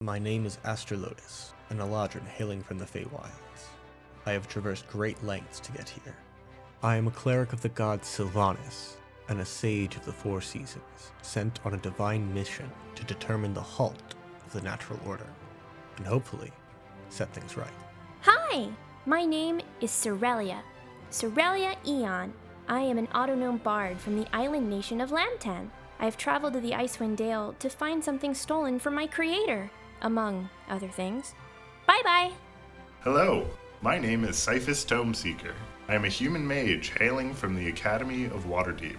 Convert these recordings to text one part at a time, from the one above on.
My name is Aster, an eladrin hailing from the Feywilds. I have traversed great lengths to get here. I am a cleric of the god Sylvanas, and a sage of the Four Seasons, sent on a divine mission to determine the halt of the natural order, and hopefully set things right. Hi, my name is Cerelia. Cerelia Eon. I am an autognome bard from the island nation of Lantan. I have traveled to the Icewind Dale to find something stolen from my creator, among other things. Bye-bye! Hello, my name is Cyphus Tomeseeker. I am a human mage hailing from the Academy of Waterdeep.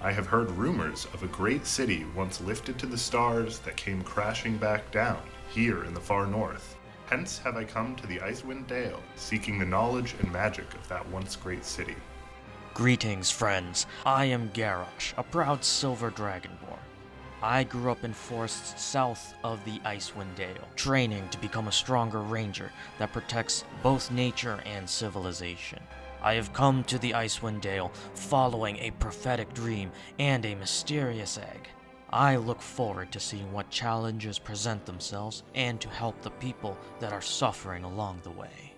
I have heard rumors of a great city once lifted to the stars that came crashing back down, here in the far north. Hence have I come to the Icewind Dale, seeking the knowledge and magic of that once great city. Greetings, friends. I am Garosh, a proud silver dragonborn. I grew up in forests south of the Icewind Dale, training to become a stronger ranger that protects both nature and civilization. I have come to the Icewind Dale following a prophetic dream and a mysterious egg. I look forward to seeing what challenges present themselves and to help the people that are suffering along the way.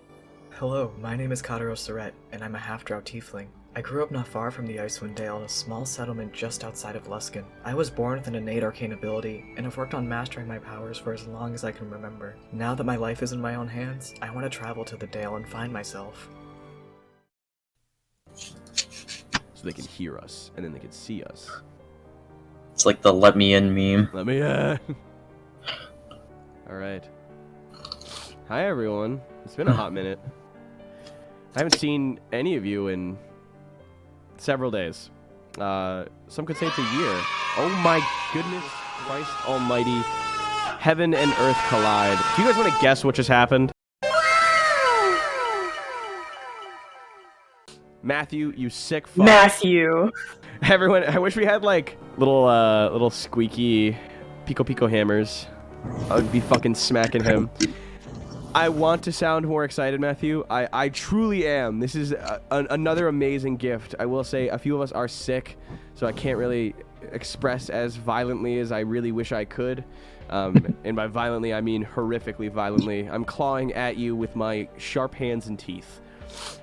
Hello, my name is Kataros, and I'm a half-drow tiefling. I grew up not far from the Icewind Dale in a small settlement just outside of Luskan. I was born with an innate arcane ability, and have worked on mastering my powers for as long as I can remember. Now that my life is in my own hands, I want to travel to the Dale and find myself. So they can hear us, and then they can see us. It's like the let me in meme. Let me in! Alright. Hi everyone. It's been a hot minute. I haven't seen any of you in several days. Some could say it's a year. Oh my goodness Christ almighty. Heaven and earth collide. Do you guys want to guess what just happened? Matthew, you sick fuck. Matthew. Everyone, I wish we had like little squeaky pico hammers. I would be fucking smacking him. I want to sound more excited, Matthew. I truly am. This is another amazing gift. I will say a few of us are sick, so I can't really express as violently as I really wish I could. And by violently, I mean horrifically violently. I'm clawing at you with my sharp hands and teeth.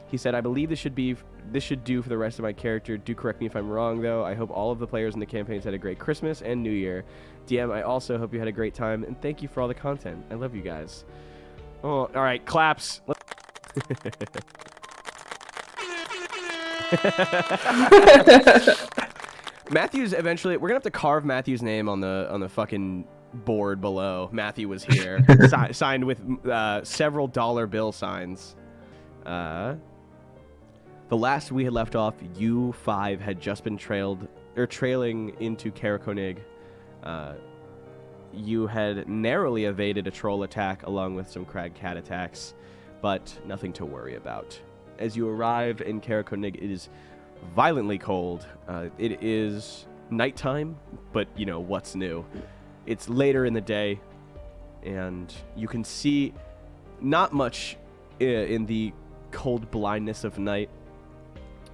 He said, I believe this should do for the rest of my character. Do correct me if I'm wrong, though. I hope all of the players in the campaigns had a great Christmas and New Year. DM, I also hope you had a great time, and thank you for all the content. I love you guys. Oh, all right, claps. Matthew's eventually. We're gonna have to carve Matthew's name on the fucking board below. Matthew was here, signed with several dollar bill signs. The last we had left off, U5 had just been trailing into Karakonig. You had narrowly evaded a troll attack along with some crag cat attacks, but nothing to worry about. As you arrive in Karakonig, it is violently cold. It is nighttime, but you know, what's new? It's later in the day, and you can see not much in the cold blindness of night.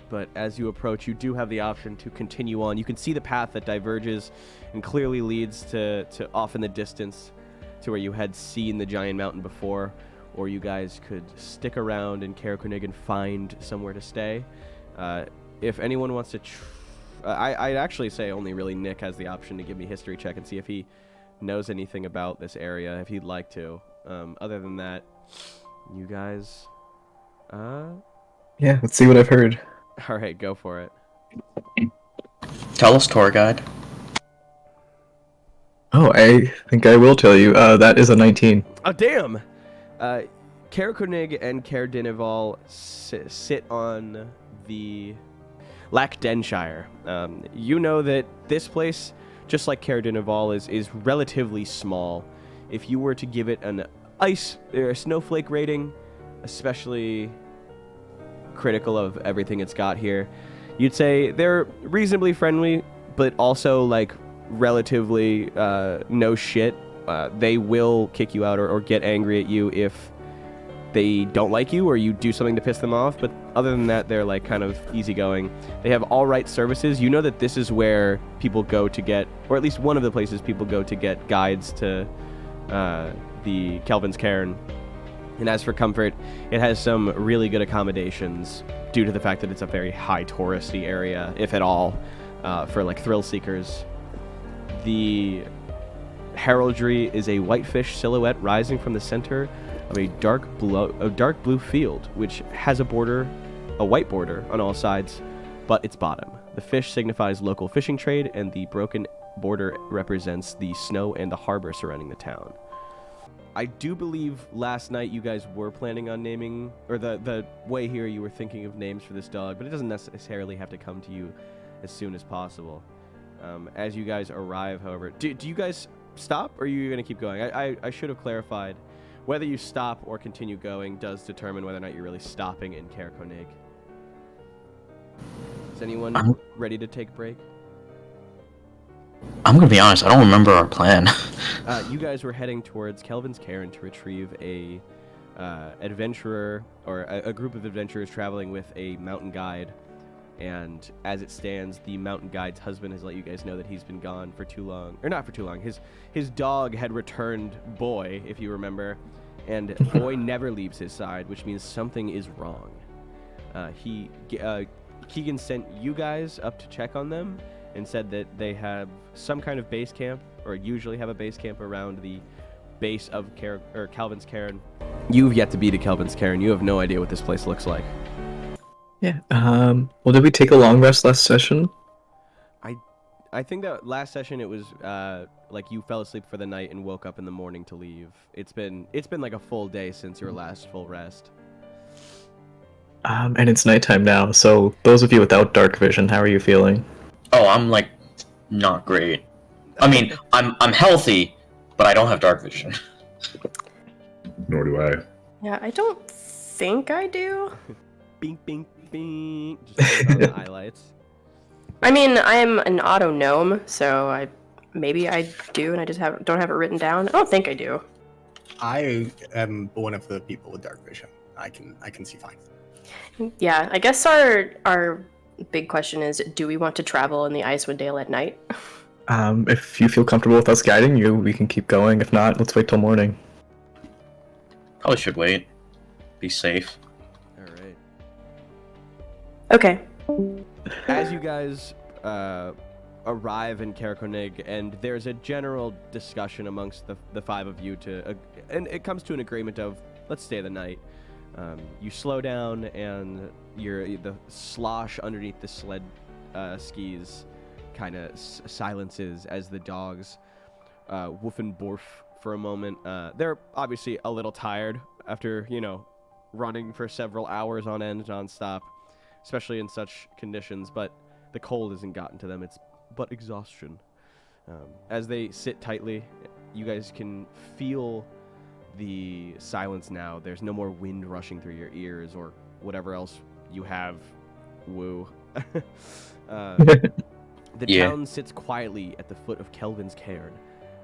But as you approach, you do have the option to continue on. You can see the path that diverges and clearly leads to off in the distance to where you had seen the giant mountain before, or you guys could stick around in Karakonig and find somewhere to stay. If anyone wants to... I'd actually say only really Nick has the option to give me a history check and see if he knows anything about this area, if he'd like to. Other than that, you guys... Yeah, let's see what I've heard. Alright, go for it. Tell us, tour guide. Oh, I think I will tell you. That is a 19. Oh, damn! Karakonig and Cair Dinival sit on the Lac Denshire. You know that this place, just like Cair Dinival, is relatively small. If you were to give it an ice or a snowflake rating, especially critical of everything it's got here, you'd say they're reasonably friendly, but also like relatively no shit. They will kick you out or get angry at you if they don't like you or you do something to piss them off, but other than that, they're like kind of easygoing. They have all right services. You know that this is where people go to get, or at least one of the places people go to get guides to the Kelvin's Cairn. And as for comfort, it has some really good accommodations due to the fact that it's a very high touristy area, if at all, for like thrill seekers. The heraldry is a whitefish silhouette rising from the center of a dark blue field, which has a white border on all sides, but its bottom. The fish signifies local fishing trade, and the broken border represents the snow and the harbor surrounding the town. I do believe last night you guys were planning on naming, or the way here you were thinking of names for this dog, but it doesn't necessarily have to come to you as soon as possible. As you guys arrive, however, do you guys stop, or are you going to keep going? I should have clarified. Whether you stop or continue going does determine whether or not you're really stopping in Cair Konig. Is anyone ready to take a break? I'm gonna be honest, I don't remember our plan. You guys were heading towards Kelvin's Cairn to retrieve a adventurer, or a group of adventurers traveling with a mountain guide. And as it stands, the mountain guide's husband has let you guys know that he's been gone for too long. Or not for too long. His dog had returned Boy, if you remember. And Boy never leaves his side, which means something is wrong. Keegan sent you guys up to check on them and said that they have some kind of base camp, or usually have a base camp around the base of Kelvin's Cairn. You've yet to be to Kelvin's Cairn. You have no idea what this place looks like. Yeah. Well, did we take a long rest last session? I think that last session it was like you fell asleep for the night and woke up in the morning to leave. It's been like a full day since your last full rest. And it's nighttime now, so those of you without dark vision, how are you feeling? Oh, I'm like not great. I mean, I'm healthy, but I don't have dark vision. Nor do I. Yeah, I don't think I do. Bing, bing, bing. Just on the highlights. I mean, I'm an autognome, so maybe I do, and I just don't have it written down. I don't think I do. I am one of the people with dark vision. I can see fine. Yeah, I guess our big question is, do we want to travel in the Icewind Dale at night? If you feel comfortable with us guiding you, we can keep going. If not, let's wait till morning. Probably should wait. Be safe. All right. Okay. As you guys arrive in Cair Konig, and there's a general discussion amongst the five of you and it comes to an agreement of, let's stay the night. You slow down, and the slosh underneath the sled skis kind of silences as the dogs woof and borf for a moment. They're obviously a little tired after, running for several hours on end non-stop, especially in such conditions, but the cold hasn't gotten to them. It's but exhaustion. As they sit tightly, you guys can feel the silence now. There's no more wind rushing through your ears or whatever else you have. Woo. The town sits quietly at the foot of Kelvin's Cairn.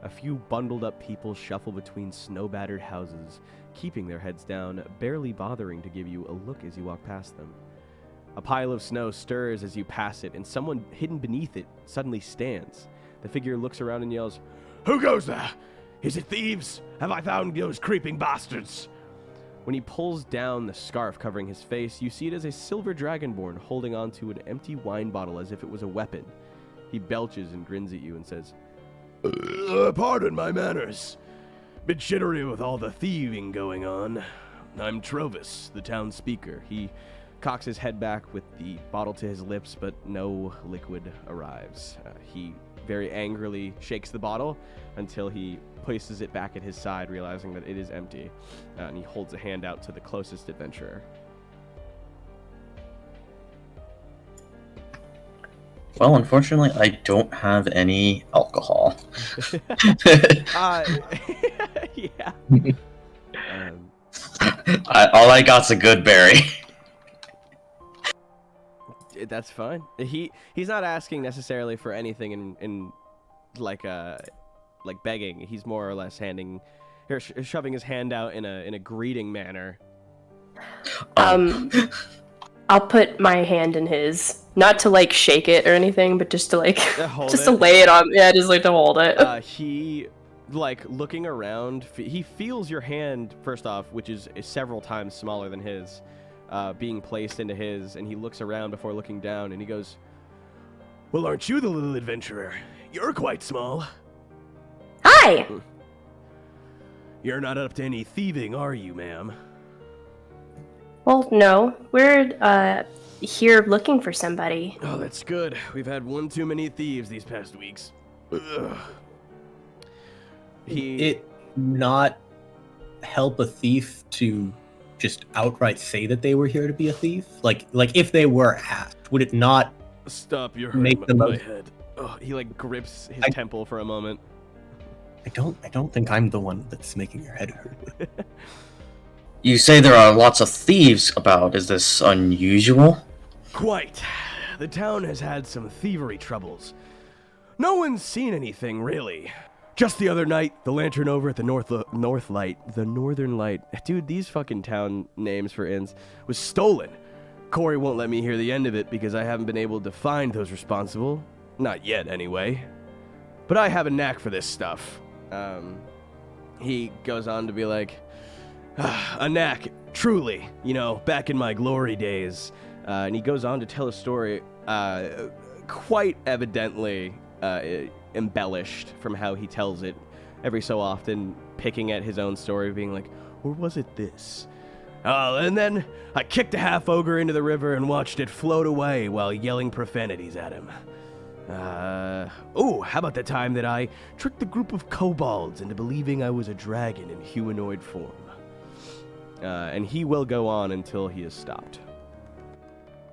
A few bundled up people shuffle between snow-battered houses, keeping their heads down, barely bothering to give you a look as you walk past them. A pile of snow stirs as you pass it, and someone hidden beneath it suddenly stands. The figure looks around and yells, "Who goes there? Is it thieves? Have I found those creeping bastards?" When he pulls down the scarf covering his face, you see it as a silver dragonborn holding onto an empty wine bottle as if it was a weapon. He belches and grins at you and says, "Pardon my manners. Bit jittery with all the thieving going on. I'm Trovis, the town speaker." He cocks his head back with the bottle to his lips, but no liquid arrives. He very angrily shakes the bottle until he places it back at his side, realizing that it is empty, and he holds a hand out to the closest adventurer. Well, unfortunately, I don't have any alcohol. Yeah. All I got's a good berry. That's fine. He's not asking necessarily for anything in like begging. He's more or less shoving his hand out in a greeting manner. I'll put my hand in his, not to shake it or anything, but just to hold just it. to lay it on. Yeah, just to hold it. He like, looking around, he feels your hand, first off, which is several times smaller than his, being placed into his, and he looks around before looking down, and he goes, "Well, aren't you the little adventurer? You're quite small." Hi! You're not up to any thieving, are you, ma'am? Well, no. We're, here looking for somebody. Oh, that's good. We've had one too many thieves these past weeks. Ugh. It not help a thief to just outright say that they were here to be a thief? Like if they were asked, would it not Stop, you're make hurting them my head. Oh, he like grips his temple for a moment. I don't think I'm the one that's making your head hurt. You say there are lots of thieves about. Is this unusual? Quite. The town has had some thievery troubles. No one's seen anything, really. Just the other night, the lantern over at the Northern Light. Dude, these fucking town names for inns was stolen. Corey won't let me hear the end of it because I haven't been able to find those responsible. Not yet, anyway. But I have a knack for this stuff. He goes on to be like, a knack, truly, back in my glory days. And he goes on to tell a story, quite evidently embellished from how he tells it every so often, picking at his own story, being like, or was it this? And then I kicked a half-ogre into the river and watched it float away while yelling profanities at him. How about the time that I tricked a group of kobolds into believing I was a dragon in humanoid form? And he will go on until he is stopped.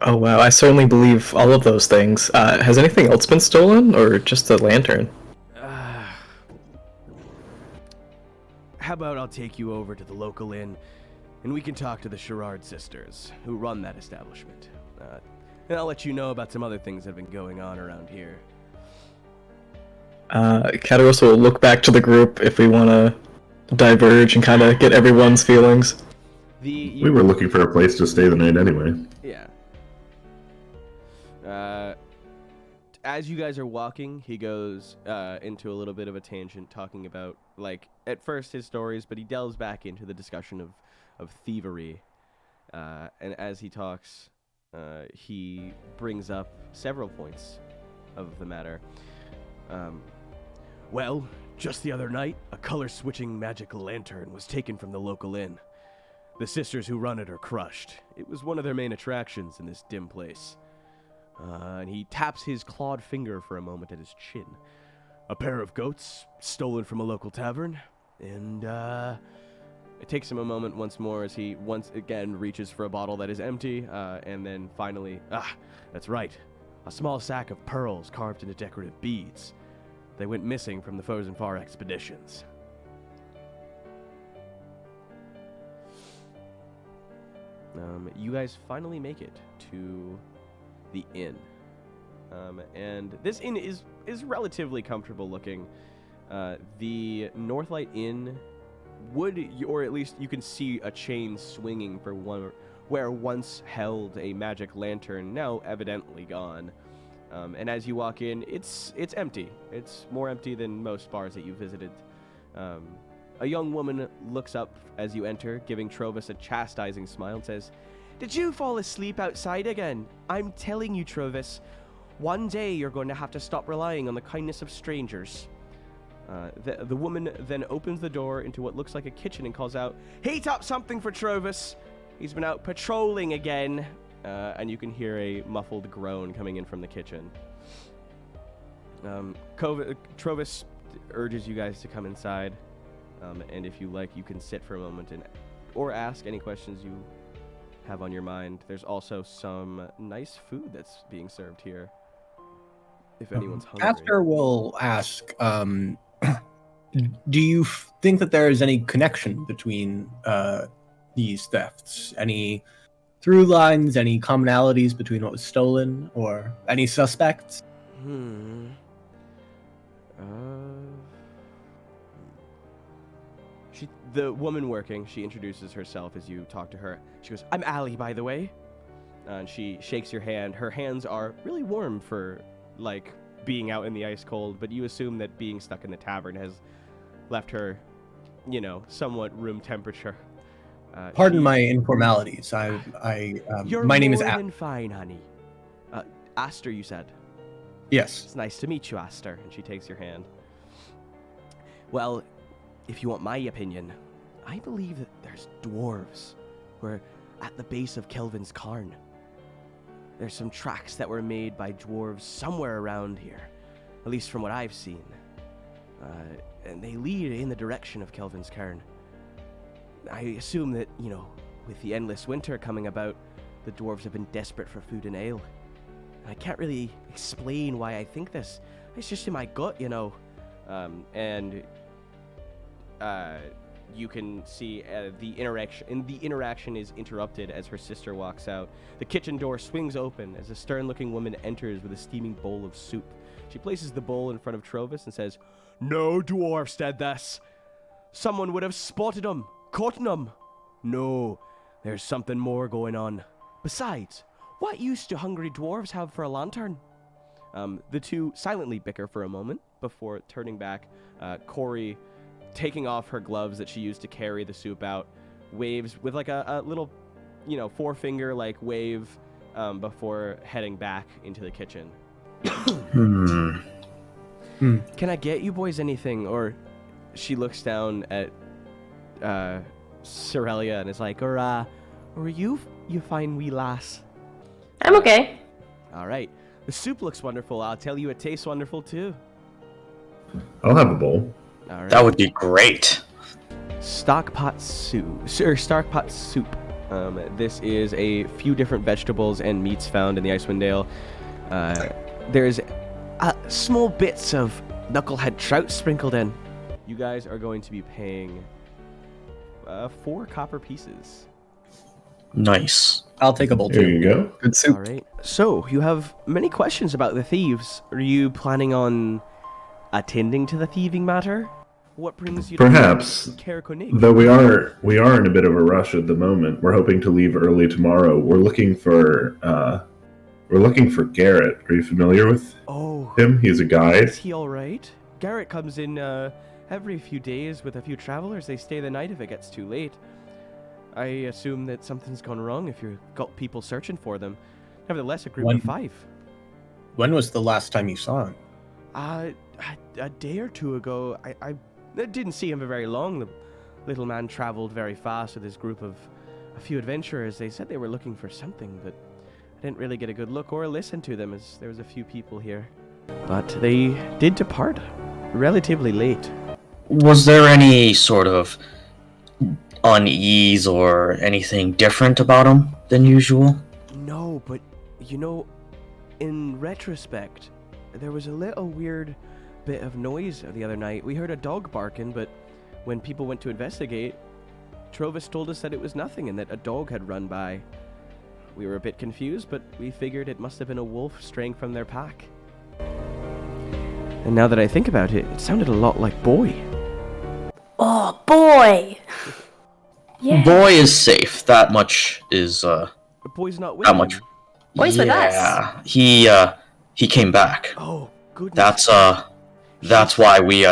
Oh wow, I certainly believe all of those things. Has anything else been stolen, or just the lantern? How about I'll take you over to the local inn, and we can talk to the Sherrard sisters, who run that establishment. And I'll let you know about some other things that have been going on around here. Kataros will look back to the group if we want to diverge and kind of get everyone's feelings. We were looking for a place to stay the night anyway. Yeah. As you guys are walking, he goes into a little bit of a tangent, talking about, like, at first his stories, but he delves back into the discussion of thievery. And as he talks, he brings up several points of the matter. Well, just the other night, a color-switching magical lantern was taken from the local inn. The sisters who run it are crushed. It was one of their main attractions in this dim place. And he taps his clawed finger for a moment at his chin. A pair of goats, stolen from a local tavern, and, it takes him a moment once more as he once again reaches for a bottle that is empty, and then finally, that's right, a small sack of pearls carved into decorative beads. They went missing from the Frozen Far expeditions. You guys finally make it to the inn. And this inn is relatively comfortable looking. The Northlight Inn or at least you can see a chain swinging for one where once held a magic lantern, now evidently gone. And as you walk in, it's empty. It's more empty than most bars that you visited. A young woman looks up as you enter, giving Trovis a chastising smile and says, "Did you fall asleep outside again? I'm telling you, Trovis, one day you're going to have to stop relying on the kindness of strangers." The woman then opens the door into what looks like a kitchen and calls out, "Heat up something for Trovis. He's been out patrolling again." And you can hear a muffled groan coming in from the kitchen. Trovis urges you guys to come inside. And if you like, you can sit for a moment or ask any questions you have on your mind. There's also some nice food that's being served here, if anyone's hungry. Aster will ask, do you think that there is any connection between these thefts? Any through lines, any commonalities between what was stolen, or any suspects? The woman working, she introduces herself as you talk to her. She goes, "I'm Allie, by the way." And she shakes your hand. Her hands are really warm for, like, being out in the ice cold, but you assume that being stuck in the tavern has left her, somewhat room temperature. Pardon my informalities. You're my name is more Aster. than fine, honey. Aster, you said. Yes. It's nice to meet you, Aster. And she takes your hand. Well, if you want my opinion, I believe that there's dwarves. We're at the base of Kelvin's Cairn. There's some tracks that were made by dwarves somewhere around here, at least from what I've seen. And they lead in the direction of Kelvin's Cairn. I assume that, with the endless winter coming about, the dwarves have been desperate for food and ale. I can't really explain why I think this. It's just in my gut, And you can see the interaction is interrupted as her sister walks out. The kitchen door swings open as a stern-looking woman enters with a steaming bowl of soup. She places the bowl in front of Trovis and says, "No dwarfs did this. Someone would have spotted them, caught them. No, there's something more going on. Besides, what use do hungry dwarves have for a lantern?" The two silently bicker for a moment before turning back. Corey, taking off her gloves that she used to carry the soup out, waves with like a little, forefinger like wave before heading back into the kitchen. Can I get you boys anything? Or she looks down at Cerelia and is like, or you fine wee lass? I'm okay. All right. The soup looks wonderful. I'll tell you, it tastes wonderful too. I'll have a bowl. All right. That would be great. Stockpot soup. This is a few different vegetables and meats found in the Icewind Dale. There's small bits of knucklehead trout sprinkled in. You guys are going to be paying 4 copper pieces. Nice. I'll take a bowl too. There you go. Good soup. All right. So, you have many questions about the thieves. Are you planning on attending to the thieving matter? What brings you Perhaps, to Cairn? though we are in a bit of a rush at the moment. We're hoping to leave early tomorrow. We're looking for Garrett. Are you familiar with him? He's a guide. Is he all right? Garrett comes in every few days with a few travelers. They stay the night if it gets too late. I assume that something's gone wrong if you've got people searching for them. Nevertheless, a group of 5. When was the last time you saw him? A day or two ago. I didn't see him for very long. The little man traveled very fast with his group of a few adventurers. They said they were looking for something, but I didn't really get a good look or listen to them as there was a few people here. But they did depart relatively late. Was there any sort of unease or anything different about him than usual? No, but in retrospect, there was a little weird bit of noise the other night. We heard a dog barking, but when people went to investigate, Trovis told us that it was nothing and that a dog had run by. We were a bit confused, but we figured it must have been a wolf straying from their pack. And now that I think about it, it sounded a lot like Boy. Oh, boy! Yeah. Boy is safe. That much is But Boy's not with that him. much. Boy's with us. He came back. Oh, goodness. That's why we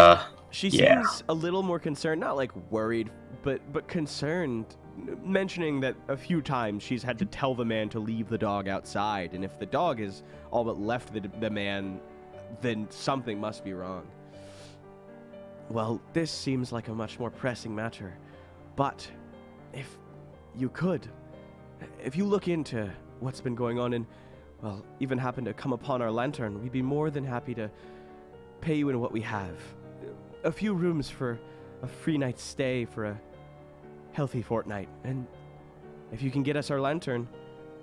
She yeah. seems a little more concerned, not like worried, but concerned, mentioning that a few times she's had to tell the man to leave the dog outside, and if the dog is all but left the man, then something must be wrong. Well, this seems like a much more pressing matter, but if you look into what's been going on and, well, even happen to come upon our lantern, we'd be more than happy to pay you in what we have. A few rooms for a free night's stay for a healthy fortnight. And if you can get us our lantern,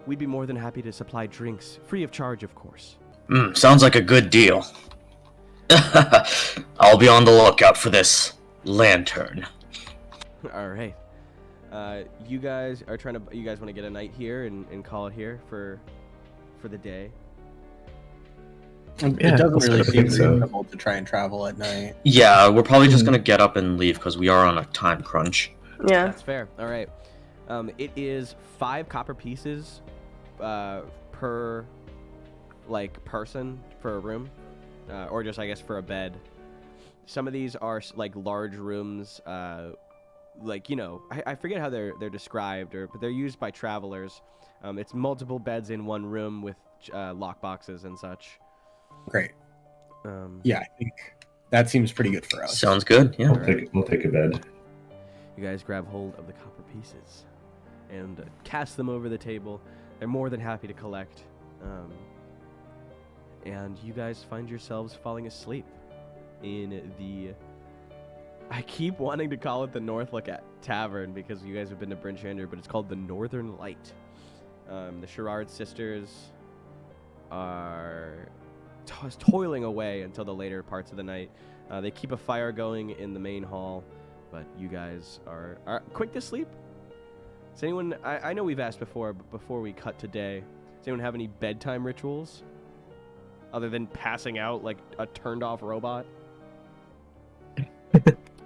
we'd be more than happy to supply drinks, free of charge, of course. Sounds like a good deal. I'll be on the lookout for this lantern. All right. You guys want to get a night here and call it here for the day? It doesn't really I seem think so. reasonable to try and travel at night. Yeah, we're probably just gonna get up and leave because we are on a time crunch. Yeah. That's fair. All right. It is 5 copper pieces per person for a room, or just I guess for a bed. Some of these are like large rooms, like, you know, I forget how they're described, but they're used by travelers. It's multiple beds in one room with lock boxes and such. Great. Yeah, I think that seems pretty good for us. Sounds good. Yeah. We'll take a bed. You guys grab hold of the copper pieces and cast them over the table. They're more than happy to collect. And you guys find yourselves falling asleep in the... I keep wanting to call it the Northlook Tavern because you guys have been to Bryn Shander, but it's called the Northern Light. The Sherrard sisters are toiling away until the later parts of the night. They keep a fire going in the main hall, but you guys are quick to sleep. Does anyone... I know we've asked before, but before we cut today, does anyone have any bedtime rituals? Other than passing out like a turned-off robot?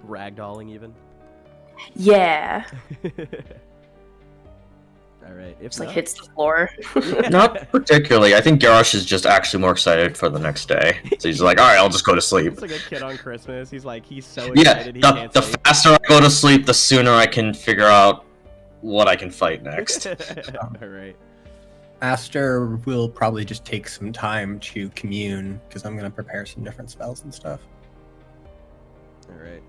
Ragdolling, even? Yeah. All right. If Just like not- hits the floor. Not particularly. I think Garosh is just actually more excited for the next day. So he's like, all right, I'll just go to sleep. It's like a kid on Christmas. He's so Yeah, excited he can't the sleep. faster I go to sleep, the sooner I can figure out what I can fight next. All right. Aster will probably just take some time to commune because I'm going to prepare some different spells and stuff. All right.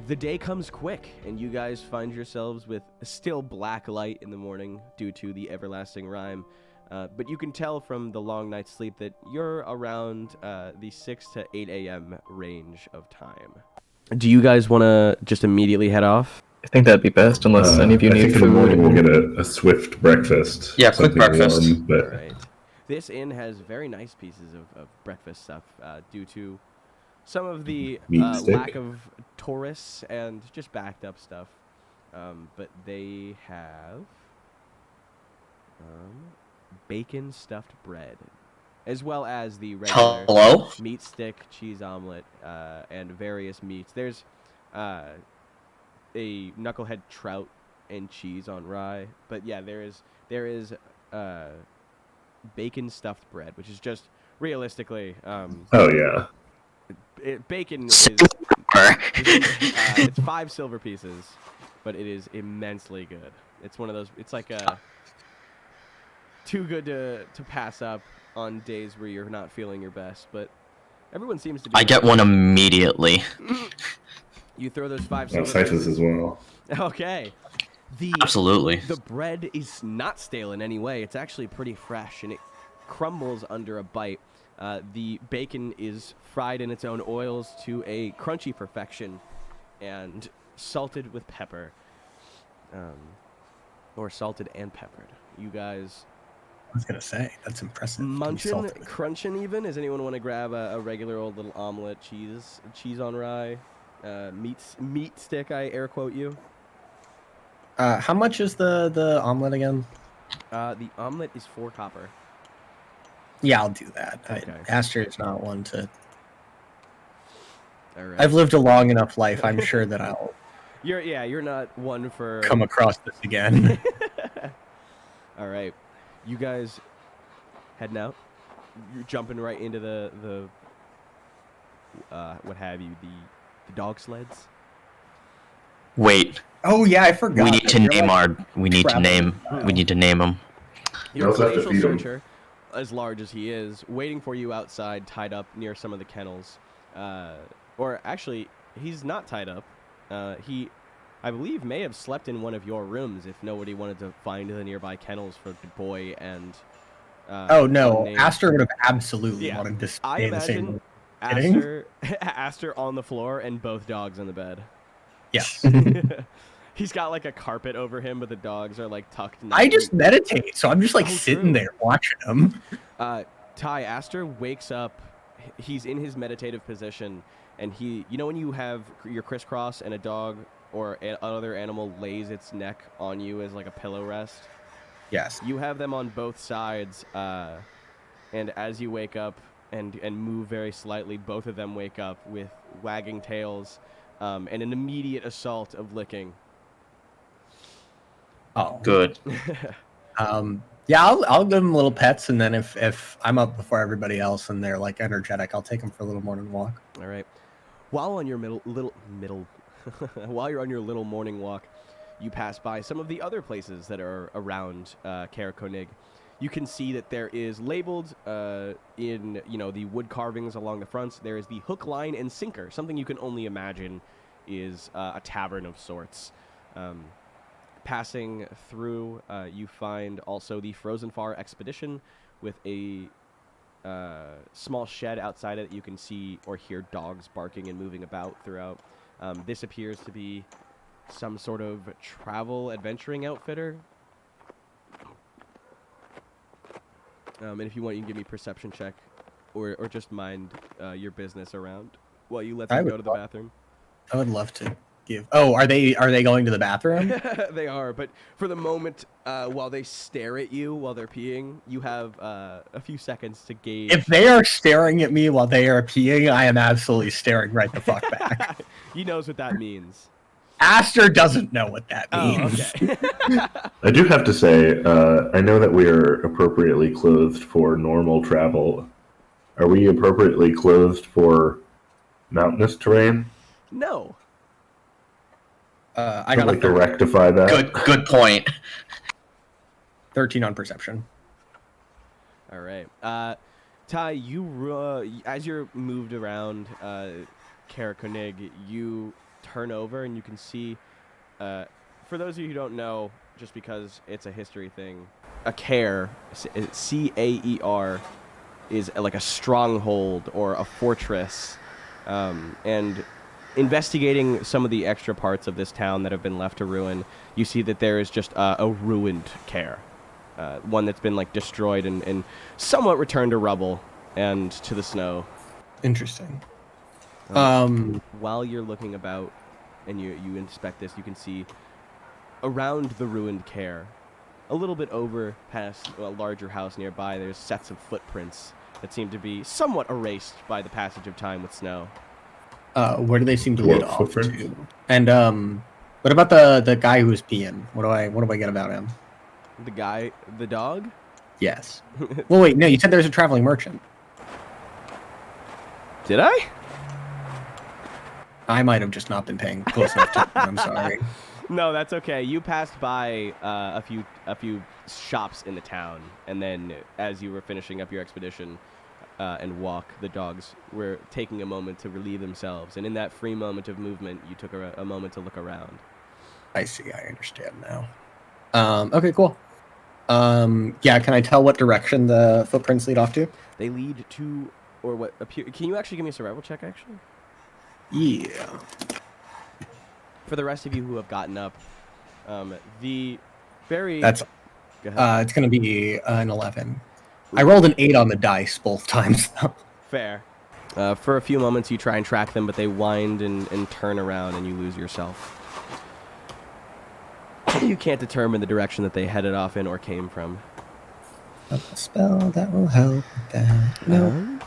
The day comes quick, and you guys find yourselves with still black light in the morning due to the everlasting rime. But you can tell from the long night's sleep that you're around the 6 to 8 a.m. range of time. Do you guys want to just immediately head off? I think that'd be best, unless any of you I need think in the morning food. we'll get a swift breakfast. Yeah, quick Something breakfast. warm, but All right. This inn has very nice pieces of breakfast stuff due to some of the Meat stick. lack of tourists and just backed up stuff. But they have bacon stuffed bread, as well as the regular Hello? meat stick, cheese omelet, and various meats. There's a knucklehead trout and cheese on rye, but yeah, there is bacon stuffed bread, which is just realistically oh yeah. bacon is it's 5 silver pieces, but it is immensely good. It's one of those. It's like too good to pass up on days where you're not feeling your best, but everyone seems to be. I get one immediately. You throw those 5 Oh, silver Cyphus as well. Okay. Absolutely. The bread is not stale in any way. It's actually pretty fresh, and it crumbles under a bite. The bacon is fried in its own oils to a crunchy perfection and salted with pepper. Or salted and peppered. You guys... I was going to say, that's impressive. Munchin', crunchin' even? Does anyone want to grab a regular old little omelet, cheese on rye, meat stick, I air quote you? How much is the omelet again? The omelet is 4 copper. Yeah, I'll do that. Okay. Aster is not one to... All right. I've lived a long enough life. I'm sure that I'll You're not one for... come across this again. All right. You guys heading out? You're jumping right into the what have you, the dog sleds? Wait, Oh yeah, I forgot. we need to You're name like- we need to name them. Your also have to glacial feed 'em. searcher, as large as he is, waiting for you outside, tied up near some of the kennels. Or actually, he's not tied up. He, I believe, may have slept in one of your rooms if nobody wanted to find the nearby kennels for the boy and... Oh no, unnamed- Aster would have absolutely Yeah, wanted to I stay in the same imagine room. Kidding? Aster on the floor and both dogs on the bed. Yes. He's got like a carpet over him, but the dogs are like tucked. I just meditate, so I'm just like Oh, sitting true. there watching them. Ty, Aster wakes up. He's in his meditative position, and he, you know, when you have your crisscross and a dog or another animal lays its neck on you as like a pillow rest. Yes. You have them on both sides, and as you wake up and move very slightly, both of them wake up with wagging tails and an immediate assault of licking. Oh. Good. Yeah, I'll give them little pets, and then if I'm up before everybody else and they're like energetic, I'll take them for a little morning walk. All right. While on your while you're on your little morning walk, you pass by some of the other places that are around Cair Konig. You can see that there is labeled in the wood carvings along the fronts. There is the hook, line, and sinker, something you can only imagine is a tavern of sorts. Passing through, you find also the Frozen Far Expedition with a small shed outside it. You can see or hear dogs barking and moving about throughout. This appears to be some sort of travel adventuring outfitter. And if you want, you can give me a perception check or just mind your business around while you let them go to the bathroom. I would love to give. Oh, are they going to the bathroom? They are, but for the moment, while they stare at you while they're peeing, you have a few seconds to gauge. If they are staring at me while they are peeing, I am absolutely staring right the fuck back. He knows what that means. Aster doesn't know what that means. Oh, okay. I do have to say, I know that we are appropriately clothed for normal travel. Are we appropriately clothed for mountainous terrain? No. I got like to rectify that. Good point. 13 on perception. All right. Ty, you as you're moved around Cair Konig, you turn over and you can see, for those of you who don't know, just because it's a history thing, a Cair, C-A-E-R, is like a stronghold or a fortress, and investigating some of the extra parts of this town that have been left to ruin, you see that there is just a ruined Cair, one that's been like destroyed and somewhat returned to rubble and to the snow. Interesting. While you're looking about and you inspect this, you can see around the ruined Cair, a little bit over past a larger house nearby, there's sets of footprints that seem to be somewhat erased by the passage of time with snow. Where do they seem to lead off to? And what about the guy who's peeing? What do I get about him? The dog? Yes. Well, wait, no, you said there's a traveling merchant. Did I? I might have just not been paying close enough attention. I'm sorry. No, that's okay. You passed by a few shops in the town, and then as you were finishing up your expedition and walk, the dogs were taking a moment to relieve themselves, and in that free moment of movement, you took a moment to look around. I see. I understand now. Okay, cool. Yeah, can I tell what direction the footprints lead off to? They lead to, or what appear. Can you actually give me a survival check, actually? Yeah. For the rest of you who have gotten up, the very... That's... Go ahead. It's going to be an 11. I rolled an 8 on the dice both times, though. Fair. For a few moments, you try and track them, but they wind and turn around, and you lose yourself. You can't determine the direction that they headed off in or came from. A spell that will help with that. No.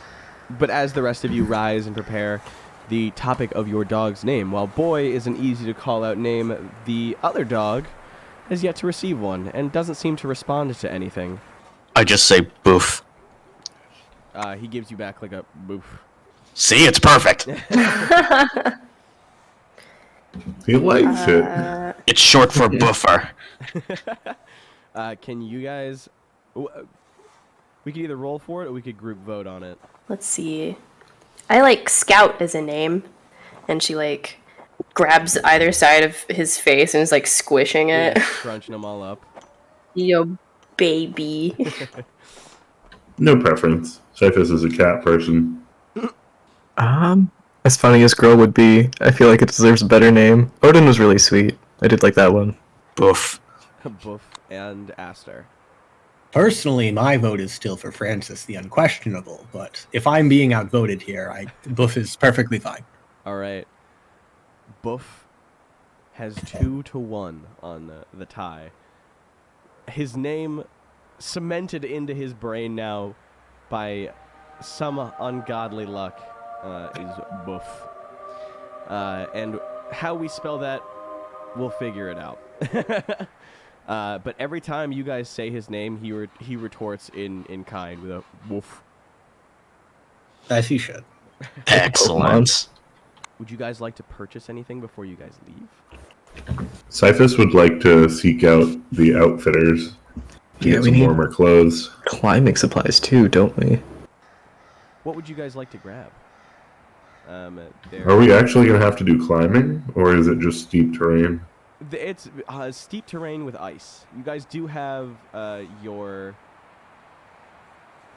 But as the rest of you rise and prepare, the topic of your dog's name, while Boy is an easy-to-call-out name, the other dog has yet to receive one and doesn't seem to respond to anything. I just say boof. He gives you back like a boof. See, it's perfect. He likes it. It's short for buffer. Can you guys... We could either roll for it or we could group vote on it. Let's see. I like Scout as a name, and she like grabs either side of his face and is like squishing it. Yeah, crunching them all up. Yo, baby. No preference. Cyphus is a cat person. As funny as Girl would be, I feel like it deserves a better name. Odin was really sweet. I did like that one. Boof. Boof and Aster. Personally, my vote is still for Francis the Unquestionable, but if I'm being outvoted here, Boof is perfectly fine. All right. Boof has 2-1 on the tie. His name cemented into his brain now by some ungodly luck is Boof. And how we spell that, we'll figure it out. But every time you guys say his name, he retorts in kind with a woof. As he should. Excellent. Would you guys like to purchase anything before you guys leave? Cyphus would like to seek out the outfitters to Yeah, get we some need- warmer clothes. Climbing supplies too, don't we? What would you guys like to grab? Are we actually going to have to do climbing, or is it just steep terrain? It's steep terrain with ice. You guys do have your...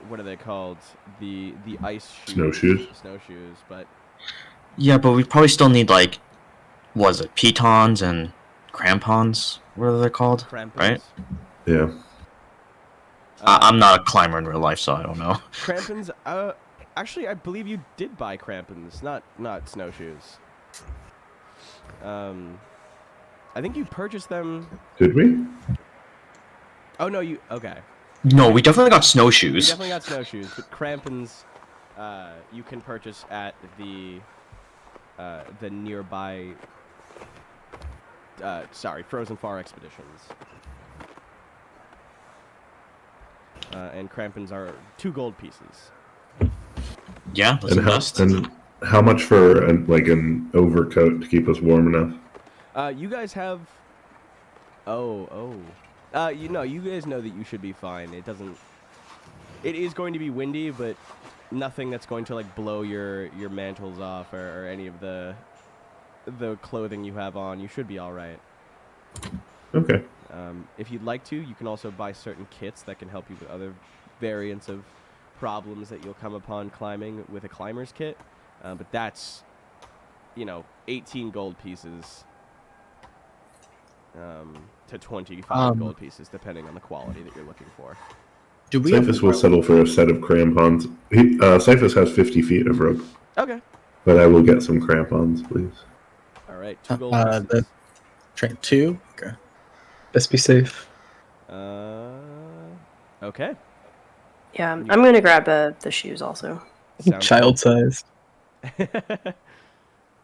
What are they called? The ice shoes. Snowshoes, but... Yeah, but we probably still need, like, what is it, pitons and crampons? What are they called? Crampons. Right? Yeah. I'm not a climber in real life, so I don't know. Crampons, actually, I believe you did buy crampons, not snowshoes. I think you purchased them... Did we? Oh, no, you... Okay. No, we definitely got You snowshoes. definitely got snowshoes, but crampons, you can purchase at the nearby... Frozen Far Expeditions. And crampons are 2 gold pieces. Yeah, let's And invest. how much for an overcoat to keep us warm enough? You guys have... you guys know that you should be fine. It doesn't... It is going to be windy, but nothing that's going to, like, blow your mantles off or any of the clothing you have on. You should be alright. Okay. If you'd like to, you can also buy certain kits that can help you with other variants of problems that you'll come upon climbing with a climber's kit. But that's, 18 gold pieces to 25 gold pieces, depending on the quality that you're looking for. Do we have Cyphus will settle for a set of crampons. Cyphus has 50 feet of rope, Okay. but I will get some crampons, please. All right, 2 gold the pieces. train 2? Okay. Best be safe. Okay. Yeah, I'm gonna grab the shoes also. Sounds Child-sized. good.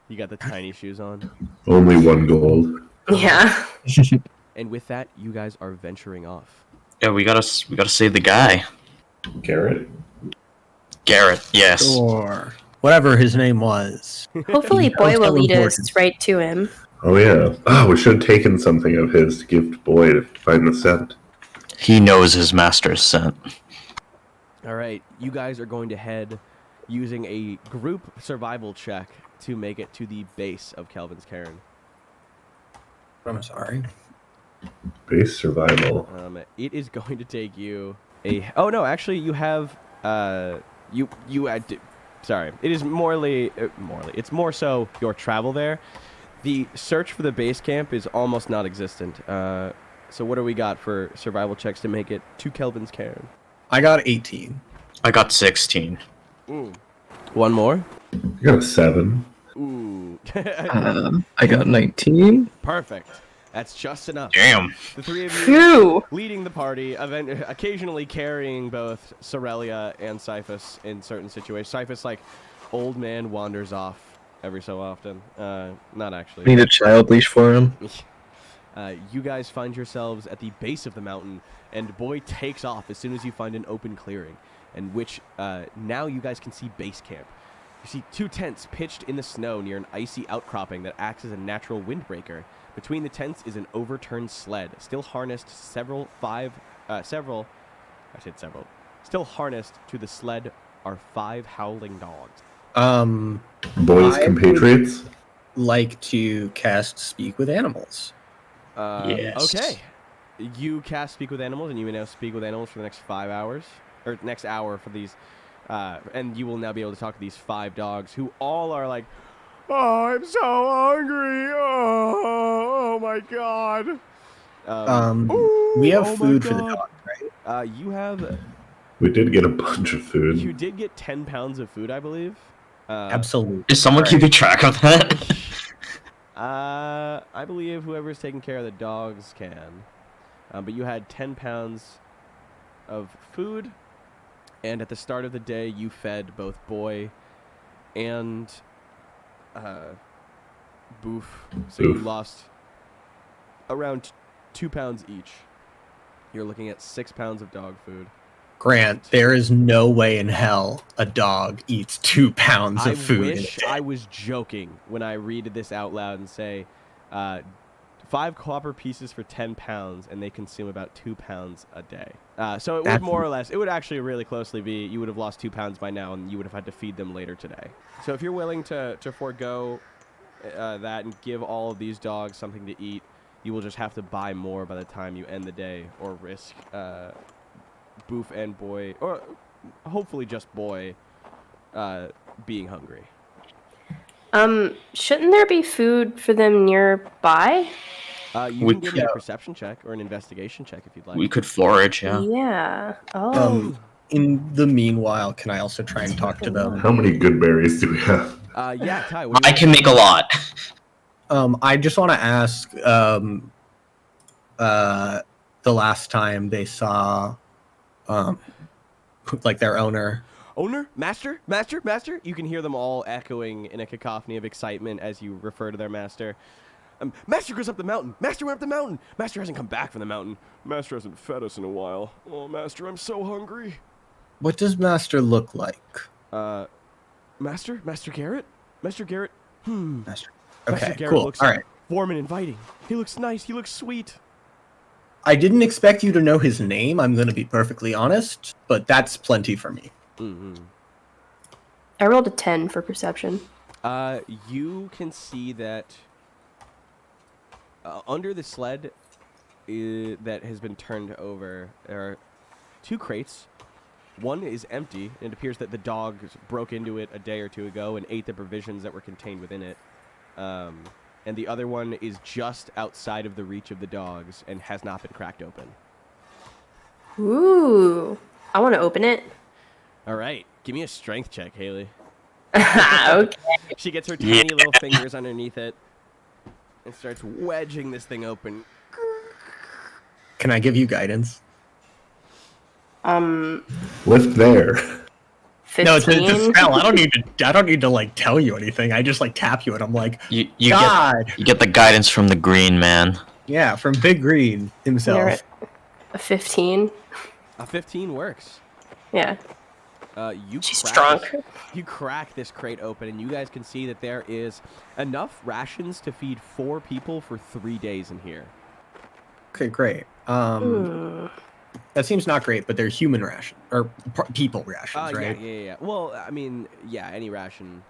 You got the tiny shoes on. Only 1 gold. Yeah. And with that, you guys are venturing off. Yeah, we gotta save the guy. Garrett? Garrett, yes. Or whatever his name was. Hopefully, That Boy was will so lead important. us right to him. Oh, yeah. Oh, we should have taken something of his to give to Boy to find the scent. He knows his master's scent. All right, you guys are going to head using a group survival check to make it to the base of Kelvin's Cairn. I'm sorry. Base survival. It is going to take you a... Oh, no, actually, you have... Sorry. It is it's more so your travel there. The search for the base camp is almost not existent. So what do we got for survival checks to make it to Kelvin's Cairn? I got 18. I got 16. Ooh. One more? You got a 7. Ooh. I got 19. Perfect. That's just enough. Damn. The 3 of you Phew. leading the party, occasionally carrying both Cerelia and Cyphus in certain situations. Cyphus, old man wanders off every so often. Not actually. Need a child leash for him. You guys find yourselves at the base of the mountain, and Boy takes off as soon as you find an open clearing, in which now you guys can see base camp. You see 2 tents pitched in the snow near an icy outcropping that acts as a natural windbreaker. Between the tents is an overturned sled, still harnessed Still harnessed to the sled are 5 howling dogs. Boy's I compatriots? Like to cast Speak with Animals. Yes. Okay. You cast Speak with Animals, and you may now speak with animals for the next 5 hours, or next hour for these, and you will now be able to talk to these 5 dogs who all are like, "Oh, I'm so hungry! Oh my god!" We have oh my food for the God. dog, right? You have. We did get a bunch of food. You did get 10 pounds of food, I believe. Absolutely. Is someone keeping track of that? I believe whoever's taking care of the dogs can. But you had 10 pounds of food, and at the start of the day, you fed both Boy and Boof. So you Boof. lost around 2 pounds each. You're looking at 6 pounds of dog food. Grant, there is no way in hell a dog eats 2 pounds of food. I wish I was joking when I read this out loud and say 5 copper pieces for 10 pounds, and they consume about 2 pounds a day. So it would more or less, it would actually really closely be, you would have lost 2 pounds by now, and you would have had to feed them later today. So if you're willing to forego that and give all of these dogs something to eat, you will just have to buy more by the time you end the day, or risk Boof and Boy, or hopefully just Boy, being hungry. Shouldn't there be food for them nearby? You can give me a perception check or an investigation check if you'd like. We could forage, yeah. Yeah. Oh. In the meanwhile, can I also try and talk to them? How many good berries do we have? Yeah, Ty. I can make a lot. I just want to ask, the last time they saw, like their owner. Owner? Master? Master? Master? You can hear them all echoing in a cacophony of excitement as you refer to their master. Master goes up the mountain. Master went up the mountain. Master hasn't come back from the mountain. Master hasn't fed us in a while. Oh, Master, I'm so hungry. What does Master look like? Master? Master Garrett? Master Garrett? Master. Master Okay, Garrett cool. looks All right. warm and inviting. He looks nice. He looks sweet. I didn't expect you to know his name, I'm going to be perfectly honest, but that's plenty for me. Mm-hmm. I rolled a 10 for perception. You can see that under the sled that has been turned over, there are 2 crates. One is empty, and it appears that the dogs broke into it a day or 2 ago and ate the provisions that were contained within it. And the other one is just outside of the reach of the dogs and has not been cracked open. Ooh. I want to open it. All right. Give me a strength check, Haley. Okay. She gets her tiny little fingers underneath it and starts wedging this thing open. Can I give you guidance? Lift there. 15? No, it's a spell. I don't need to like tell you anything. I just like tap you and I'm like, You God. you get the guidance from the green man. Yeah, from Big Green himself. You're a 15? A 15 works. Yeah. She's strong. You crack this crate open, and you guys can see that there is enough rations to feed 4 people for 3 days in here. Okay, great. That seems not great, but they're human rations or people rations, right? Yeah. Well, I mean, yeah, any ration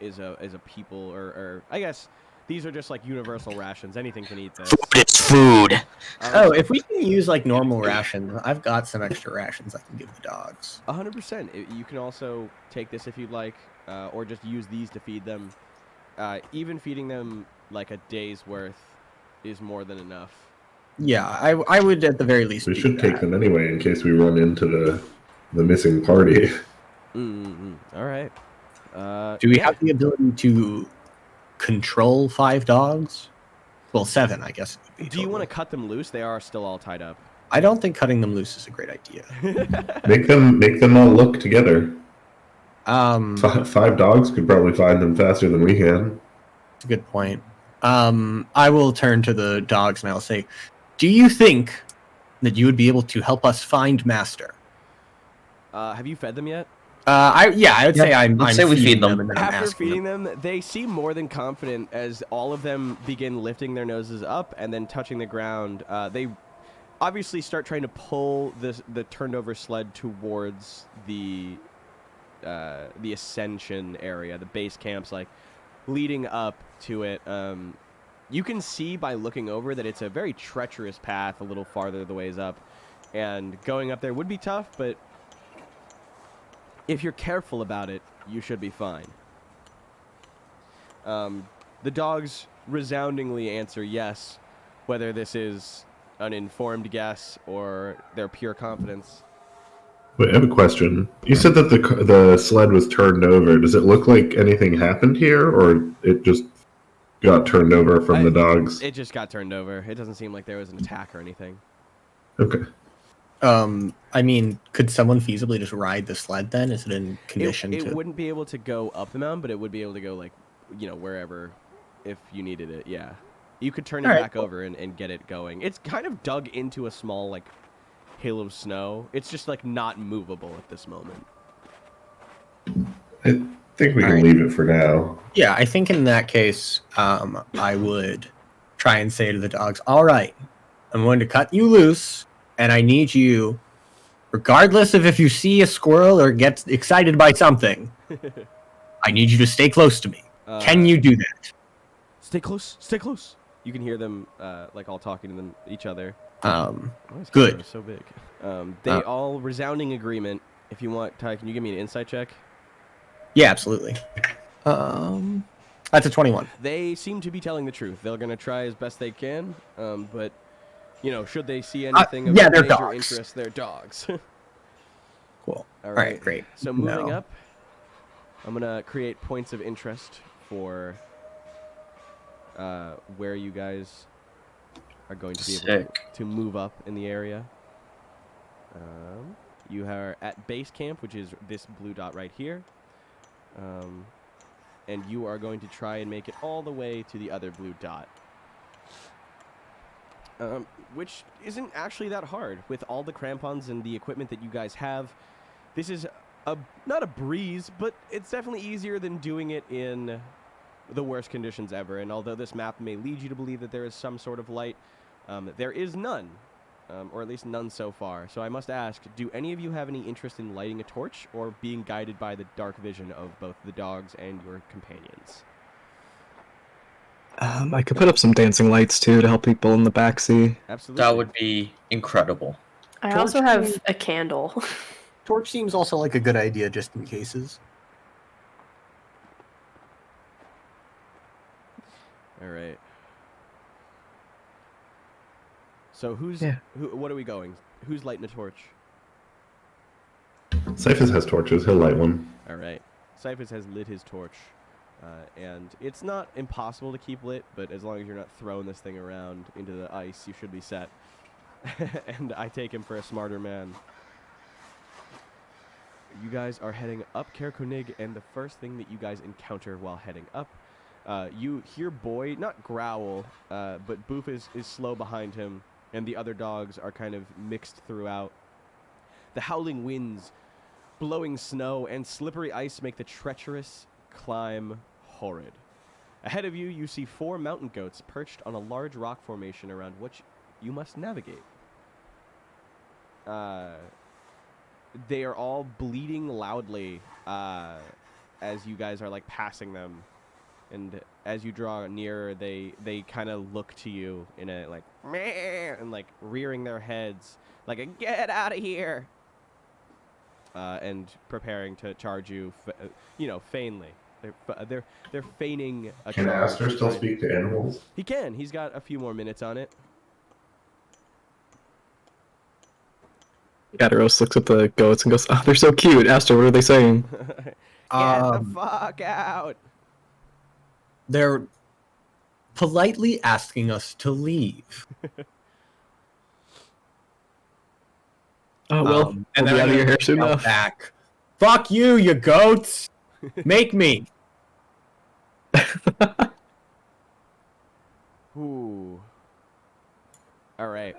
is a people or I guess these are just like universal rations. Anything can eat this. It's food. If we can use like normal rations, I've got some extra rations I can give the dogs. 100%. You can also take this if you'd like, or just use these to feed them. Even feeding them like a day's worth is more than enough. Yeah, I would at the very least. We should take them anyway in case we run into the missing party. All right. Do we have the ability to control 5 dogs? Well, 7, I guess. Do you want to cut them loose? They are still all tied up. I don't think cutting them loose is a great idea. Make them all look together. 5 dogs could probably find them faster than we can. That's a good point. I will turn to the dogs and I'll say, do you think that you would be able to help us find Master? Have you fed them yet? I would say I'm we feed them. and then I'm After asking feeding them, they seem more than confident as all of them begin lifting their noses up and then touching the ground. They obviously start trying to pull the turned over sled towards the ascension area, the base camps, like leading up to it. You can see by looking over that it's a very treacherous path a little farther the ways up, and going up there would be tough, but if you're careful about it, you should be fine. The dogs resoundingly answer yes, whether this is an informed guess or their pure confidence. Wait, I have a question. You said that the sled was turned over. Does it look like anything happened here, or it just got turned over from the dogs? It just got turned over. It doesn't seem like there was an attack or anything. Okay. I mean, could someone feasibly just ride the sled then? Is it in condition to... It wouldn't be able to go up the mountain, but it would be able to go, like, wherever if you needed it, yeah. You could turn it back over and get it going. It's kind of dug into a small, like, hill of snow. It's just, like, not movable at this moment. I think we can leave it for now. Yeah, I think in that case, I would try and say to the dogs, all right, I'm going to cut you loose, and I need you, regardless of if you see a squirrel or get excited by something, I need you to stay close to me. Can you do that? Stay close. Stay close. You can hear them, like, all talking to each other. Good. So big. They all resounding agreement. If you want, Ty, can you give me an insight check? Yeah, absolutely. That's a 21. They seem to be telling the truth. They're going to try as best they can, but, you know, should they see anything of they're major dogs. interest, they're dogs. Cool. All right, great. So moving up, I'm going to create points of interest for where you guys are going to be able to move up in the area. You are at base camp, which is this blue dot right here. And you are going to try and make it all the way to the other blue dot. Which isn't actually that hard. With all the crampons and the equipment that you guys have, this is not a breeze, but it's definitely easier than doing it in the worst conditions ever. And although this map may lead you to believe that there is some sort of light, there is none. Or at least none so far. So I must ask, do any of you have any interest in lighting a torch or being guided by the dark vision of both the dogs and your companions? I could put up some dancing lights too to help people in the backseat. Absolutely. That would be incredible. I also have a candle. Torch seems also like a good idea just in cases. All right. So what are we going? Who's lighting a torch? Cyphus has torches. He'll light one. All right. Cyphus has lit his torch. And it's not impossible to keep lit, but as long as you're not throwing this thing around into the ice, you should be set. And I take him for a smarter man. You guys are heading up Cairn, and the first thing that you guys encounter while heading up, you hear Boy not growl, but Boof is slow behind him, and the other dogs are kind of mixed throughout. The howling winds, blowing snow, and slippery ice make the treacherous climb horrid. Ahead of you, you see 4 mountain goats perched on a large rock formation around which you must navigate. They are all bleating loudly as you guys are like passing them, and as you draw nearer, they kind of look to you in a like meh, and like rearing their heads like a get out of here, and preparing to charge you, vainly. They're feigning a Can charge. Aster still speak to animals? He can. He's got a few more minutes on it. Kataros looks at the goats and goes, "Oh, they're so cute." Aster, what are they saying? Get the fuck out. They're politely asking us to leave. Oh, well, and we'll then be out of your hair soon yell enough. back. Fuck you, you goats! Make me! Ooh. All right.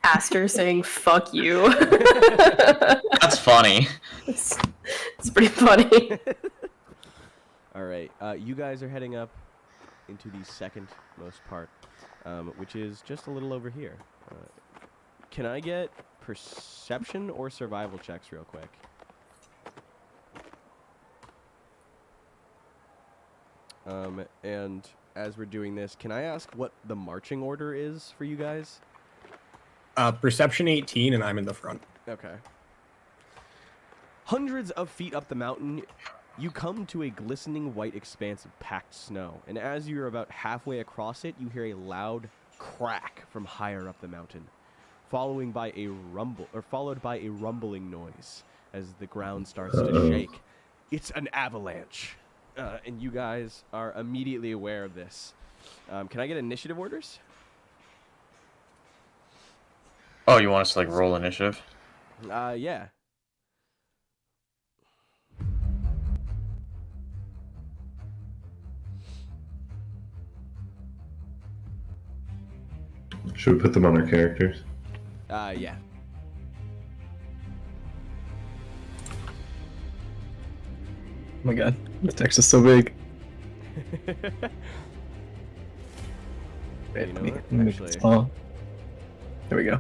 Aster saying "fuck you." That's funny. It's pretty funny. All right. You guys are heading up into the second most part, which is just a little over here. Can I get perception or survival checks real quick? And as we're doing this, can I ask what the marching order is for you guys? Perception 18, and I'm in the front. Okay. Hundreds of feet up the mountain, you come to a glistening white expanse of packed snow, and as you're about halfway across it, you hear a loud crack from higher up the mountain, followed by a rumbling noise as the ground starts to shake. It's an avalanche, and you guys are immediately aware of this. Can I get initiative orders? Oh, you want us to like roll initiative? Yeah. Should we put them on our characters? Yeah. Oh my god, the text is so big. You know what? Let me make it Actually, small. There we go.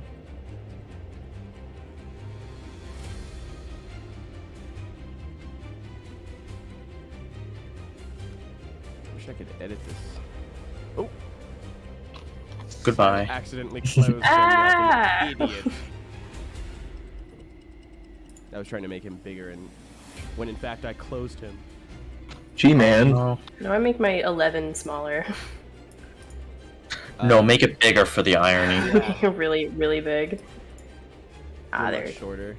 I wish I could edit this. Oh, Goodbye. accidentally closed him like an idiot. I was trying to make him bigger, and when in fact I closed him. Gee, man. No, No, I make my 11 smaller. no, make it bigger for the irony. Really, really big. Ah, Much there. shorter.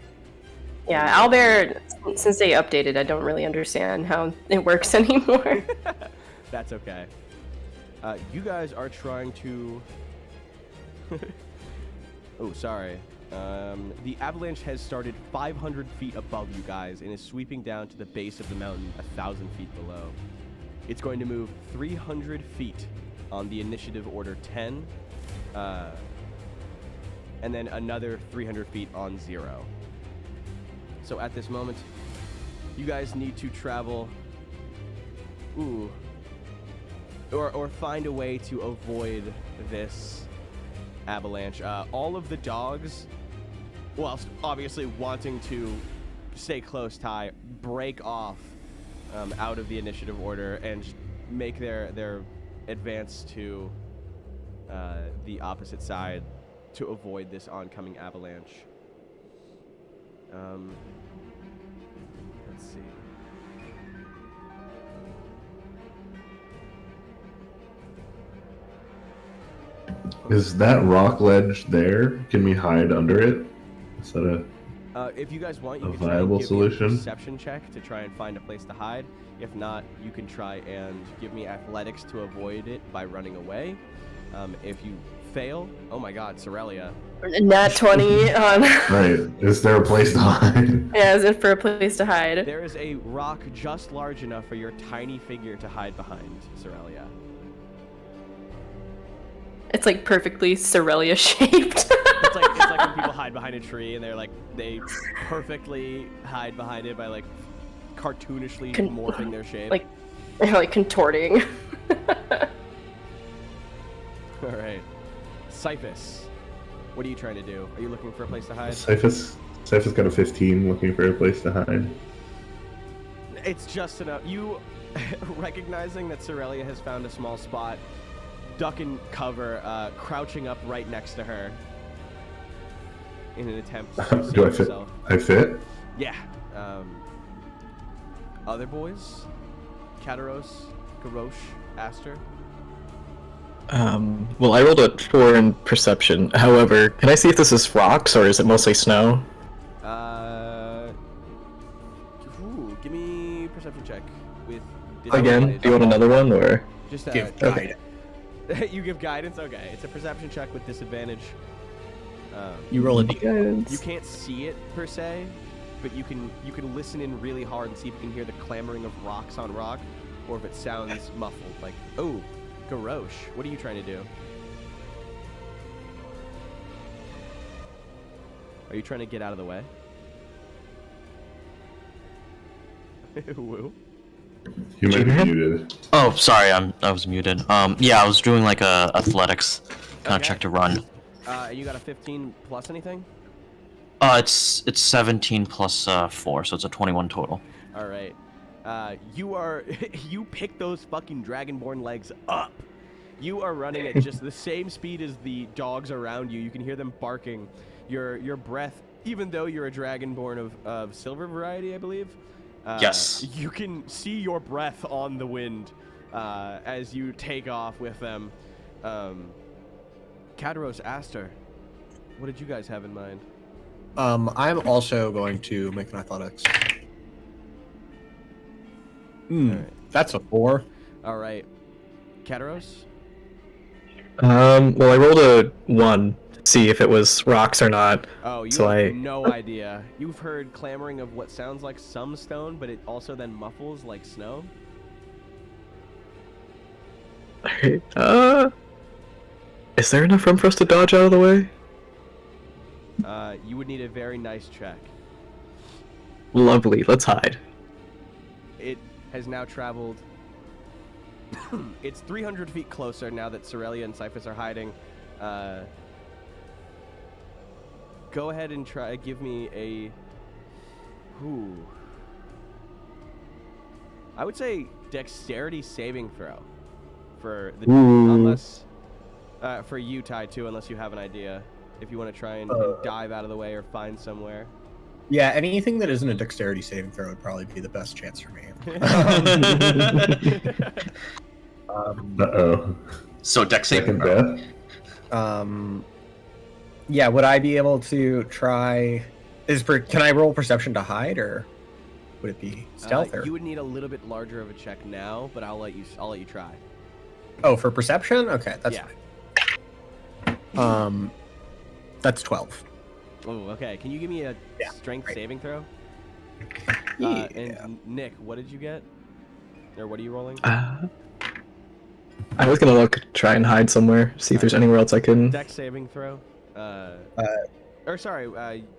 Yeah, Owlbear, since they updated, I don't really understand how it works anymore. That's okay. You guys are trying to... oh, sorry. The avalanche has started 500 feet above you guys and is sweeping down to the base of the mountain 1,000 feet below. It's going to move 300 feet on the initiative order 10, and then another 300 feet on 0. So at this moment, you guys need to travel... Ooh. Or find a way to avoid this avalanche. All of the dogs, whilst obviously wanting to stay close tie, break off out of the initiative order and make their advance to the opposite side to avoid this oncoming avalanche. Let's see. Is that rock ledge there? Can we hide under it? Is that If you guys want, you a can try and viable give solution? me a perception check to try and find a place to hide. If not, you can try and give me athletics to avoid it by running away. If you fail, oh my god, Cerelia. Nat 20 on... right? Is there a place to hide? Yeah, is it for a place to hide? There is a rock just large enough for your tiny figure to hide behind, Cerelia. It's like perfectly Cerelia shaped. It's like when people hide behind a tree and they perfectly hide behind it by like cartoonishly morphing their shape. Like, they're like contorting. All right, Cyphus, what are you trying to do? Are you looking for a place to hide? Cyphus got a 15, looking for a place to hide. It's just enough. You recognizing that Cerelia has found a small spot, duck and cover, crouching up right next to her in an attempt to save Do I fit? yourself. I fit? Yeah. Other boys? Kataros, Garosh, Aster? Well, I rolled a 4 in perception. However, can I see if this is rocks or is it mostly snow? Give me a perception check with Again, do you want another one or? Just Okay. You give guidance? Okay, it's a perception check with disadvantage. You roll a Guidance. You can't see it per se, but you can listen in really hard and see if you can hear the clamoring of rocks on rock, or if it sounds muffled. Like, oh, Garosh, what are you trying to do? Are you trying to get out of the way? Woo. You might be muted. Oh, sorry, I was muted. Yeah, I was doing like a athletics kind of Okay. check to run. You got a 15 plus anything? It's 17 plus 4, so it's a 21 total. All right. You pick those fucking dragonborn legs up. You are running at just the same speed as the dogs around you. You can hear them barking. Your breath, even though you're a dragonborn of silver variety, I believe. Yes. You can see your breath on the wind as you take off with them. Kataros, Aster, what did you guys have in mind? I'm also going to make an athletics. Alright. That's a 4. All right. Kataros? Well, I rolled a 1 to see if it was rocks or not. Oh, you So have I- no idea. You've heard clamoring of what sounds like some stone, but it also then muffles like snow. Is there enough room for us to dodge out of the way? You would need a very nice check. Lovely. Let's hide. It has now traveled. It's 300 feet closer now that Cerelia and Cyphus are hiding. Go ahead and try. Give me a. I would say dexterity saving throw for the unless for you, Ty, too, unless you have an idea. If you want to try and dive out of the way or find somewhere. Yeah, anything that isn't a dexterity saving throw would probably be the best chance for me. Uh-oh. So dex saving Second throw. death. Yeah, would I be able to try? Can I roll perception to hide, or would it be stealth? You would need a little bit larger of a check now, but I'll let you try. Oh, for perception? Okay, that's yeah. fine. That's 12. Oh, okay. Can you give me a strength saving throw? Yeah. And Nick, what did you get? Or what are you rolling? I was gonna try and hide somewhere, see if there's anywhere else I can. Dex saving throw.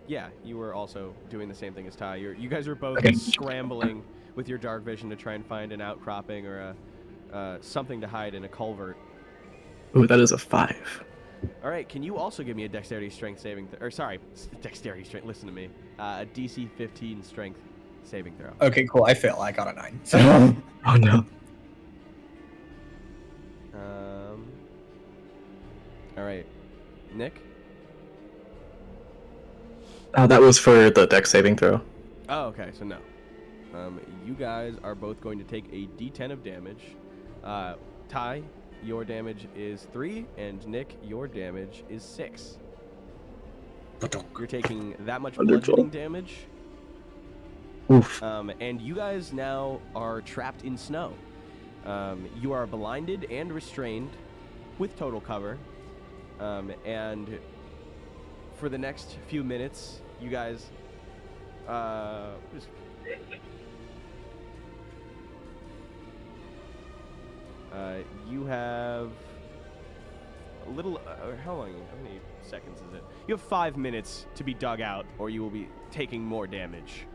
Yeah, you were also doing the same thing as Ty. You guys were both scrambling with your dark vision to try and find an outcropping or something to hide in a culvert. Ooh, that is a 5. All right, can you also give me a dexterity strength saving dexterity strength, listen to me. A DC 15 strength saving throw. Okay, cool. I fail. I got a 9. So. Oh no. All right. Nick? That was for the dex saving throw. Oh, okay, so no. You guys are both going to take a D10 of damage. Ty, your damage is 3, and Nick, your damage is 6. You're taking that much bludgeoning damage. Oof. And you guys now are trapped in snow. You are blinded and restrained with total cover. And for the next few minutes, you guys you have a little how many seconds is it? You have 5 minutes to be dug out, or you will be taking more damage.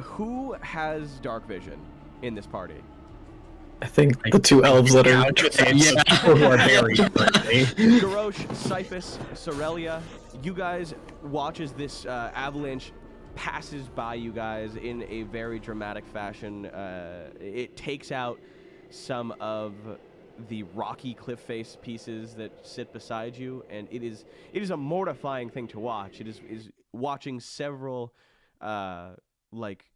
Who has dark vision in this party? I think the 2 elves that are... Garosh, Cyphus, Cerelia, you guys watch as this avalanche passes by you guys in a very dramatic fashion. It takes out some of the rocky cliff face pieces that sit beside you, and it is a mortifying thing to watch. It is watching several like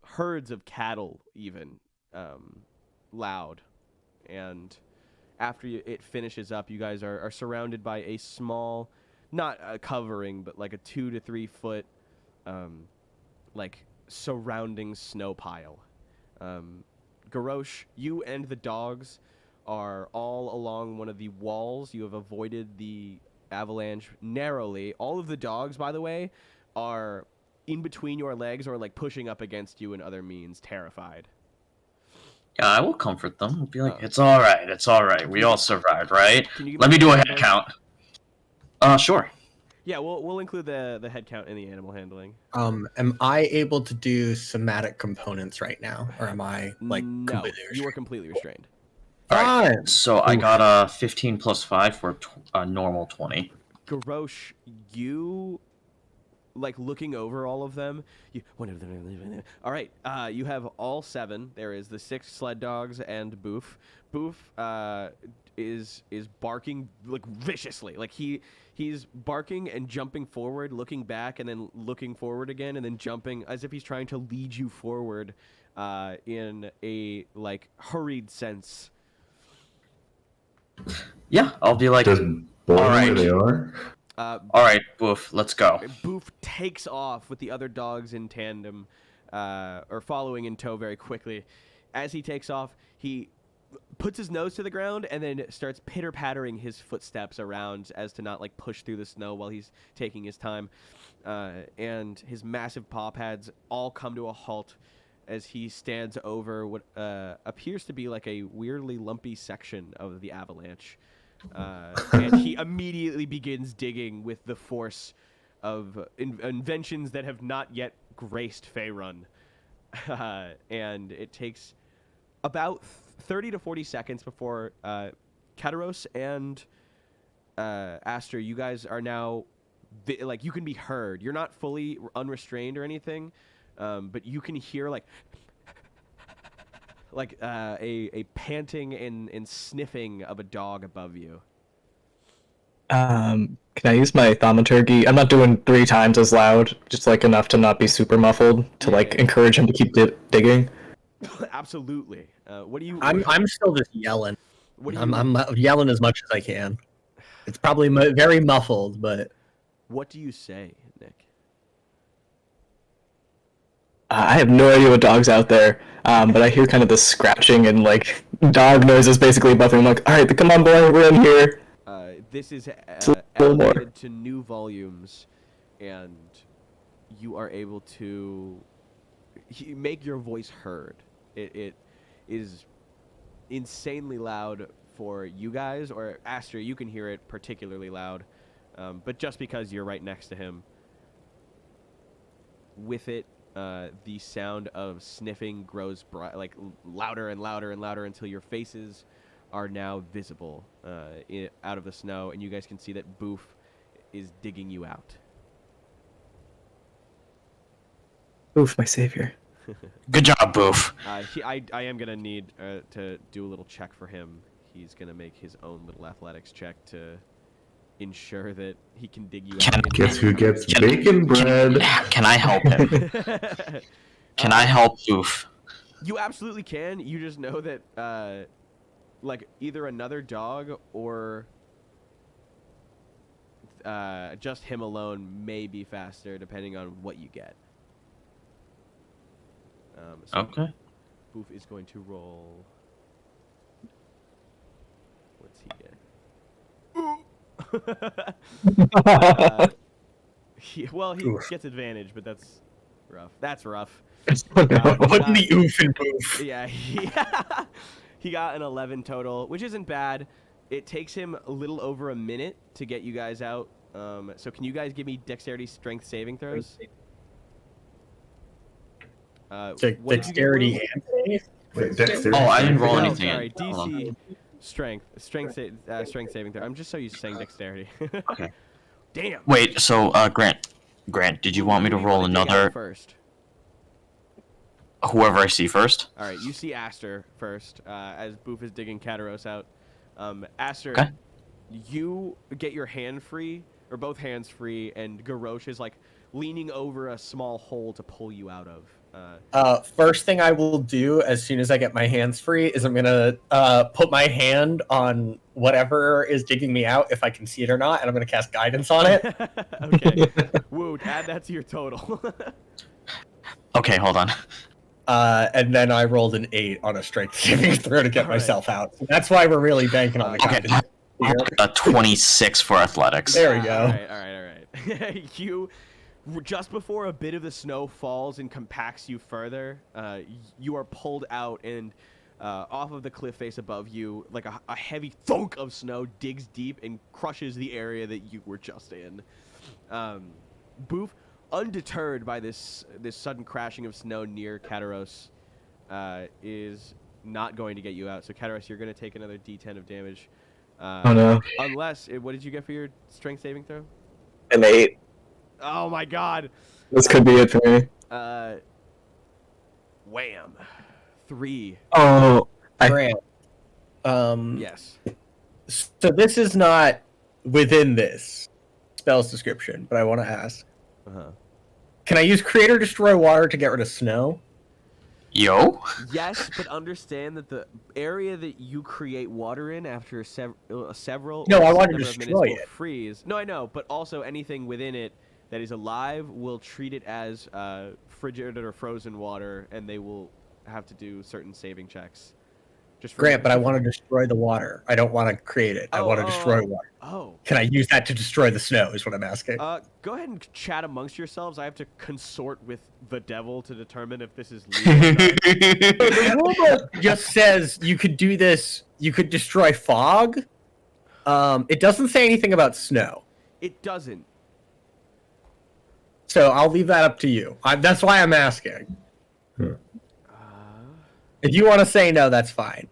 herds of cattle even loud, and after it finishes up, you guys are surrounded by a small, not a covering, but like a 2 to 3 foot like surrounding snow pile. Garosh, you and the dogs are all along one of the walls. You have avoided the avalanche narrowly. All of the dogs, by the way, are in between your legs or like pushing up against you in other means, terrified. Yeah, I will comfort them. I'll be like, it's all right, it's all right. We all survived, right? Let me do a head count. Sure. Yeah, we'll include the head count in the animal handling. Am I able to do somatic components right now, or am I like completely restrained? You are completely restrained. All right. So I got a 15 plus 5 for a normal 20. Garosh, you like looking over all of them. All right. You have all 7. There is the 6 sled dogs and Boof. Boof is barking like viciously. Like he's barking and jumping forward, looking back, and then looking forward again, and then jumping as if he's trying to lead you forward in a like hurried sense. Yeah, I'll be like, Just all right. where they are. All right, Boof, let's go. Boof takes off with the other dogs in tandem, or following in tow very quickly. As he takes off, he puts his nose to the ground and then starts pitter-pattering his footsteps around as to not like push through the snow while he's taking his time. And his massive paw pads all come to a halt as he stands over what appears to be like a weirdly lumpy section of the avalanche. And he immediately begins digging with the force of inventions that have not yet graced Faerun. And it takes about 30 to 40 seconds before Kataros and Aster, you guys are now, like, you can be heard. You're not fully unrestrained or anything, but you can hear, like a panting and sniffing of a dog above you. Can I use my thaumaturgy? I'm not doing 3 times as loud, just like enough to not be super muffled to encourage him to keep digging. Absolutely. What do you? I'm still just yelling. I'm yelling as much as I can. It's probably very muffled, but. What do you say, Nick? I have no idea what dog's out there, but I hear kind of the scratching and like dog noises basically above me. I'm like, all right, come on, boy, we're in here. This is elevated to new volumes, and you are able to make your voice heard. It is insanely loud for you guys, or Aster, you can hear it particularly loud, but just because you're right next to him. With it, the sound of sniffing grows louder and louder and louder until your faces are now visible out of the snow, and you guys can see that Boof is digging you out. Boof, my savior. Good job, Boof. I am going to need to do a little check for him. He's going to make his own little athletics check to ensure that he can dig you out. Guess who gets bacon bread? Can I help him? Can I help Boof? You absolutely can. You just know that either another dog or just him alone may be faster, depending on what you get. So Okay. Boof is going to roll. What's he get? He gets advantage, but that's rough. That's rough. What in the oof and boof? Yeah, he got an 11 total, which isn't bad. It takes him a little over a minute to get you guys out. So can you guys give me dexterity strength saving throws? Dexterity hand save? Oh, I didn't roll anything. Sorry, DC strength saving throw. I'm just so used to saying dexterity. Okay. Damn. Wait, so Grant, did you want me to roll another? First. Whoever I see first. All right, you see Aster first as Boof is digging Kataros out. Aster, okay. You get your hand free, or both hands free, and Garosh is like leaning over a small hole to pull you out of. First thing I will do as soon as I get my hands free is I'm gonna put my hand on whatever is digging me out, if I can see it or not, and I'm gonna cast guidance on it. Okay. Woo, add that to your total. Okay, hold on. And then I rolled an 8 on a strength saving throw to get myself out. So that's why we're really banking on the guidance. A 26 for athletics. There we go. All right. You, just before a bit of the snow falls and compacts you further, you are pulled out, and off of the cliff face above you, like a heavy thunk of snow digs deep and crushes the area that you were just in. Boof, undeterred by this sudden crashing of snow near Kataros, is not going to get you out. So Kataros, you're going to take another D10 of damage. Oh no. Unless, what did you get for your strength saving throw? An 8. Oh my god. This could be it for me. Wham. 3. Oh. Grant. Yes. So this is not within this spell's description, but I want to ask. Can I use Create or Destroy Water to get rid of snow? Yo? Yes, but understand that the area that you create water in after several No, I want to number of minutes destroy will it. freeze. No, I know, but also anything within it that is alive will treat it as frigid or frozen water, and they will have to do certain saving checks. Grant, but I want to destroy the water. I don't want to create it. I want to destroy water. Oh. Can I use that to destroy the snow is what I'm asking. Go ahead and chat amongst yourselves. I have to consort with the devil to determine if this is legal or not. The rulebook just says you could do this. You could destroy fog. It doesn't say anything about snow. It doesn't. So I'll leave that up to you. That's why I'm asking. If you want to say no, that's fine.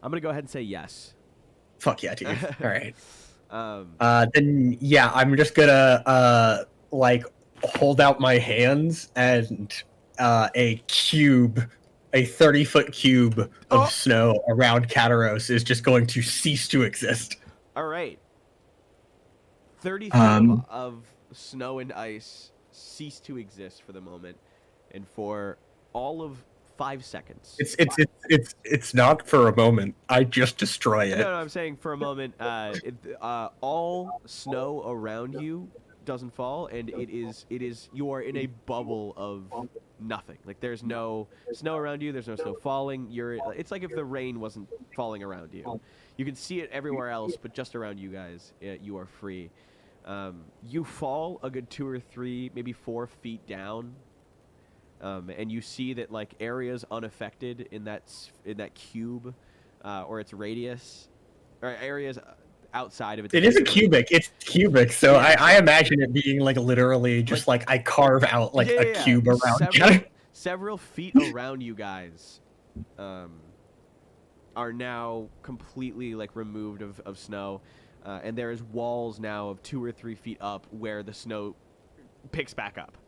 I'm gonna go ahead and say yes. Fuck yeah, dude. All right. Then yeah, I'm just gonna like hold out my hands and a cube, a 30-foot cube of snow around Kataros is just going to cease to exist. All right. 30 feet of snow and ice cease to exist for the moment, and for all of 5 seconds. It's not for a moment. I just destroy it. No, I'm saying for a moment. All snow around you doesn't fall, and it is you are in a bubble of nothing. Like there's no snow around you. There's no snow falling. It's like if the rain wasn't falling around you. You can see it everywhere else, but just around you guys, you are free. You fall a good 2 or 3, maybe 4 feet down, and you see that like areas unaffected in that cube, or its radius, or areas outside of it. It is a cubic. It's cubic, so yeah. I imagine it being like literally just like I carve out like a cube around several feet around you guys. Are now completely like removed of snow, and there is walls now of 2 or 3 feet up where the snow picks back up,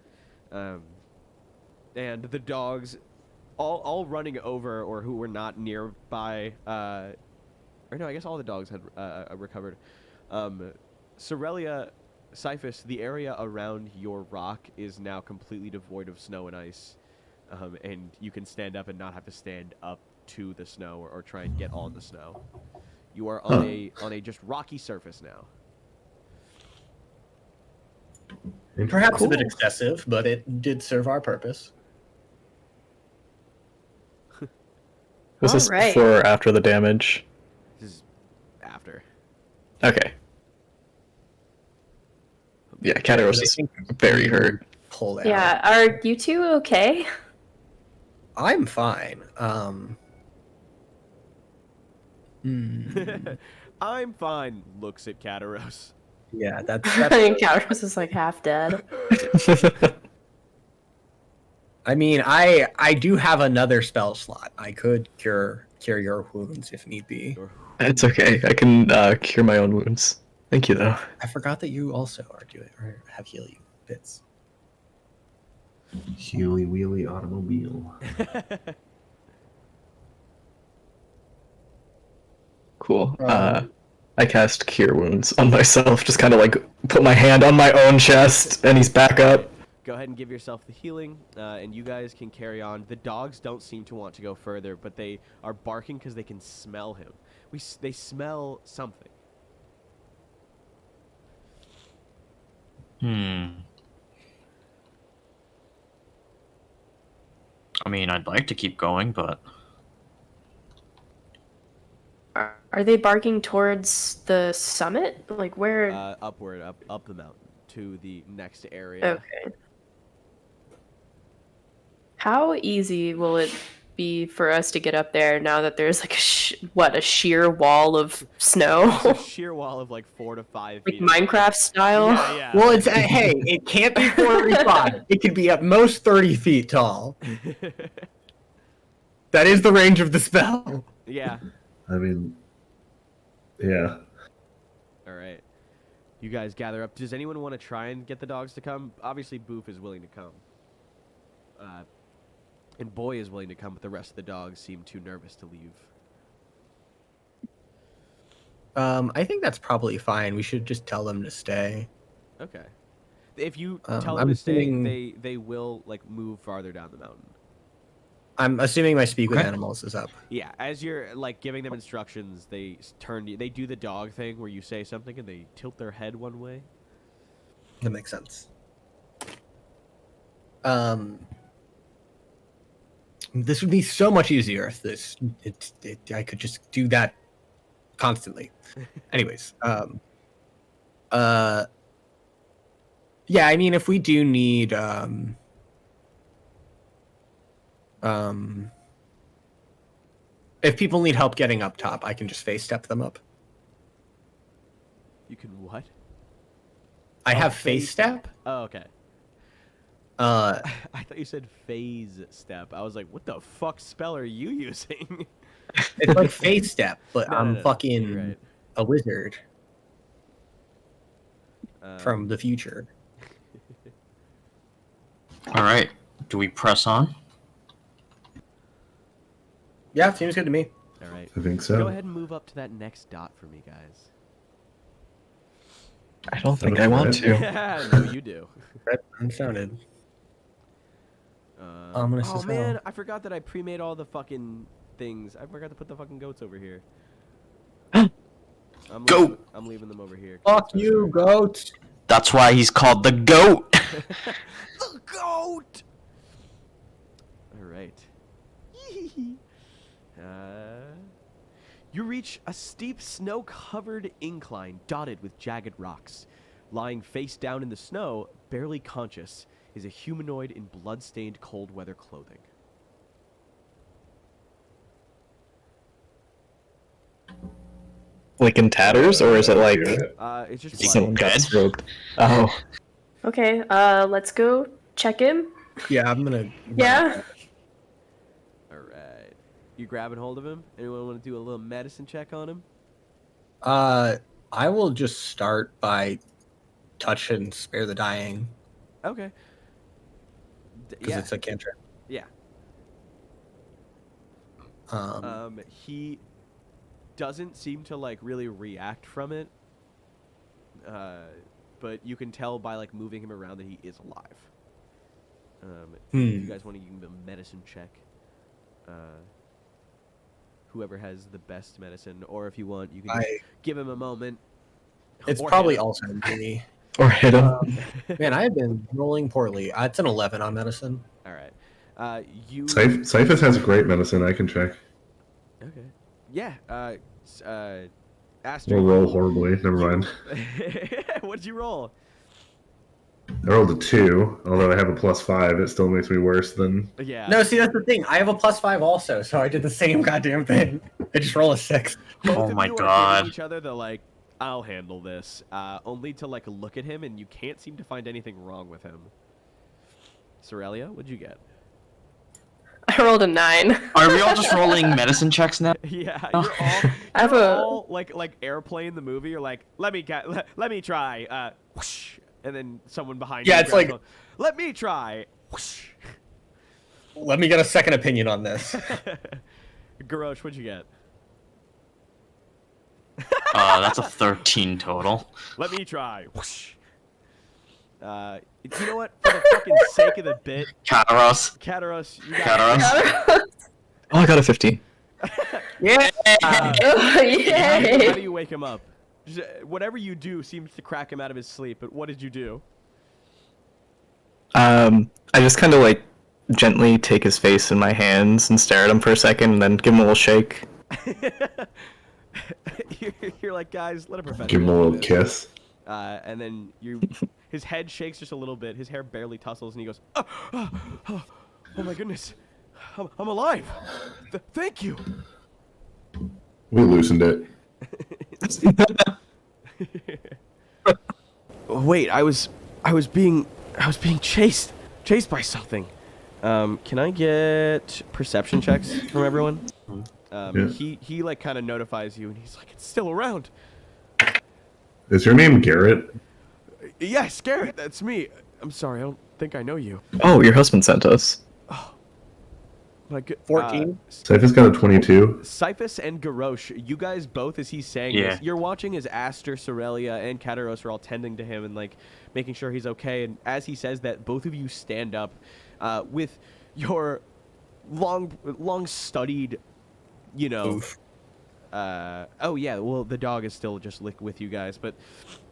and the dogs, all running over or who were not nearby, or no, I guess all the dogs had recovered. Cerelia, Cyphus, the area around your rock is now completely devoid of snow and ice, and you can stand up and not have to stand up to the snow or try and get on the snow. You are on a just rocky surface now. Perhaps a bit excessive, but it did serve our purpose. Was this before or after the damage? This is after. Okay. Yeah, Kataros is very hurt. Pull out. Yeah, are you two okay? I'm fine. I'm fine. Looks at Kataros. Yeah, that's Kataros is like half dead. I mean, I do have another spell slot. I could cure your wounds if need be. It's okay. I can cure my own wounds. Thank you, though. I forgot that you also are doing or have heal you bits. Healy wheelie automobile. Cool. I cast Cure Wounds on myself, just kind of like put my hand on my own chest, and he's back up. Go ahead and give yourself the healing, and you guys can carry on. The dogs don't seem to want to go further, but they are barking because they can smell him. They smell something. I mean, I'd like to keep going, but... Are they barking towards the summit? Like where? Upward, up the mountain to the next area. Okay. How easy will it be for us to get up there now that there's like a sheer wall of snow? It's a sheer wall of like 4 to 5 like feet. Minecraft style? Yeah. Well, it's hey, it can't be 45. It can be at most 30 feet tall. That is the range of the spell. Yeah. I mean, yeah. All right. You guys gather up. Does anyone want to try and get the dogs to come? Obviously, Boof is willing to come. And Boy is willing to come, but the rest of the dogs seem too nervous to leave. I think that's probably fine. We should just tell them to stay. Okay. If you tell them I'm to stay, assuming... they will like move farther down the mountain. I'm assuming my speak with animals is up. Yeah, as you're like giving them instructions, they do the dog thing where you say something and they tilt their head one way. That makes sense. This would be so much easier if I could just do that constantly. Anyways, yeah, I mean, if we do need, if people need help getting up top, I can just face step them up. You can what? I have face step. Oh, okay. I thought you said phase step. I was like, what the fuck spell are you using? It's like face step, but I'm No, fucking right. a wizard from the future. All right. Do we press on? Yeah, seems good to me. All right. I think so. Go ahead and move up to that next dot for me, guys. I don't think I want to. Yeah, no, you do. That sounded. Ominous Oh as man, hell. I forgot that I pre-made all the fucking things. I forgot to put the fucking goats over here. Goat! I'm leaving them over here. Fuck you, goat. That's why he's called the GOAT! The goat! Alright. You reach a steep snow-covered incline dotted with jagged rocks. Lying face down in the snow, barely conscious, is a humanoid in blood-stained cold-weather clothing. Like in tatters, or is it like It's just someone got dead? stroked? Oh, Okay, let's go check him. Yeah, I'm gonna. Yeah. Alright. You grabbing hold of him? Anyone want to do a little medicine check on him? I will just start by touch and spare the dying Okay. because it's a cantrip. Yeah. He doesn't seem to like really react from it. But you can tell by like moving him around that he is alive. If you guys want to give him a medicine check, whoever has the best medicine, or if you want, you can just give him a moment. It's Or probably hit him. also me. or hit him. Man, I have been rolling poorly. It's an 11 on medicine. All right. You. Cyphus has great medicine. I can check. Okay. Yeah. Aster. We'll roll horribly. Never mind. What did you roll? I rolled a 2, although I have a +5. It still makes me worse than. Yeah. No, see, that's the thing. I have a +5 also, so I did the same goddamn thing. I just roll a 6. Both Oh of my you are God. giving each other the like, I'll handle this. Only to like look at him, and you can't seem to find anything wrong with him. Cerelia, what'd you get? I rolled a 9. Are we all just rolling medicine checks now? Yeah, you're all. I have You're a- all like Airplane the movie. You're like, let me try. Whoosh, and then someone behind you. Yeah, it's grabs like- one, let me try. Whoosh. Let me get a second opinion on this. Garosh, what'd you get? That's a 13 total. Let me try. Whoosh. You know what? For the fucking sake of the bit, Kataros. Kataros, you got Kataros. Oh, I got a 15. Yeah. Oh, yay. How do you wake him up? Just, whatever you do seems to crack him out of his sleep, but what did you do? I just kind of like gently take his face in my hands and stare at him for a second, and then give him a little shake. You're like, guys, let a professional Give him a do little this." kiss. And then his head shakes just a little bit. His hair barely tussles, and he goes, oh my goodness, I'm alive. Thank you. We loosened it. Wait, I was being chased by something. Can I get perception checks from everyone? Yeah. He like kind of notifies you, and he's like, it's still around. Is your name Garrett? Yes, Garrett, that's me. I'm sorry, I don't think I know you. Oh, your husband sent us. My good. 14. Cyphus got a 22. Cyphus and Garosh, you guys both, as he's saying Yeah. this, you're watching as Aster, Cerelia, and Kataros are all tending to him and like making sure he's okay. And as he says that, both of you stand up with your long studied, Oh yeah, well the dog is still just with you guys, but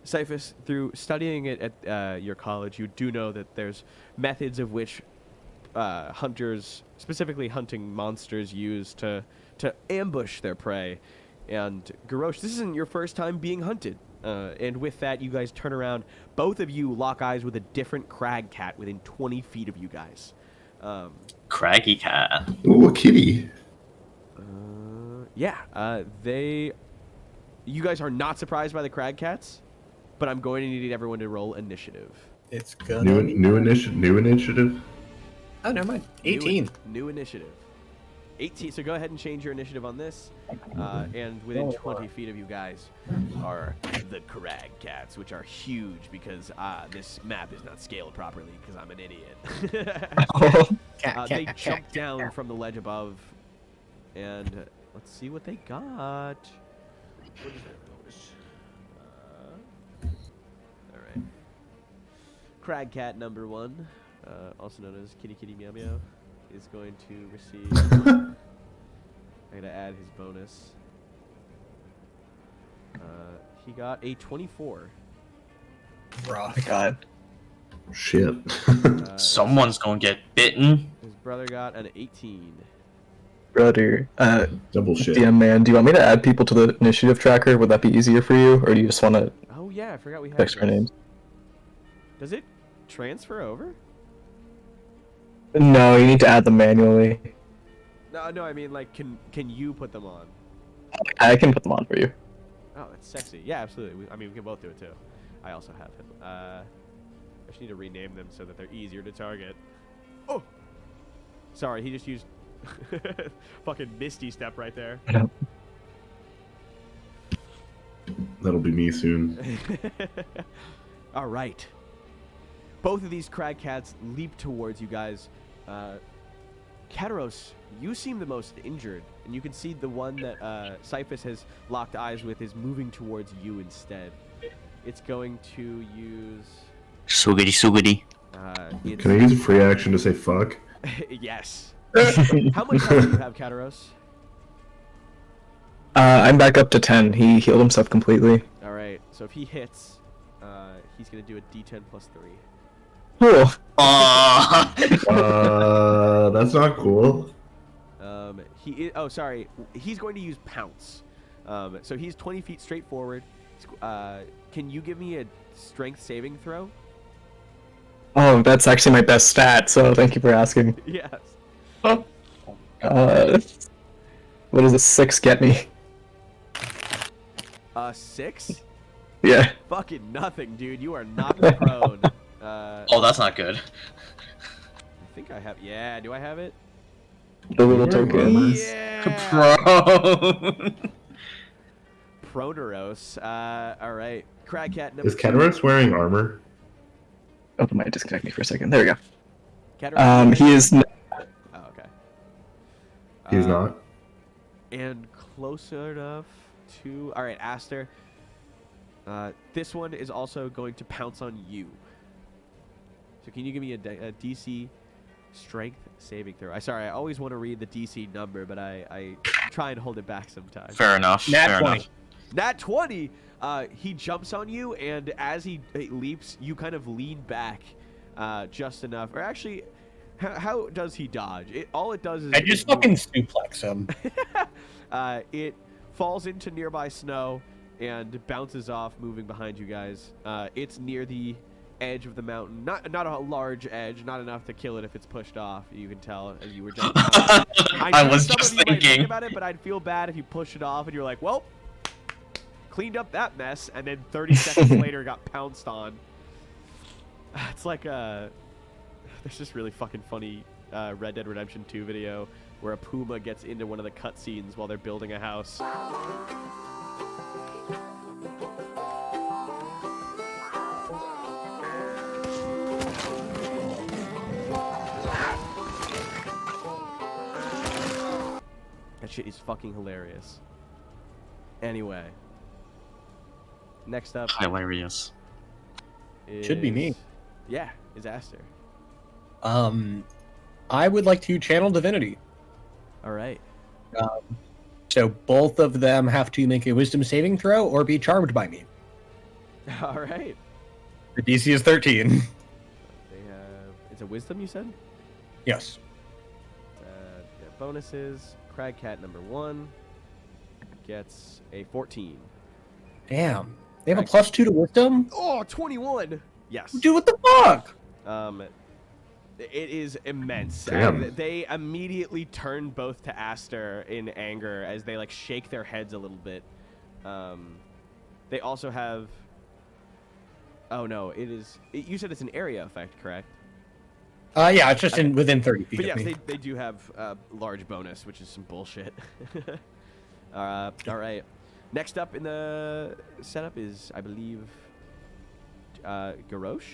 Cyphus, through studying it at your college, you do know that there's methods of which hunters, specifically hunting monsters, use to ambush their prey. And Garosh, this isn't your first time being hunted. And with that, you guys turn around. Both of you lock eyes with a different crag cat within 20 feet of you guys. Craggy cat. Ooh, a kitty. Yeah, you guys are not surprised by the crag cats, but I'm going to need everyone to roll initiative. It's good. New initiative. Oh, never mind. 18. New initiative. 18. So go ahead and change your initiative on this. And within 20 feet of you guys are the crag cats, which are huge because this map is not scaled properly because I'm an idiot. They jump down from the ledge above, and let's see what they got. What is that bonus? All right. Crag cat number 1, also known as Kitty Kitty Meow Meow, is going to receive. I'm gonna add his bonus. He got a 24. Oh my god. Shit. Someone's gonna get bitten. His brother got an 18. Brother, Double shit. DM man, do you want me to add people to the initiative tracker? Would that be easier for you, or do you just want to Oh yeah, I forgot we had extra this. names? Does it transfer over? No, you need to add them manually. No, I mean like, can you put them on? I can put them on for you. Oh, that's sexy. Yeah, absolutely. I mean, we can both do it too. I also have him. I just need to rename them so that they're easier to target. Oh, sorry, he just used fucking Misty Step right there. That'll be me soon. All right. Both of these crag cats leap towards you guys. Kataros, you seem the most injured, and you can see the one that Cyphus has locked eyes with is moving towards you instead. It's going to use... Sugity. Can I use a free action to say fuck? Yes. How much health do you have, Kataros? I'm back up to 10. He healed himself completely. All right, so if he hits, he's going to do a d10 plus 3. Cool. That's not cool. He's going to use Pounce. So he's 20 feet straight forward. Can you give me a strength saving throw? Oh, that's actually my best stat, so thank you for asking. Yes. What does a 6 get me? 6? Yeah. Fucking nothing, dude. You are knocked prone. Oh, that's not good. I think I have... Yeah, do I have it? The little token. Yeah! Proneros. Alright. Cragcat number Is Kataros wearing armor? Oh, it might disconnect me for a second. There we go. Kataros, he is... Oh, okay. He's not. And closer enough to... Alright, Aster. This one is also going to pounce on you. So can you give me a DC strength saving throw? I always want to read the DC number, but I try and hold it back sometimes. Fair enough. Nat 20. Nat 20! He jumps on you, and as he leaps, you kind of lean back just enough. Or actually, how does he dodge? All it does is... I just fucking suplex him. It falls into nearby snow and bounces off, moving behind you guys. It's near the edge of the mountain. Not a large edge, not enough to kill it if it's pushed off. You can tell as you were jumping. I was just Might think thinking about it, but I'd feel bad if you push it off and you're like, well, cleaned up that mess, and then 30 seconds later got pounced on. It's like there's this really fucking funny Red Dead Redemption 2 video where a puma gets into one of the cutscenes while they're building a house. That shit is fucking hilarious. Anyway. Next up. Hilarious. Should be me. Yeah, is Aster. I would like to channel divinity. All right. so both of them have to make a wisdom saving throw or be charmed by me. All right. The DC is 13. They have. It's a wisdom, you said? Yes. Their bonuses. Cragcat number 1 gets a 14. Damn. They have a +2 to wisdom? Oh, 21! Yes. Dude, what the fuck? It is immense. Damn. They immediately turn both to Aster in anger as they like shake their heads a little bit. They also have. Oh no! You said it's an area effect, correct? Yeah, it's just within 30 feet But of yes, me. they do have large bonus, which is some bullshit. All right. Next up in the setup is, I believe, Garosh,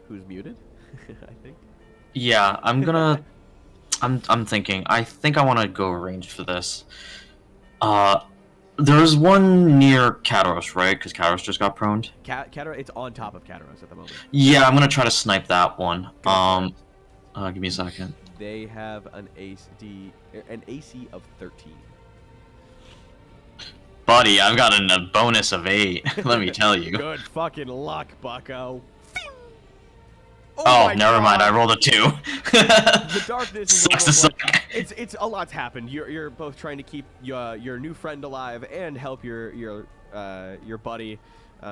who's muted. I think. Yeah, I'm thinking. I think I want to go ranged for this. There's one near Kataros, right? Because Kataros just got proned. Kataros, it's on top of Kataros at the moment. Yeah, I'm gonna try to snipe that one. Give me a second. They have an AC of 13. Buddy, I've got a bonus of 8. Let me tell you. Good fucking luck, bucko. Oh, never mind. I rolled a 2. The darkness is Sucks to suck. It's a lot's happened. You're both trying to keep your new friend alive and help your buddy.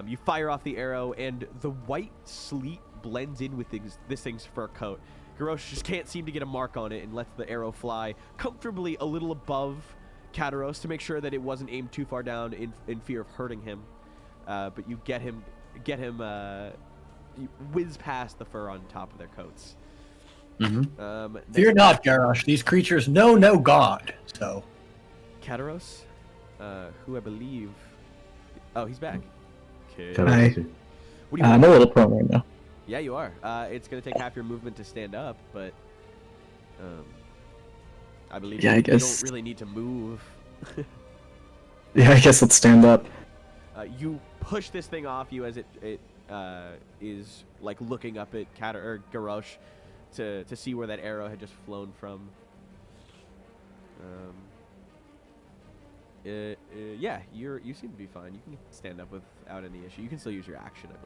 You fire off the arrow, and the white sleet blends in with this thing's fur coat. Garosh just can't seem to get a mark on it and lets the arrow fly comfortably a little above Kataros to make sure that it wasn't aimed too far down in fear of hurting him. But you get him. You whiz past the fur on top of their coats. Mm-hmm. Fear not, Garosh. These creatures know no god. So, Kataros, who I believe. Oh, he's back. Okay. Hi. What do you I'm a little prone right now. Yeah, you are. It's gonna take half your movement to stand up, but I believe Yeah, I you guess. don't really need to move. Yeah, I guess let's stand up. You push this thing off you as it is like looking up at Garosh to see where that arrow had just flown from. Yeah, you seem to be fine. You can stand up without any issue. You can still use your action, I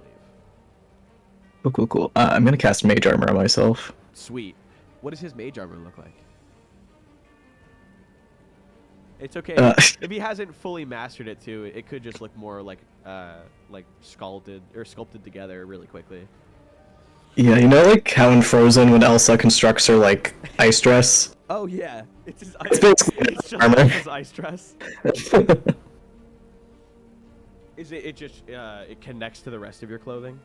believe. Cool. I'm gonna cast Mage Armor on myself. Sweet. What does his mage armor look like? It's okay if he hasn't fully mastered it too. It could just look more like sculpted together really quickly. Yeah, you know like how in Frozen when Elsa constructs her like ice dress? Oh yeah, it's his ice. It's basically It's just armor. his ice dress. Is it just it connects to the rest of your clothing?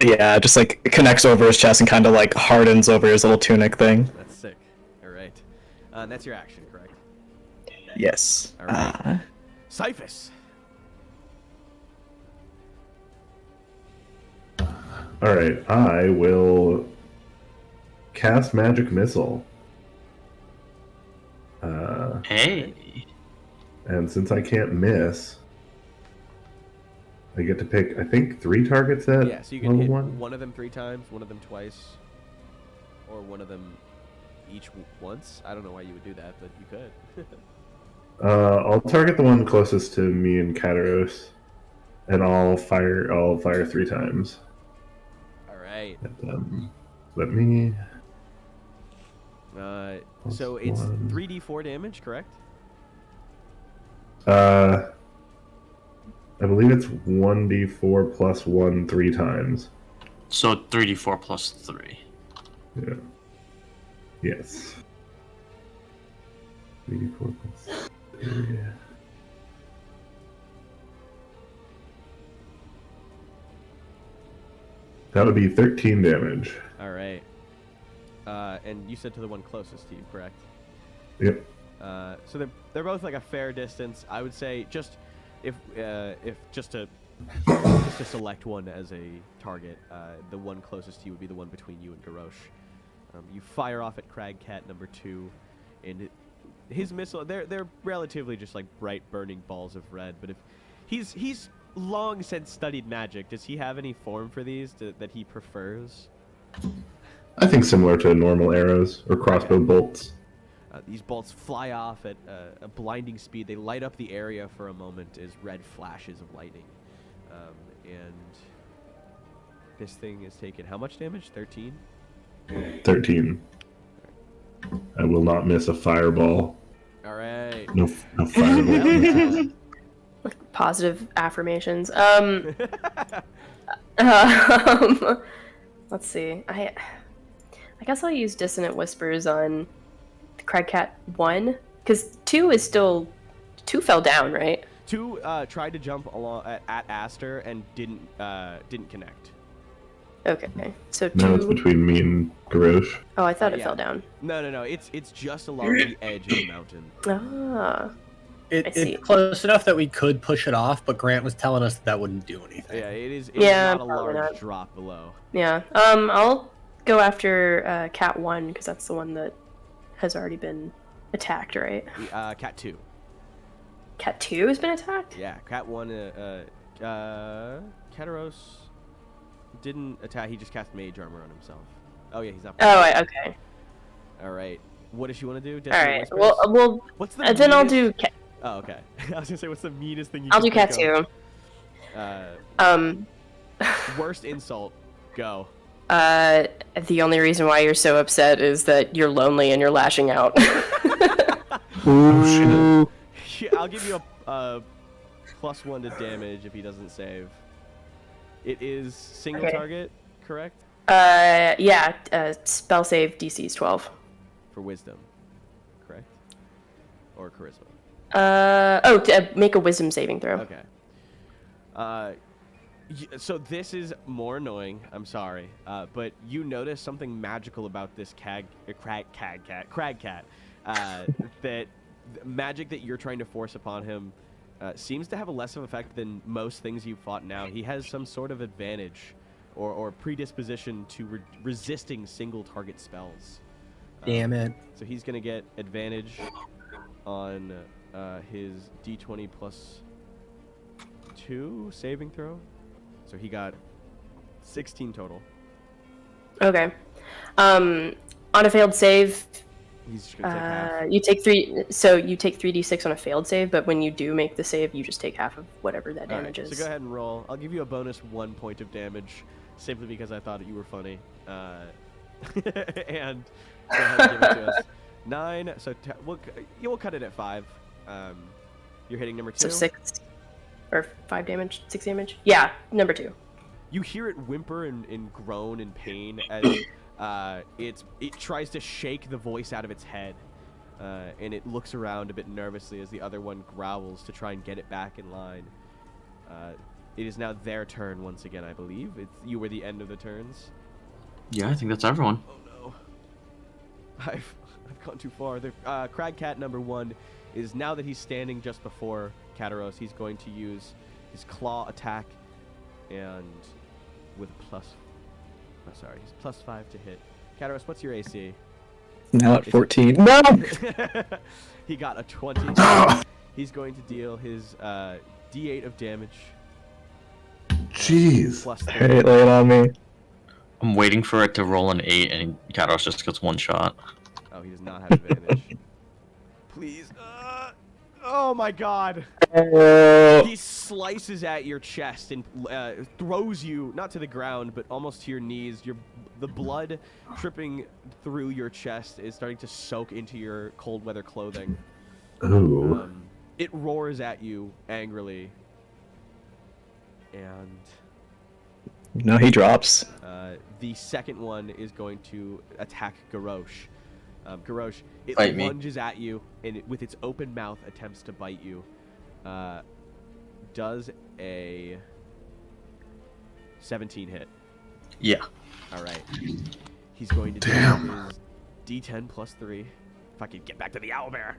Yeah, just like it connects over his chest and kind of like hardens over his little tunic thing. That's sick. All right, that's your action, correct? Yes. All right. Cyphus. All right, I will cast Magic Missile. Hey. And since I can't miss, I get to pick, I think, 3 targets at Yeah, so you can hit level 1. one of them 3 times, one of them twice, or one of them each once. I don't know why you would do that, but you could. I'll target the one closest to me and Kataros, and I'll fire 3 times. All right. At them. Let me. So it's one. 3d4 damage, correct? I believe it's 1d4 plus 1 3 times. So 3d4 plus 3. Yeah. Yes. 3d4 plus 3. That would be 13 damage. All right. And you said to the one closest to you, correct? Yep. So they're both like a fair distance. I would say just if just to select one as a target, the one closest to you would be the one between you and Garosh. You fire off at Cragcat number 2, and his missile. They're relatively just like bright burning balls of red. But if he's long since studied magic, does he have any form for these that he prefers? I think similar to normal arrows or crossbow bolts. These bolts fly off at a blinding speed. They light up the area for a moment as red flashes of lightning. And this thing is taking how much damage? 13? 13. I will not miss a fireball. All right. No fireball. Positive affirmations. Let's see. I guess I'll use Dissonant Whispers on Cragcat 1, because 2 fell down, right? 2 tried to jump along at Aster and didn't connect. Okay, so 2. Now it's between me and Garosh. Oh, I thought it fell down. No. It's just along the edge of the mountain. Ah. It's close enough that we could push it off, but Grant was telling us that wouldn't do anything. Yeah, it is not a probably large not. drop below. Yeah. I'll go after Cat 1, because that's the one that has already been attacked, right? Cat 2. Cat 2 has been attacked? Yeah, Cat 1, Kataros didn't attack, he just cast Mage Armor on himself. Oh yeah, he's not. Okay. Alright. What does she want to do? Alright, well, what's the then I'll meanest- do Oh, okay. I was gonna say, what's the meanest thing you I'll can do Cat think 2. of? Worst insult. Go. The only reason why you're so upset is that you're lonely and you're lashing out. Oh shit. Yeah, I'll give you a +1 to damage if he doesn't save. It is single target, correct? Yeah, spell save DC is 12. For wisdom, correct? Or charisma? Make a wisdom saving throw. Okay. So this is more annoying. I'm sorry, but you notice something magical about this Cragcat. That magic that you're trying to force upon him seems to have a less of effect than most things you've fought now. He has some sort of advantage or predisposition to resisting single target spells. Damn it. So he's gonna get advantage on his D20 plus 2 saving throw. So he got 16 total. Okay. On a failed save, he's just gonna take half. you take 3. So you take 3d6 on a failed save, but when you do make the save, you just take half of whatever that damage is. So go ahead and roll. I'll give you a bonus 1 point of damage, simply because I thought that you were funny. And go ahead and give it to us. 9. So we'll cut it at 5. You're hitting number 2. So 6 or 5 damage, 6 damage. Yeah, number 2. You hear it whimper and groan in pain as it tries to shake the voice out of its head, and it looks around a bit nervously as the other one growls to try and get it back in line. It is now their turn once again, I believe. You were the end of the turns. Yeah, I think that's everyone. Oh no, I've gone too far. The Cragcat number 1 is, now that he's standing just before Kataros, he's going to use his claw attack, and with he's +5 to hit. Kataros, what's your AC? Now at 14. No! He got a 20. He's going to deal his D8 of damage. Jeez. +3. Hey, lay it on me. I'm waiting for it to roll an 8, and Kataros just gets 1 shot. Oh, he does not have advantage. Please. Oh my god. He slices at your chest and throws you, not to the ground, but almost to your knees. The blood dripping through your chest is starting to soak into your cold weather clothing. Oh. It roars at you angrily. And No, he drops. the second one is going to attack Garosh. Garosh, it Bite me. lunges at you, and with its open mouth attempts to bite you. Does a 17 hit? Yeah. All right. He's going to do his D10 +3. If I could get back to the owlbear.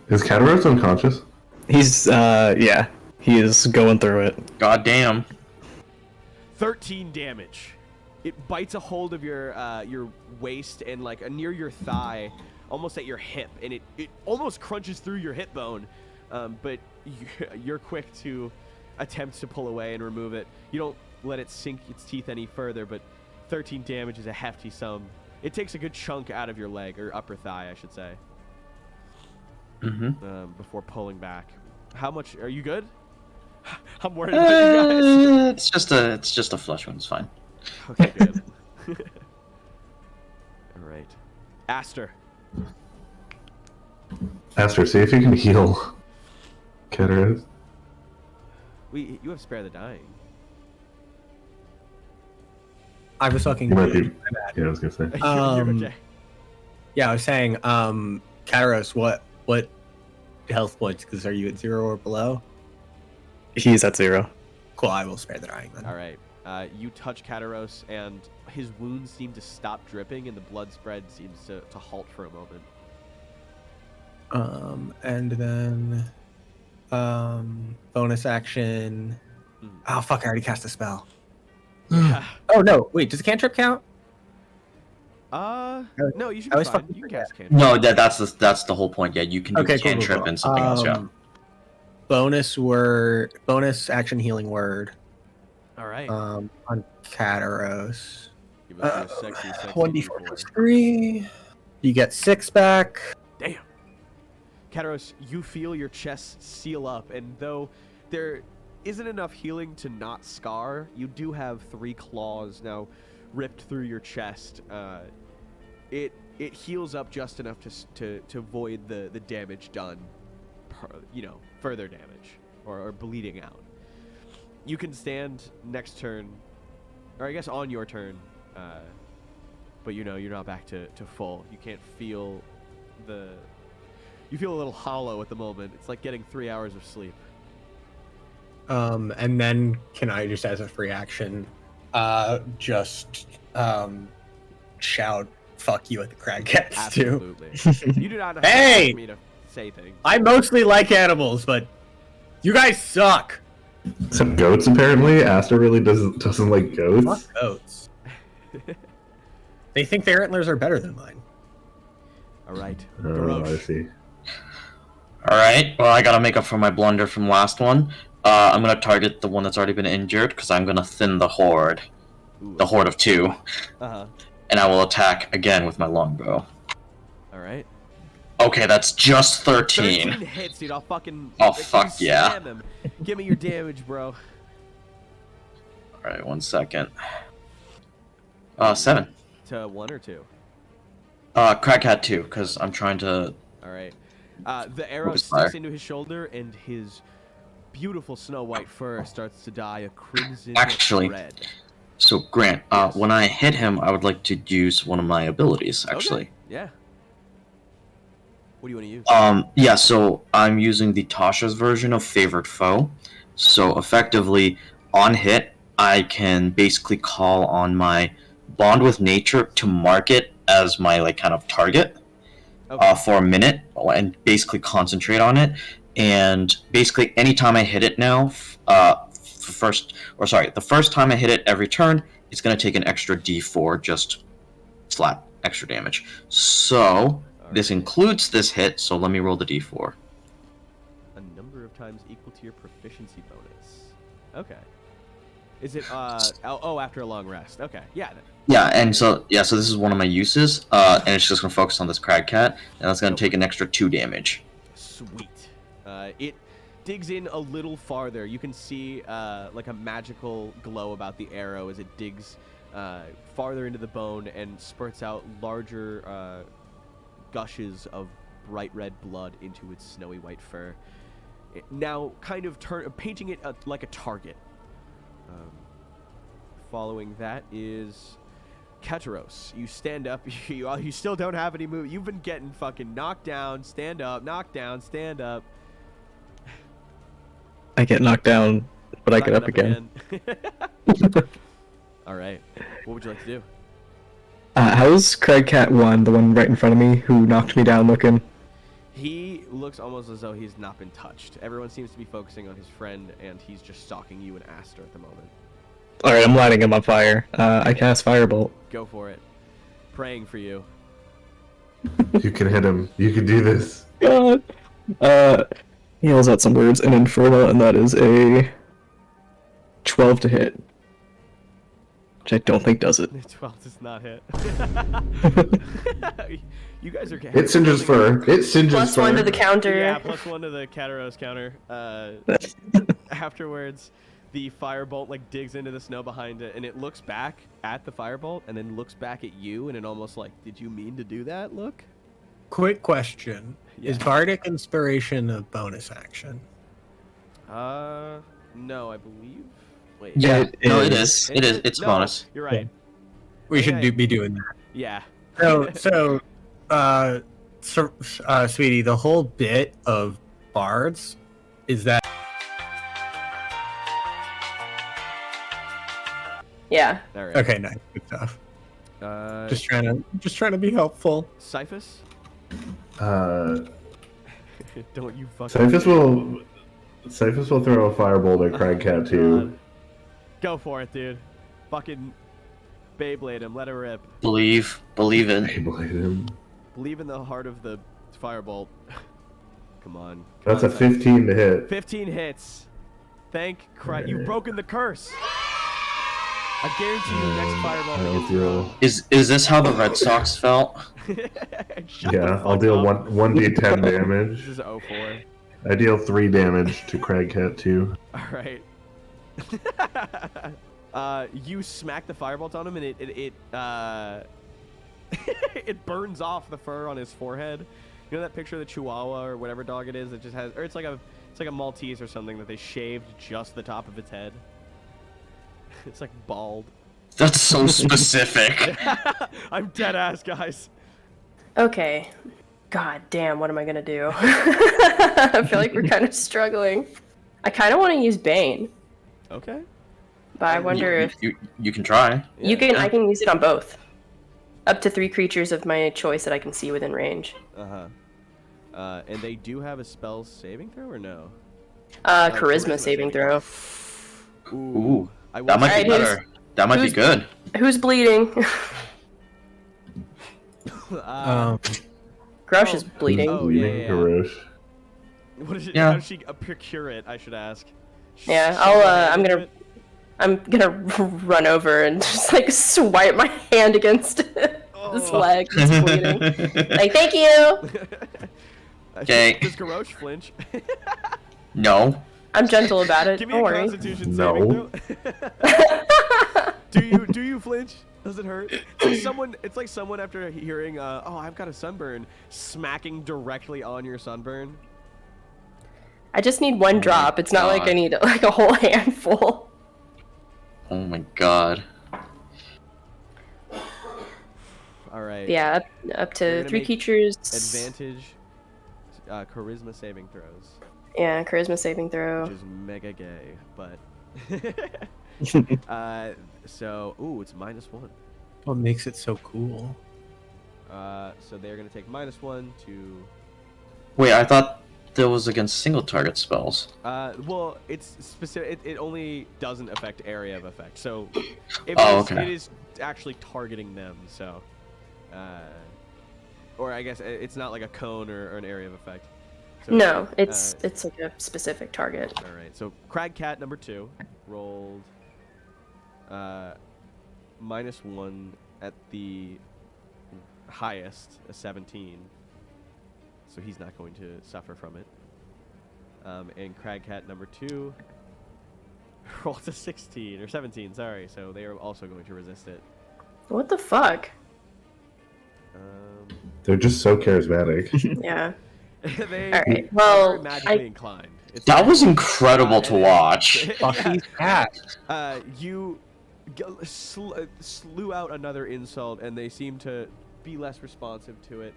Is Kataros unconscious? He's, yeah. He is going through it. God damn. 13 damage. It bites a hold of your waist and like near your thigh, almost at your hip, and it almost crunches through your hip bone, but you're quick to attempt to pull away and remove it. You don't let it sink its teeth any further, but 13 damage is a hefty sum, It takes a good chunk out of your leg, or upper thigh, I should say. Before pulling back. How much? Are you good? I'm worried about you guys. It's just a flesh wound. It's fine. Okay, good. All right, Aster. Aster, see if you can heal Kataros. You have spare the dying. I was talking. You might be. Yeah, I was gonna say. Okay. Yeah, I was saying, Kataros, what health points? Because are you at 0 or below? He's at 0. Cool, I will spare the dying then. All right. You touch Kataros, and his wounds seem to stop dripping, and the blood spread seems to halt for a moment. And then, bonus action. Oh fuck! I already cast a spell. Yeah. Oh no! Wait, does a cantrip count? No, you should I be was fine. fucking You can cast cantrip. No, that's the whole point. Yeah, you can do Okay, cool, cantrip cool. and something else. Yeah. Bonus action healing word. All right. On Kataros. Give us your sexy 1d4 plus 3. You get 6 back. Damn. Kataros, you feel your chest seal up, and though there isn't enough healing to not scar, you do have 3 claws now ripped through your chest. It heals up just enough to void the damage done, further damage or bleeding out. You can stand next turn, or I guess on your turn, but you're not back to full. You can't feel you feel a little hollow at the moment. It's like getting 3 hours of sleep. And then can I just, as a free action, shout "fuck you" at the crag cats too? Absolutely. You do not have Hey! to ask me to say things. I mostly like animals, but you guys suck. Some goats, apparently. Aster really doesn't like goats. Fuck goats. They think their antlers are better than mine. All right. Oh, Garosh. I see. All right. Well, I gotta make up for my blunder from last one. I'm gonna target the one that's already been injured because I'm gonna thin the horde, the horde of 2, and I will attack again with my longbow. All right. Okay, that's just 13. 13 hits, dude. I'll fucking. Oh, fuck yeah. Slam him. Give me your damage, bro. All right, 1 second. 7. To 1 or 2? Crackhat 2, because I'm trying to. All right. The arrow Focus sticks fire. into his shoulder, and his beautiful snow white fur starts to dye a crimson Actually, red. So Grant, when I hit him, I would like to use one of my abilities. Actually. Okay. Yeah. What do you want to use? Yeah. So I'm using the Tasha's version of Favored Foe. So effectively, on hit, I can basically call on my Bond with Nature to mark it as my kind of target for a minute, and basically concentrate on it. And basically, anytime I hit it now, the first time I hit it every turn, it's going to take an extra D4, just flat extra damage. So this includes this hit. So let me roll the D4. A number of times equal to your proficiency bonus. Okay. Is it after a long rest? Okay. Yeah. Yeah, and so this is one of my uses, and it's just gonna focus on this crag cat, and that's gonna take an extra 2 damage. Sweet. It digs in a little farther. You can see like a magical glow about the arrow as it digs farther into the bone and spurts out larger gushes of bright red blood into its snowy white fur. Now kind of painting it like a target. Following that is Kataros. You stand up. You still don't have any move. You've been getting fucking knocked down, stand up, knocked down, stand up. I get knocked down, but I get up again. All right. What would you like to do? How's Craig Cat 1, the one right in front of me, who knocked me down, looking? He looks almost as though he's not been touched. Everyone seems to be focusing on his friend, and he's just stalking you and Aster at the moment. Alright, I'm lighting him on fire. I cast Firebolt. Go for it. Praying for you. You can hit him. You can do this. God. He yells out some words in Inferno, and that is a 12 to hit. which I don't think does it. 12 does not hit. You guys are. It singes fur. It singes Plus fur. 1 to the counter. Yeah, +1 to the Kataros counter. Afterwards, the firebolt like digs into the snow behind it, and it looks back at the firebolt, and then looks back at you, and it almost like, did you mean to do that? Look. Quick question: Is Bardic Inspiration a bonus action? No, I believe. Wait. Yeah, no, it is. is. It is. It's No, bonus. You're right. We should be doing that. Yeah. Sweetie, the whole bit of bards is that. Yeah. All right. Okay, nice, good stuff. Just trying to be helpful. Cyphus? Uh, Don't you fucking. Cyphus will throw a firebolt at Cragcat too. God. Go for it, dude. Fucking Beyblade him. Let it rip. Believe in. Beyblade him. Believe in the heart of the firebolt. Come on. That's a 15 to hit. 15 hits. Thank Christ. You've broken the curse. I guarantee you next fireball that you throw. Is this how the Red Sox felt? Yeah, I'll deal 1d10 damage. This is 04. I deal 3 damage to Cragcat too. Alright. You smack the firebolt on him, and it burns off the fur on his forehead. You know that picture of the Chihuahua or whatever dog it is that just has, or it's like a Maltese or something that they shaved just the top of its head. It's like bald. That's so specific. I'm dead ass, guys. Okay. God damn, what am I gonna do? I feel like we're kind of struggling. I kind of want to use Bane, Okay. but I wonder if you can try. I can use it on both. Up to 3 creatures of my choice that I can see within range. And they do have a spell saving throw or no? Charisma saving throw. Ooh. I will That might be Alright, better. That might be good. Who's bleeding? Garosh is bleeding. Oh, yeah. Garosh. What is it? Yeah. How does she procure it? I should ask. Yeah, I'm gonna run over and just like swipe my hand against this leg that's bleeding. Like, thank you. Okay. Does Garosh flinch? No. I'm gentle about it. Give me Don't a worry. Constitution No. saving throw. Do you flinch? Does it hurt? It's like someone after hearing, oh, I've got a sunburn, smacking directly on your sunburn. I just need 1 drop. It's not like I need like a whole handful. Oh my god. All right. Yeah, up You're to gonna 3 make creatures. Advantage, charisma saving throws, Yeah, charisma saving throw. which is mega gay, but. So, it's -1. What makes it so cool? So they're gonna take -1 to. Wait, I thought that was against single target spells. Well, it's specific. It only doesn't affect area of effect. So, it is actually targeting them. So, or I guess it's not like a cone or an area of effect. So, No, it's like a specific target. All right. So, Cragcat number 2 rolled -1 at the highest, a 17. So he's not going to suffer from it. And Cragcat number 2 rolled a 16 or 17. Sorry. So they are also going to resist it. What the fuck? They're just so charismatic. Yeah. They Alright, are well, magically inclined. That was incredible to watch. Buckley's cat. You slew out another insult, and they seem to be less responsive to it.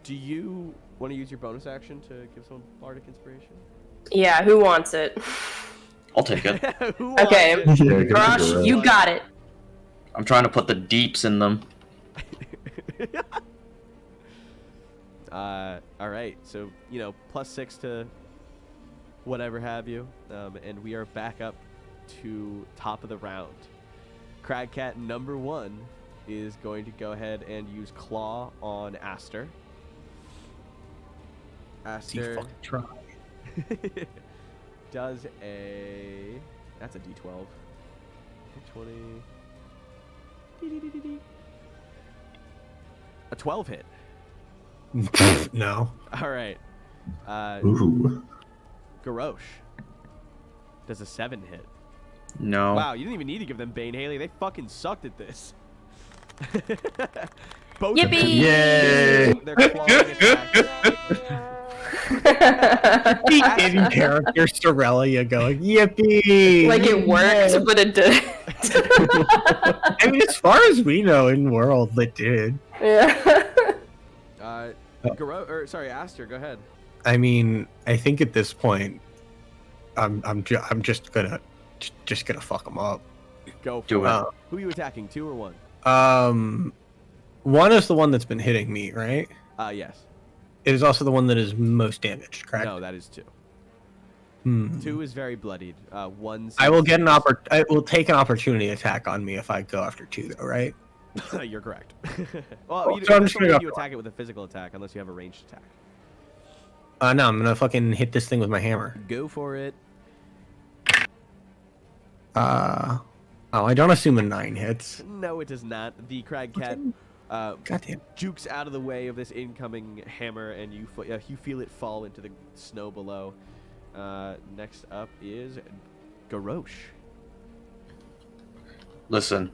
Do you want to use your bonus action to give someone bardic inspiration? Yeah, who wants it? I'll take it. Who wants Okay, it? Yeah, give it to Garosh, Garosh. you got it. I'm trying to put the deeps in them. All right, so +6 to whatever have you, and we are back up to top of the round. Cragcat number 1 is going to go ahead and use Claw on Aster. Aster does that's a D12. 20. A 12 hit. No. All right. Ooh. Garosh. Does a 7 hit. No. Wow, you didn't even need to give them Bane, Haley. They fucking sucked at this. Both of them. Yippee! Yay! Their clawing attacks. In character Cerelia going, yippee! Like it worked, but it didn't. I mean, as far as we know, in world, it did. Yeah. Aster, go ahead. I mean, I think at this point, I'm just gonna fuck them up. Go for Do it. it. Who are you attacking, 2 or 1? One is the one that's been hitting me, right? Yes. It is also the one that is most damaged, correct? No, that is 2. Hmm. 2 is very bloodied. 1. I will get I will take an opportunity attack on me if I go after 2, though, right? You're correct. Well, So I'm just gonna go you for attack it with a physical attack unless you have a ranged attack. No, I'm gonna fucking hit this thing with my hammer. Go for it. Oh, I don't assume a 9 hits. No, it does not. The crag cat Goddamn. jukes out of the way of this incoming hammer, and you feel it fall into the snow below. Next up is Garosh. Listen,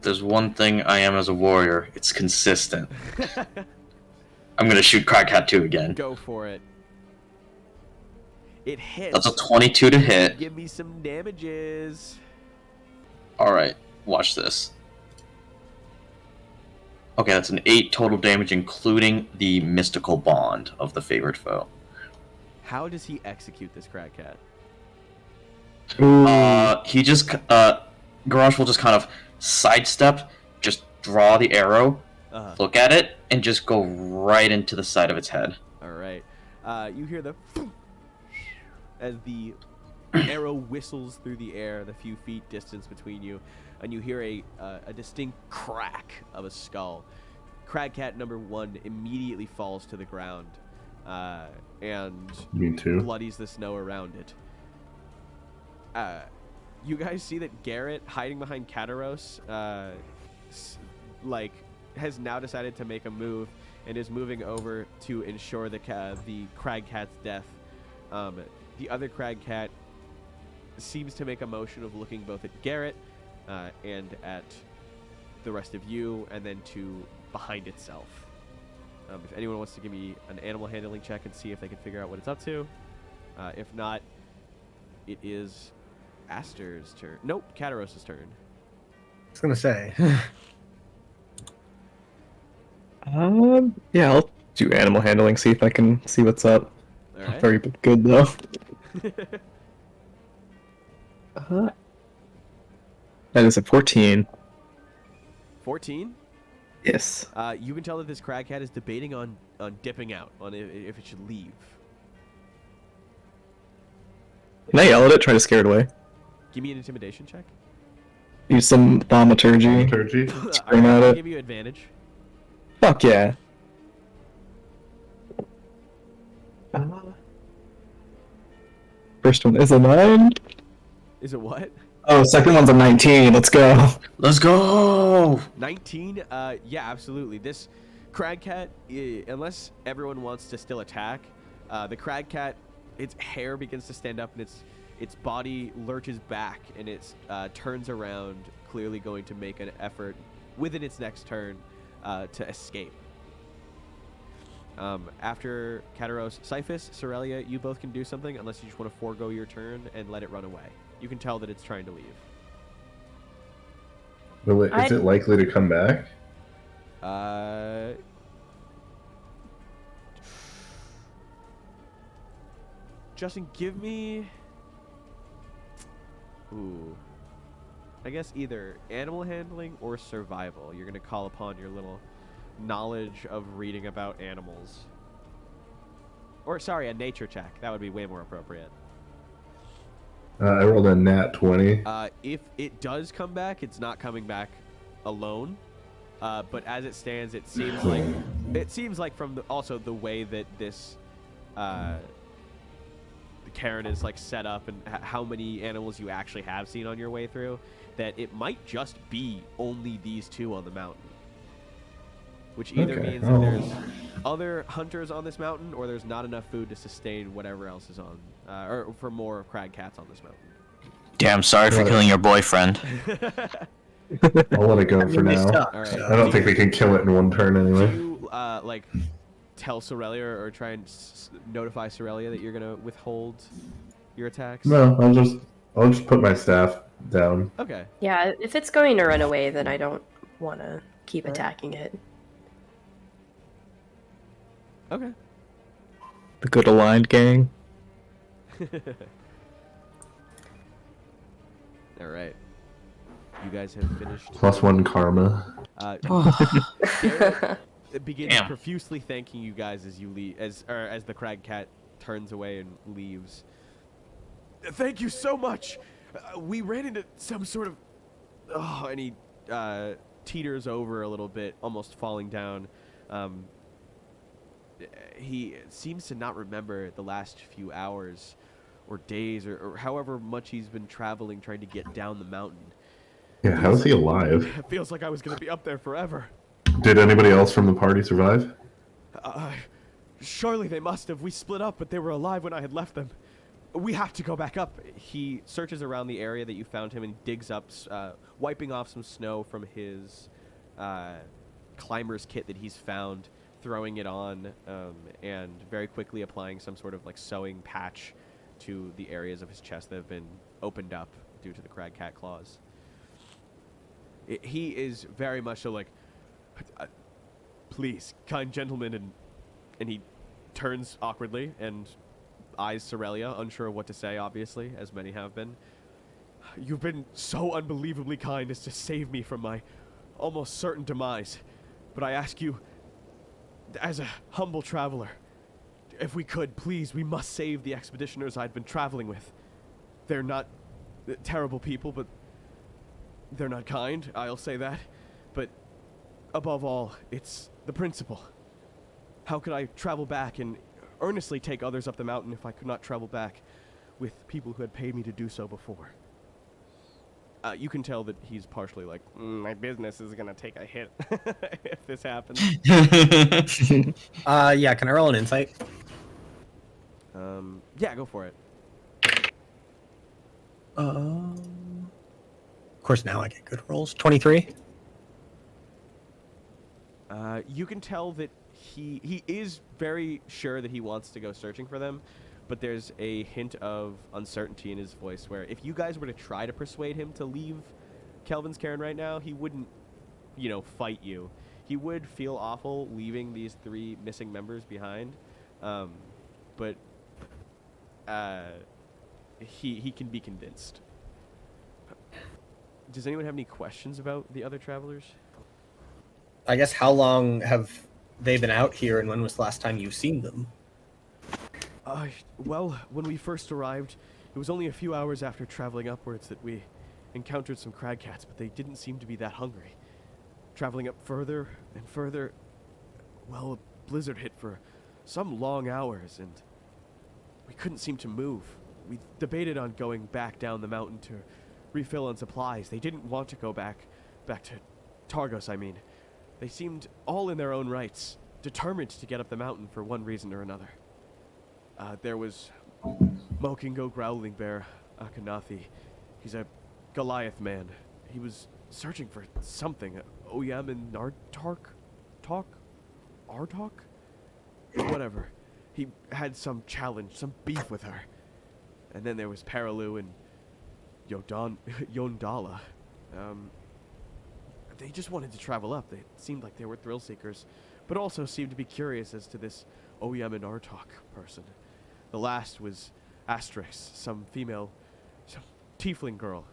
there's one thing I am as a warrior. It's consistent. I'm gonna shoot Cragcat 2 again. Go for it. It hits. That's a 22 to hit. Give me some damages. Alright, watch this. Okay, that's an 8 total damage, including the mystical bond of the favored foe. How does he execute this crag cat? He just, Garosh will just kind of sidestep, just draw the arrow, look at it, and just go right into the side of its head. Alright. You hear the as the arrow whistles through the air, the few feet distance between you, and you hear a distinct crack of a skull. Cragcat number 1 immediately falls to the ground, and Me too. bloodies the snow around it. You guys see that Garrett, hiding behind Kataros, has now decided to make a move and is moving over to ensure the Cragcat's death. The other Cragcat seems to make a motion of looking both at Garrett and at the rest of you, and then to behind itself. If anyone wants to give me an animal handling check and see if they can figure out what it's up to. If not, it is Aster's turn. Nope, Kataros' turn. I was gonna say. Yeah, I'll do animal handling, see if I can see what's up. All right. Very good, though. That is a 14. 14? Yes. You can tell that this Cragcat is debating on dipping out, on if it should leave. Can I yell at it, try to scare it away? Give me an intimidation check. Use some thaumaturgy. Liturgy. Scream at I'll it. give you advantage. Fuck yeah. First one is a 9. Is it what? Oh, second one's a 19. Let's go. Let's go! 19? Yeah, absolutely. This Cragcat, unless everyone wants to still attack, the Cragcat, its hair begins to stand up and its body lurches back and it turns around, clearly going to make an effort within its next turn to escape. After Kataros, Cyphus, Cerelia, you both can do something unless you just want to forego your turn and let it run away. You can tell that it's trying to leave. Is it likely to come back? Justin, give me... Ooh. I guess either animal handling or survival. You're going to call upon your little knowledge of reading about animals. Or, sorry, a nature check. That would be way more appropriate. I rolled a nat 20. If it does come back, it's not coming back alone. But as it stands, it seems like from also the way that this the Cairn is like set up and how many animals you actually have seen on your way through, that it might just be only these two on the mountain. which either Okay. means that there's other hunters on this mountain, or there's not enough food to sustain whatever else is on, or for more crag cats on this mountain. Damn, sorry for killing your boyfriend. I'll let it go for now. All right. I don't think we can kill it in one turn anyway. Do you like tell Cerelia or try and notify Cerelia that you're gonna withhold your attacks? No, I'll just put my staff down. Okay. Yeah, if it's going to run away, then I don't want to keep attacking it. Okay. The good aligned gang. All right. You guys have finished. +1 karma. Garrett begins Damn. profusely thanking you guys as you leave, as the crag cat turns away and leaves. Thank you so much. We ran into some sort of. Oh, and he teeters over a little bit, almost falling down. He seems to not remember the last few hours or days or however much he's been traveling trying to get down the mountain. Yeah, how's he alive? It feels like I was going to be up there forever. Did anybody else from the party survive? Surely they must have. We split up, but they were alive when I had left them. We have to go back up. He searches around the area that you found him and digs up, wiping off some snow from his climber's kit that he's found, throwing it on, and very quickly applying some sort of like sewing patch to the areas of his chest that have been opened up due to the crag cat claws. He is very much so like, please, kind gentlemen, and he turns awkwardly and eyes Cerelia, unsure of what to say, obviously, as many have been. You've been so unbelievably kind as to save me from my almost certain demise, but I ask you, as a humble traveler, if we could, please, we must save the expeditioners I'd been traveling with. They're not terrible people, but they're not kind, I'll say that. But above all, it's the principle. How could I travel back and earnestly take others up the mountain if I could not travel back with people who had paid me to do so before? You can tell that he's partially like, my business is gonna take a hit if this happens. Yeah, can I roll an insight? Yeah, go for it. Of course, now I get good rolls. 23. You can tell that he is very sure that he wants to go searching for them, but there's a hint of uncertainty in his voice where if you guys were to try to persuade him to leave Kelvin's Cairn right now, he wouldn't, fight you. He would feel awful leaving these 3 missing members behind, but he can be convinced. Does anyone have any questions about the other travelers? I guess how long have they been out here, and when was the last time you've seen them? Well, when we first arrived, it was only a few hours after traveling upwards that we encountered some crag cats, but they didn't seem to be that hungry. Traveling up further and further, well, a blizzard hit for some long hours, and we couldn't seem to move. We debated on going back down the mountain to refill on supplies. They didn't want to go back to Targos, I mean. They seemed all in their own rights, determined to get up the mountain for one reason or another. There was Mokingo Growling Bear Akhenathi. He's a Goliath man. He was searching for something. Oyam and Artok? Whatever. He had some challenge, some beef with her. And then there was Paralu and Yondala. They just wanted to travel up. They seemed like they were thrill seekers, but also seemed to be curious as to this Oyam and Artok person. The last was Asterix, some tiefling girl.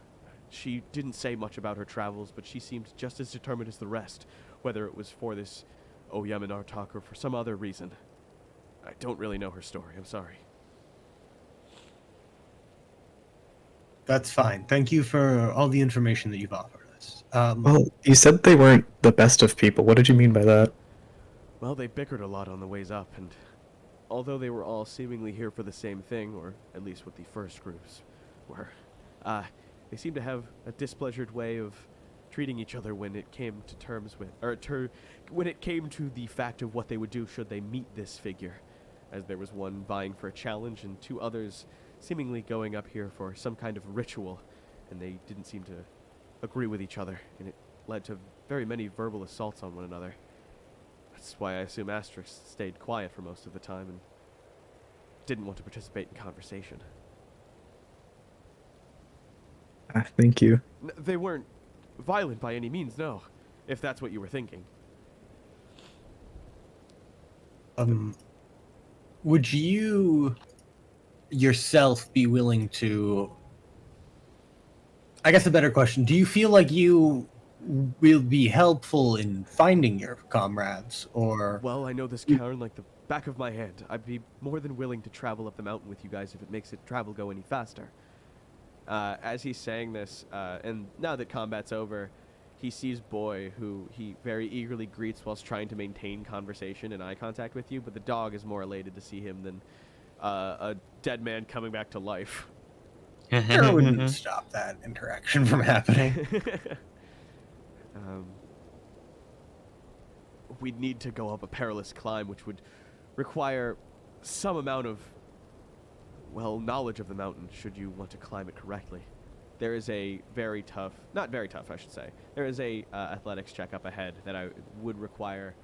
She didn't say much about her travels, but she seemed just as determined as the rest, whether it was for this Oyam and Artok or for some other reason. I don't really know her story, I'm sorry. That's fine. Thank you for all the information that you've offered us. Well, you said they weren't the best of people. What did you mean by that? Well, they bickered a lot on the ways up, and although they were all seemingly here for the same thing, or at least what the first groups were, they seemed to have a displeasured way of treating each other when it came to terms with, when it came to the fact of what they would do should they meet this figure, as there was one vying for a challenge and two others seemingly going up here for some kind of ritual, and they didn't seem to agree with each other, and it led to very many verbal assaults on one another. That's why I assume Aster stayed quiet for most of the time and didn't want to participate in conversation. Thank you. They weren't violent by any means, no, if that's what you were thinking. Would you yourself be willing to... I guess a better question, do you feel like you will be helpful in finding your comrades, or... Well, I know this Cairn like the back of my hand. I'd be more than willing to travel up the mountain with you guys if it makes it travel go any faster. As he's saying this, and now that combat's over, he sees Boy, who he very eagerly greets whilst trying to maintain conversation and eye contact with you, but the dog is more elated to see him than a dead man coming back to life. Sure wouldn't stop that interaction from happening. We'd need to go up a perilous climb, which would require some amount of, well, knowledge of the mountain, should you want to climb it correctly. There is a very tough, not very tough, I should say. There is a athletics check up ahead that I would require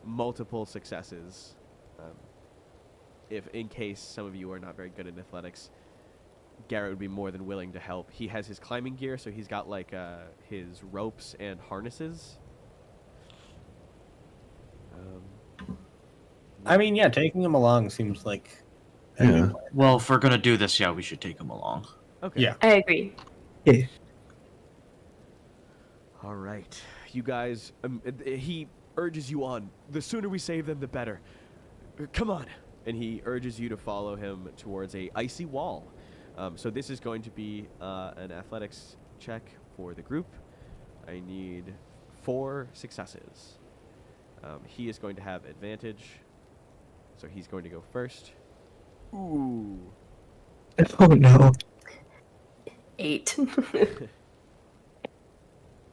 multiple successes, if in case some of you are not very good at athletics. Garrett would be more than willing to help. He has his climbing gear, so he's got like his ropes and harnesses. I mean, yeah, taking him along seems like a Yeah. good plan. Well, if we're gonna do this, yeah, we should take him along. Okay. Yeah. I agree. Yeah. All right, you guys. He urges you on. The sooner we save them, the better. Come on, and he urges you to follow him towards a icy wall. So this is going to be an athletics check for the group. I need 4 successes. He is going to have advantage, so he's going to go first. Ooh. Oh no. 8.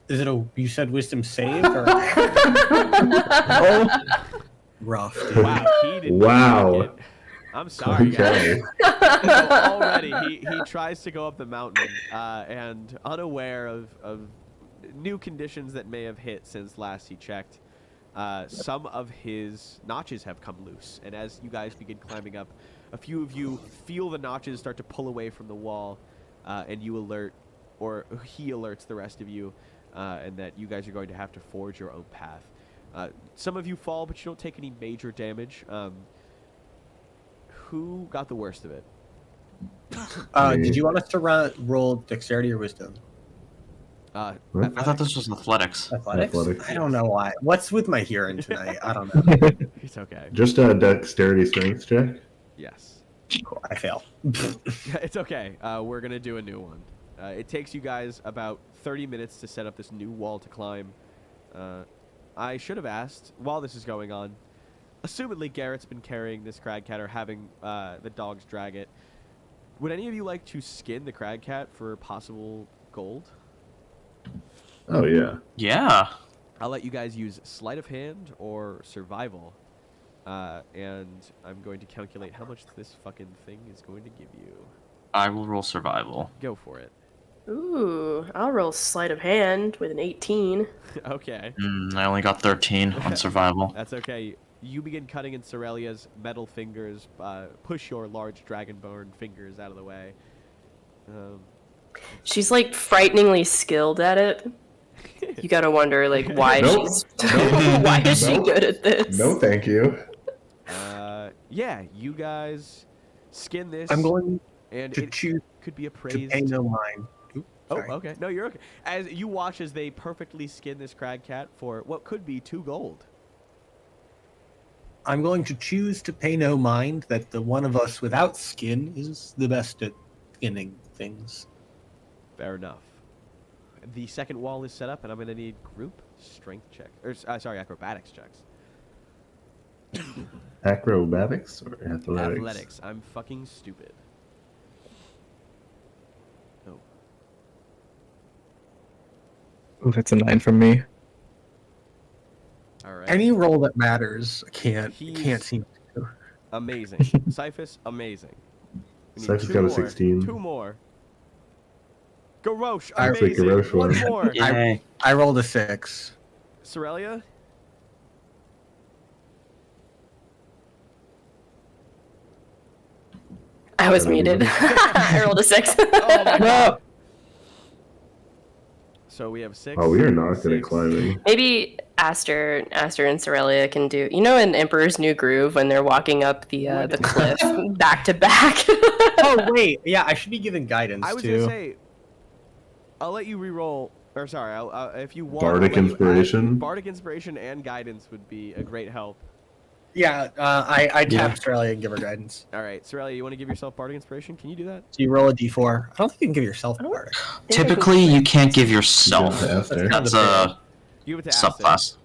Is it you said wisdom save, or... Oh. Rough, dude. Wow, he did Wow. not make it. I'm sorry, guys. Okay. So already, he tries to go up the mountain, and unaware of new conditions that may have hit since last he checked, some of his notches have come loose. And as you guys begin climbing up, a few of you feel the notches start to pull away from the wall, and you alert, or he alerts the rest of you, and that you guys are going to have to forge your own path. Some of you fall, but you don't take any major damage. Who got the worst of it? Did you want us to roll dexterity or wisdom? I thought this was athletics. Athletics? I don't know why. What's with my hearing tonight? I don't know. It's okay. Just a dexterity strength check. Yes. Cool. I fail. It's okay. We're going to do a new one. It takes you guys about 30 minutes to set up this new wall to climb. I should have asked, while this is going on, assumedly Garrett's been carrying this crag cat or having the dogs drag it. Would any of you like to skin the crag cat for possible gold? Oh yeah. Yeah. I'll let you guys use sleight of hand or survival. And I'm going to calculate how much this fucking thing is going to give you. I will roll survival. Go for it. Ooh, I'll roll sleight of hand with an 18. Okay. I only got 13 on survival. That's okay. You begin cutting in Cerelia's metal fingers. Push your large dragonborn fingers out of the way. She's like frighteningly skilled at it. You gotta wonder like why Nope. she's why is she Nope. good at this? No, thank you. Yeah, you guys skin this. I'm going and to it choose could be to appraised. pay no mind. Oops, Oh, sorry. okay. No, you're okay. As you watch as they perfectly skin this crag cat for what could be 2 gold. I'm going to choose to pay no mind that the one of us without skin is the best at skinning things. Fair enough. The second wall is set up, and I'm going to need group strength check. Or, sorry, acrobatics checks. Acrobatics or athletics? Athletics. I'm fucking stupid. Oh. Ooh, that's a 9 from me. All right. Any roll that matters, I can't He's- seem to. Amazing. Cyphus, amazing. We need Cyphus two got a more. 16. 2 more. Garosh, I think amazing. Garosh One won. more. Yay. I rolled a 6. Cerelia? I was muted. I rolled a 6. Oh my No! So we have 6. Oh, we are not good at 6. climbing. Maybe Aster and Cerelia can do. You know, in Emperor's New Groove when they're walking up the cliff back to back. Oh wait, yeah, I should be given guidance I was too. gonna say, I'll let you re-roll. Or sorry, I'll, if you want. Bardic I'll let you add- Inspiration? Bardic inspiration and guidance would be a great help. Yeah, I tap Yeah. Australia and give her guidance. All right, Cerelia, you want to give yourself bardic inspiration? Can you do that? So you roll a d4. I don't think you can give yourself a bardic. Typically, you can't give yourself. Yeah, Aster. That's a Give it to Aster. subclass.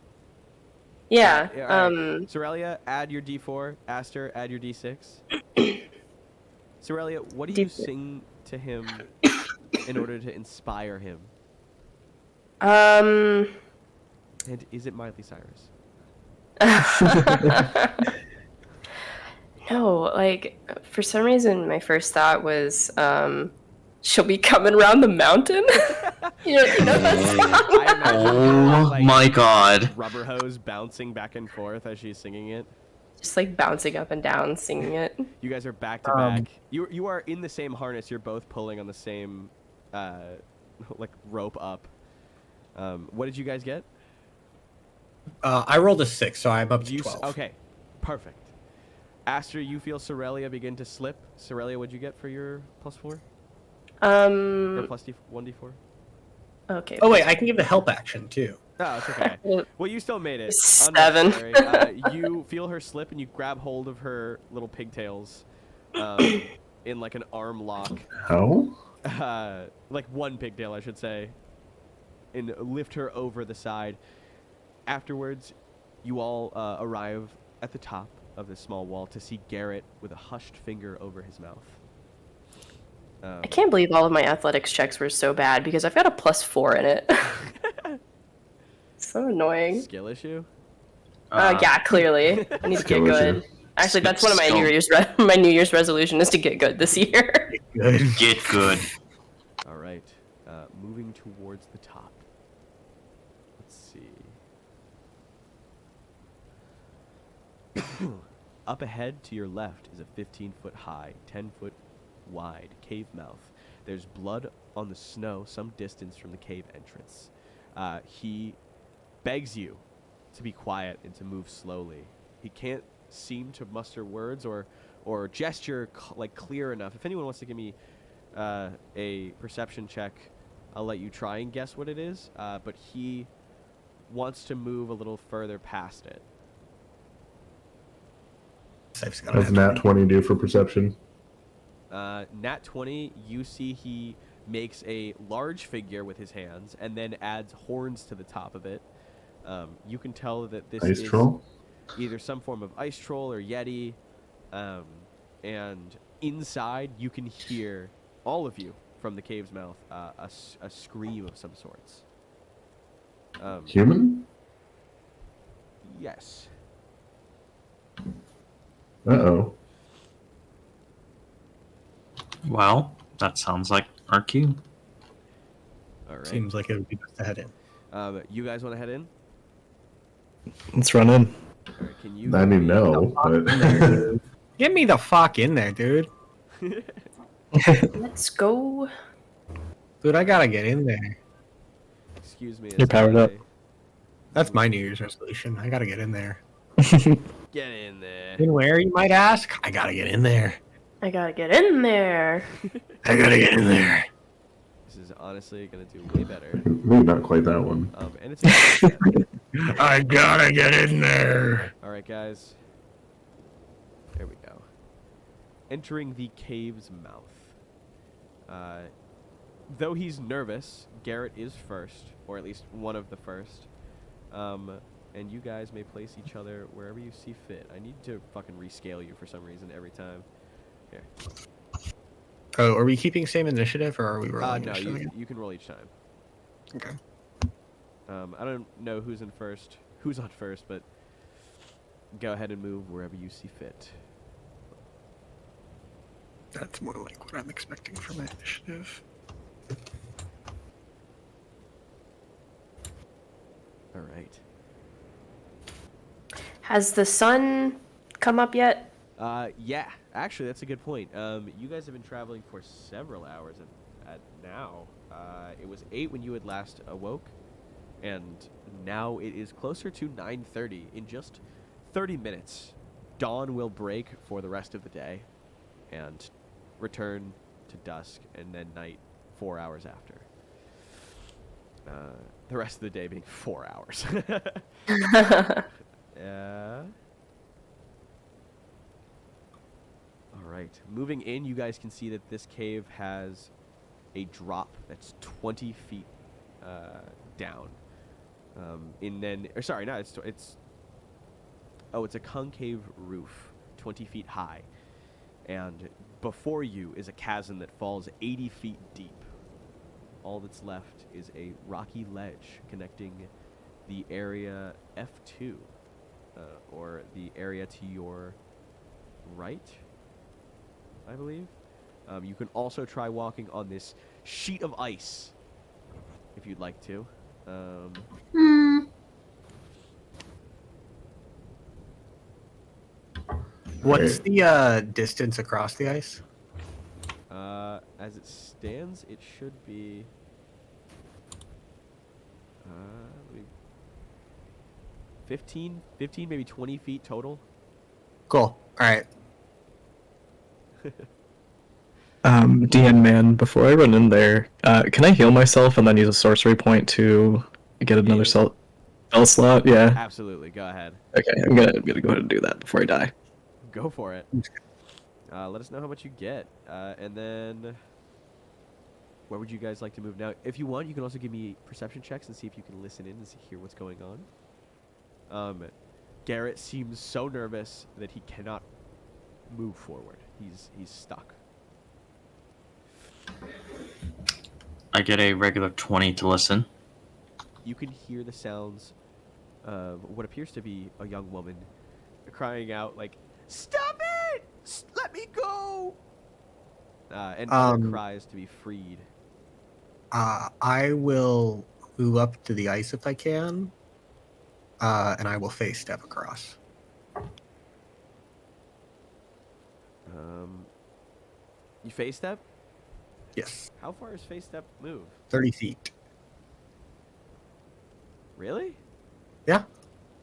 Yeah. All right. Cerelia, add your D4. Aster, add your D6. Cerelia, what do you sing to him in order to inspire him? And is it Miley Cyrus? No, like for some reason my first thought was she'll be coming around the mountain. you know that song? I imagine Oh like, my god. rubber hose bouncing back and forth as she's singing it. Just like bouncing up and down singing it. You guys are back to back. You are in the same harness. You're both pulling on the same like rope up. What did you guys get? I rolled a 6, so I'm up to 12. Okay, perfect. Aster, you feel Cerelia begin to slip. Cerelia, what'd you get for your +4? Or plus 1d4? Okay. Oh wait, I can give the help action too. Oh, it's okay. Well, you still made it. 7. Unnecessary. You feel her slip and you grab hold of her little pigtails in like an arm lock. How? Like one pigtail, I should say. And lift her over the side. Afterwards, you all arrive at the top of this small wall to see Garrett with a hushed finger over his mouth. I can't believe all of my athletics checks were so bad because I've got a +4 in it. So annoying. Skill issue? Yeah, clearly. I need to get Skill good. issue. Actually, that's one of my Skill. New Year's resolution is to get good this year. Good. Get good. All right. Moving towards the top. Let's see. Up ahead to your left is a 15-foot high, 10-foot wide cave mouth. There's blood on the snow some distance from the cave entrance. He begs you to be quiet and to move slowly. He can't seem to muster words or gesture like clear enough. If anyone wants to give me a perception check, I'll let you try and guess what it is. But he wants to move a little further past it. How's Nat 20 do for perception? Nat 20, you see he makes a large figure with his hands and then adds horns to the top of it. You can tell that this Ice is troll? either some form of ice troll or yeti. And inside, you can hear, all of you, from the cave's mouth, a scream of some sorts. Human? Yes. Uh-oh. Well, that sounds like our cue. All right. Seems like it would be best to head in. You guys want to head in? Let's run in. All right, can you? I mean, no, but... Get me the fuck in there, dude. Let's go. Dude, I gotta get in there. Excuse me. You're powered up. That's my New Year's resolution. I gotta get in there. Get in there. In where, you might ask? I gotta get in there. I gotta get in there. I gotta get in there. This is honestly gonna do way better. Maybe not quite that one. And it's a I gotta get in there. All right, guys. There we go. Entering the cave's mouth. Though he's nervous, Garrett is first, or at least one of the first. And you guys may place each other wherever you see fit. I need to fucking rescale you for some reason every time. Here. Oh, are we keeping same initiative or are we rolling No, initiative again? you can roll each time. Okay. I don't know who's on first, but go ahead and move wherever you see fit. That's more like what I'm expecting for my initiative. All right. Has the sun come up yet? Yeah, actually, that's a good point. You guys have been traveling for several hours at now. It was 8 when you had last awoke, and now it is closer to 9:30. In just 30 minutes, dawn will break for the rest of the day, and return to dusk, and then night 4 hours after. The rest of the day being 4 hours. All right. Moving in, you guys can see that this cave has a drop that's 20 feet down. It's a concave roof, 20 feet high. And before you is a chasm that falls 80 feet deep. All that's left is a rocky ledge connecting the area F2, or the area to your right, I believe. You can also try walking on this sheet of ice, if you'd like to. What's the distance across the ice? As it stands, it should be 15, maybe 20 feet total. Cool. All right. DN man, before I run in there, can I heal myself and then use a sorcery point to get another spell slot? Yeah. Absolutely. Go ahead. Okay, I'm gonna go ahead and do that before I die. Go for it. Let us know how much you get, and then where would you guys like to move now? If you want, you can also give me perception checks and see if you can listen in and hear what's going on. Garrett seems so nervous that he cannot move forward. He's stuck. I get a regular 20 to listen. You can hear the sounds of what appears to be a young woman crying out like, "Stop it! Let me go!" And other cries to be freed. I will move up to the ice if I can, and I will face step across. You face step? Yes. How far is face step move? 30 feet. Really? Yeah.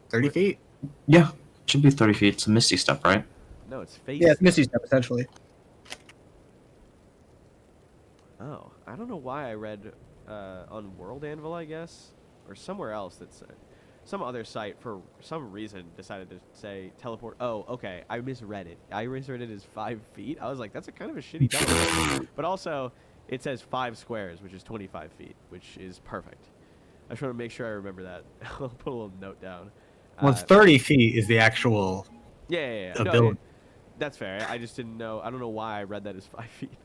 30 feet. Yeah, should be 30 feet. It's a misty step, right? No, it's face. Yeah, it's Misty Step, essentially. Oh, I don't know why I read on World Anvil, I guess, or somewhere else that's some other site for some reason decided to say teleport. Oh, okay, I misread it. I misread it as 5 feet. I was like, that's a kind of a shitty teleport. But also, it says 5 squares, which is 25 feet, which is perfect. I just want to make sure I remember that. I'll put a little note down. Well, it's 30 feet is the actual Yeah. ability. No, that's fair. I just didn't know. I don't know why I read that as 5 feet.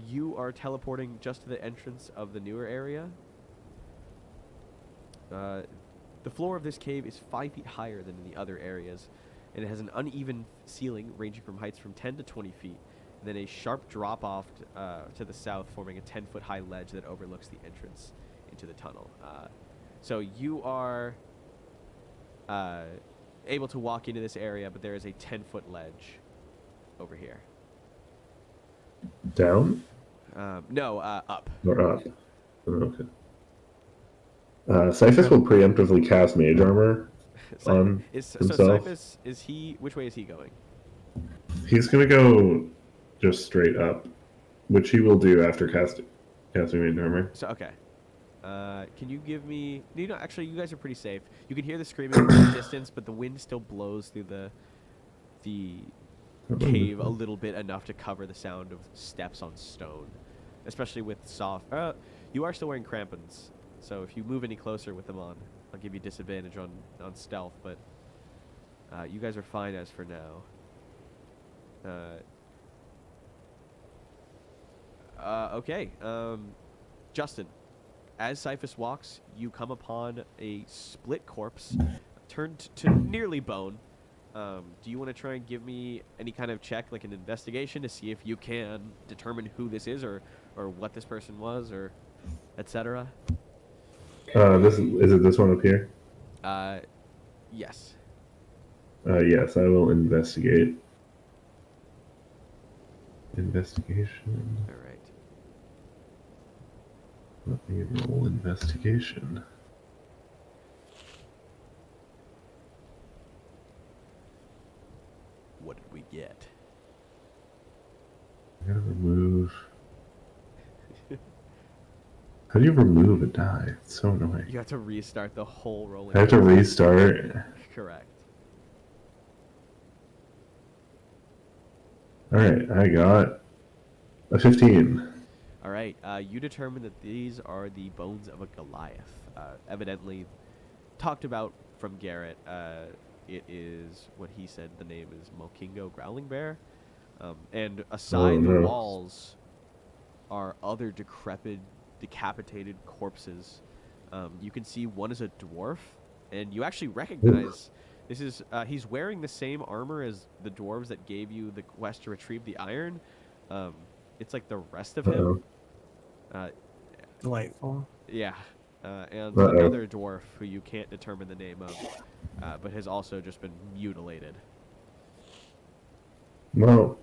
You are teleporting just to the entrance of the newer area. The floor of this cave is 5 feet higher than in the other areas, and it has an uneven ceiling ranging from heights from 10 to 20 feet, and then a sharp drop-off to the south, forming a 10-foot high ledge that overlooks the entrance into the tunnel. So you are able to walk into this area, but there is a 10-foot ledge over here. Down? No, up. Or up? Oh, okay. Cyphus will preemptively cast Mage Armor on himself. So Cyphus, which way is he going? He's going to go just straight up, which he will do after casting Mage Armor. So, okay. Can you give me... actually, you guys are pretty safe. You can hear the screaming from the distance, but the wind still blows through the cave a little bit, enough to cover the sound of steps on stone, especially with soft... you are still wearing crampons, so if you move any closer with them on, I'll give you disadvantage on stealth, but you guys are fine as for now. Okay. Justin, as Cyphus walks, you come upon a split corpse, turned to nearly bone. Do you want to try and give me any kind of check, like an investigation, to see if you can determine who this is, or what this person was, or etc.? Is it this one up here? Yes. Yes, I will investigate. Investigation. All right. Let me roll investigation. What did we get? I gotta remove. How do you remove a die? It's so annoying. You have to restart the whole rolling. I have to restart. Correct. Alright, I got a 15. All right. You determine that these are the bones of a Goliath. Evidently talked about from Garrett. It is what he said the name is Mokingo Growling Bear. And aside the walls are other decapitated corpses. You can see one is a dwarf, and you actually recognize this is he's wearing the same armor as the dwarves that gave you the quest to retrieve the iron. It's like the rest of him. Delightful. Yeah. And another dwarf who you can't determine the name of, but has also just been mutilated. Well,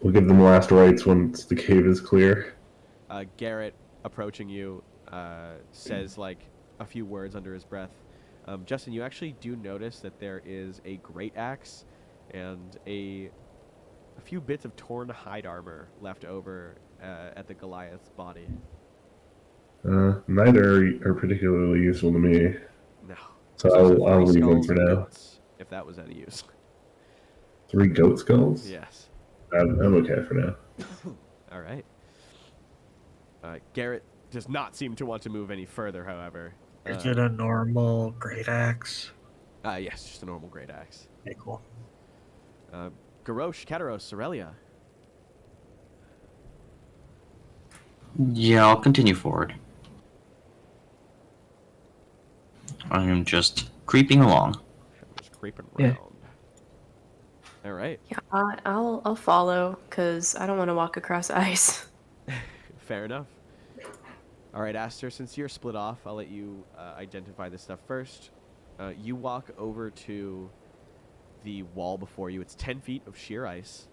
we'll give them last rites once the cave is clear. Garrett, approaching you, says like a few words under his breath. Justin, you actually do notice that there is a great axe and a few bits of torn hide armor left over at the Goliath's body. Neither are particularly useful to me. No. So I'll leave them for now. Goats, if that was any use. 3 goat skulls? Yes. I'm okay for now. All right. Garrett does not seem to want to move any further, however. Is it a normal great axe? Yes, just a normal great axe. Okay, cool. Garosh, Kataros, Cerelia. Yeah, I'll continue forward. I am just creeping along. Just creeping Yeah. around. All right. Yeah, I'll follow because I don't want to walk across ice. Fair enough. All right, Aster, since you're split off, I'll let you identify this stuff first. You walk over to the wall before you. It's 10 feet of sheer ice.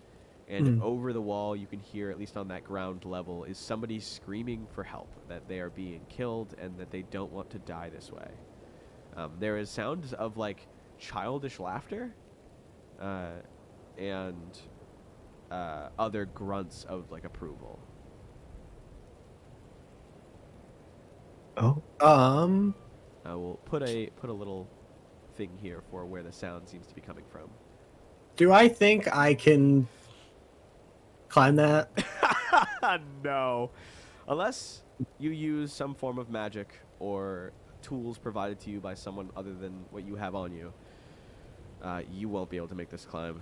And over the wall, you can hear, at least on that ground level, is somebody screaming for help, that they are being killed and that they don't want to die this way. There is sounds of, like, childish laughter and other grunts of, like, approval. Oh. We'll put a little thing here for where the sound seems to be coming from. Do I think I can climb that? No. Unless you use some form of magic or tools provided to you by someone other than what you have on you, you won't be able to make this climb.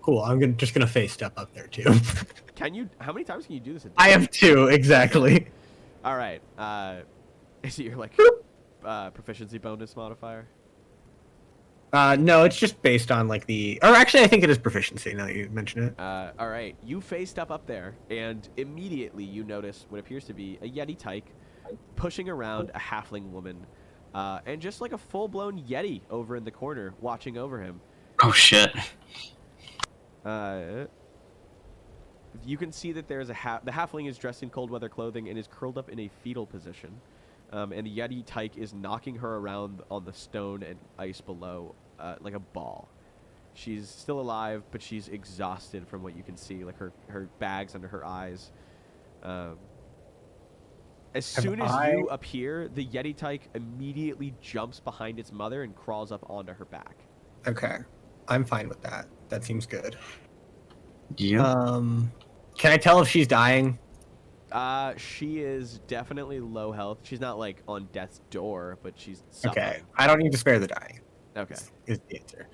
Cool. I'm just gonna face step up there too. Can you? How many times can you do this a day? I have 2 exactly. All right. Is it your like proficiency bonus modifier? No, it's just based on like or actually I think it is proficiency now that you mention it. All right. You face step up there, and immediately you notice what appears to be a Yeti tyke pushing around a halfling woman, and just like a full-blown Yeti over in the corner watching over him. Oh shit. You can see that there's the halfling is dressed in cold weather clothing and is curled up in a fetal position. And the Yeti tyke is knocking her around on the stone and ice below like a ball. She's still alive, but she's exhausted from what you can see, like her bags under her eyes. As soon as you appear, the Yeti tyke immediately jumps behind its mother and crawls up onto her back. Okay. I'm fine with that. That seems good. Yeah. Can I tell if she's dying? She is definitely low health. She's not like on death's door, but she's suffering. Okay. I don't need to spare the dying. Okay. Is the answer.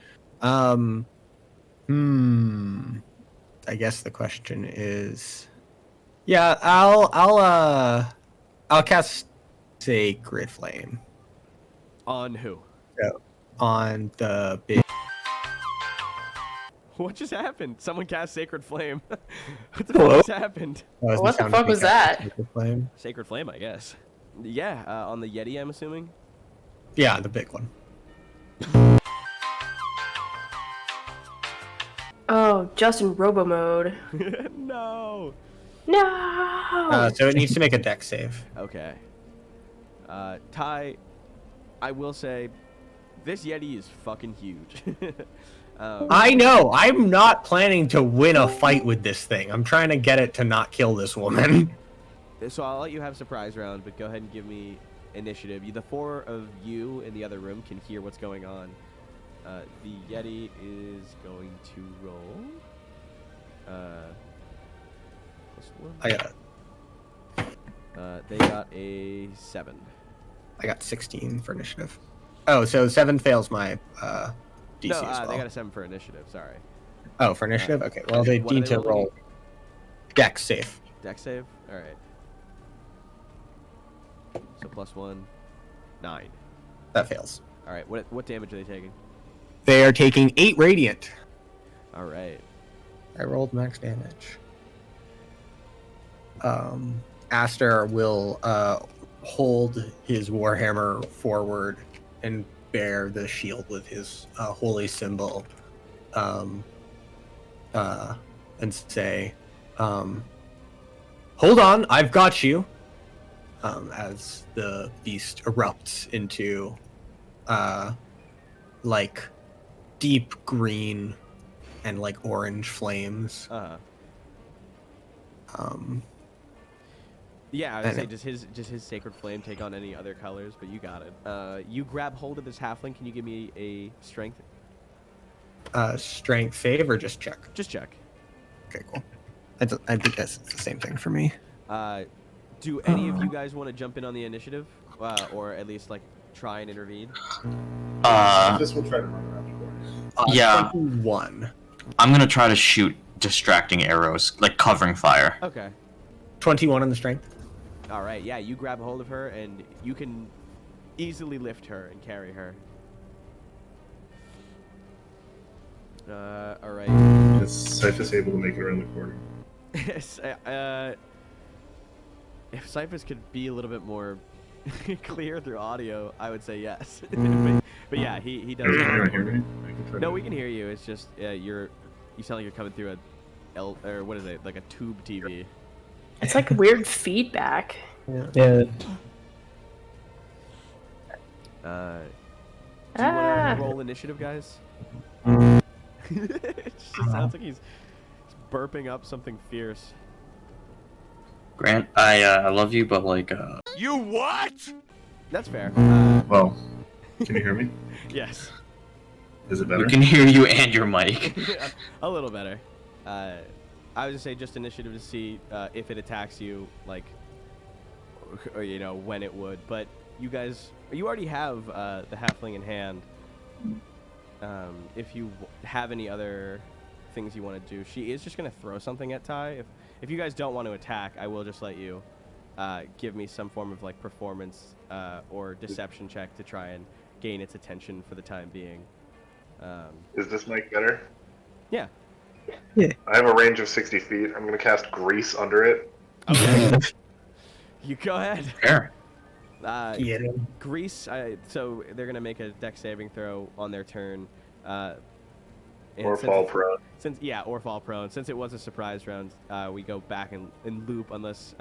I guess the question is, yeah, I'll cast Sacred Flame. On who? So, on the big. What just happened? Someone cast Sacred Flame. What the fuck just happened? What the fuck was that? Sacred Flame. Sacred Flame, I guess. Yeah, on the Yeti, I'm assuming? Yeah, the big one. Oh, just in robo mode. No! No! So it needs to make a dex save. Okay. Ty, I will say, this Yeti is fucking huge. I know. I'm not planning to win a fight with this thing. I'm trying to get it to not kill this woman. So I'll let you have surprise round, but go ahead and give me initiative. The four of you in the other room can hear what's going on. The Yeti is going to roll. +1. I got it. They got a 7. I got 16 for initiative. Oh, so 7 fails my DC No, as well. they got a 7 for initiative. Sorry. Oh, for initiative? Okay. Well, they What need are they to rolling? roll dex save. Dex save. All right. So +1, 9. That fails. All right. What damage are they taking? They are taking 8 radiant. All right. I rolled max damage. Aster will hold his warhammer forward and bear the shield with his holy symbol, and say, "Hold on, I've got you." As the beast erupts into, like, deep green and like orange flames. Yeah, I would say does his sacred flame take on any other colors? But you got it. You grab hold of this halfling. Can you give me a strength? Strength save or just check? Just check. Okay, cool. I think that's the same thing for me. Do any of you guys want to jump in on the initiative, or at least like try and intervene? This will try to run around. Yeah. 21. I'm gonna try to shoot distracting arrows, like covering fire. Okay. 21 on the strength. All right. Yeah, you grab a hold of her and you can easily lift her and carry her. All right. Is Cyphus able to make it around the corner? If Cyphus could be a little bit more clear through audio, I would say yes. but yeah, he does. Can you hear me? I can try No, to- we can hear you. It's just you sound like you're coming through or what is it, like a tube TV. It's like weird feedback. Yeah. Do you want to roll initiative, guys? It just sounds like he's burping up something fierce. Grant, I love you, but like, You what? That's fair. Well, can you hear me? Yes. Is it we better? can hear you and your mic. A little better. I would just say just initiative to see if it attacks you, like, or when it would. But you already have the halfling in hand. If you have any other things you want to do, she is just gonna throw something at Ty. If you guys don't want to attack, I will just let you give me some form of like performance or deception check to try and gain its attention for the time being. Is this mic better? Yeah. I have a range of 60 feet. I'm going to cast Grease under it. Okay. You go ahead. Fair. Grease. So they're gonna make a dex saving throw on their turn. Or fall prone. Or fall prone. Since it was a surprise round, we go back and loop unless.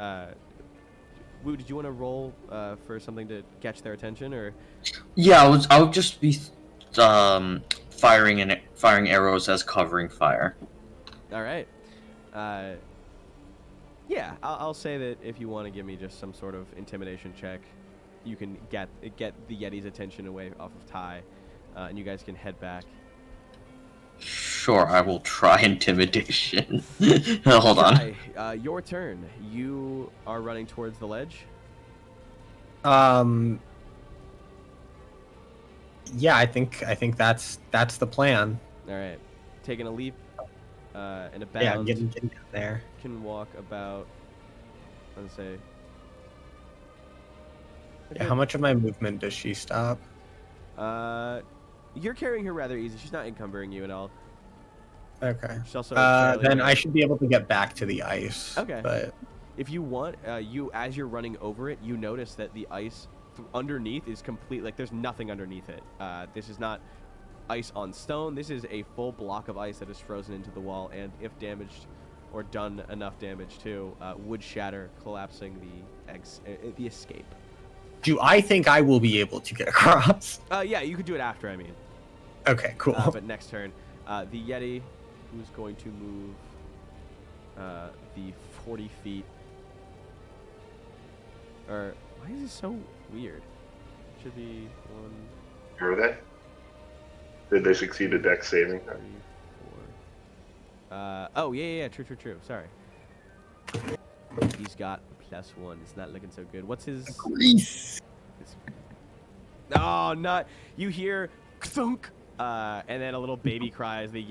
Woo, did you want to roll for something to catch their attention, or? Yeah, I would just be firing arrows as covering fire. All right. Yeah, I'll say that if you want to give me just some sort of intimidation check, you can get the Yeti's attention away off of Ty, and you guys can head back. Sure, I will try intimidation. Hold on. Ty, your turn. You are running towards the ledge. Yeah, I think that's the plan. All right, taking a leap and a Yeah, bound. getting down there. Can walk about, let's say, How much of my movement does she stop? You're carrying her rather easy. She's not encumbering you at all. Okay. She's also Then I should be able to get back to the ice. Okay. But if you want, as you're running over it, you notice that the ice underneath is complete. Like, there's nothing underneath it. This is not ice on stone. This is a full block of ice that is frozen into the wall, and if damaged or done enough damage too, would shatter, collapsing the escape. do I think I will be able to get across? Yeah, you could do it after, I mean. Okay, cool. But next turn, the Yeti, who's going to move the 40 feet. Or, why is this so weird? Should be 1, Who are they? Did they succeed a dex saving? 3, 4. Oh, yeah, true. Sorry. He's got +1. It's not looking so good. What's his... Oh, not... You hear thunk, and then a little baby cries. The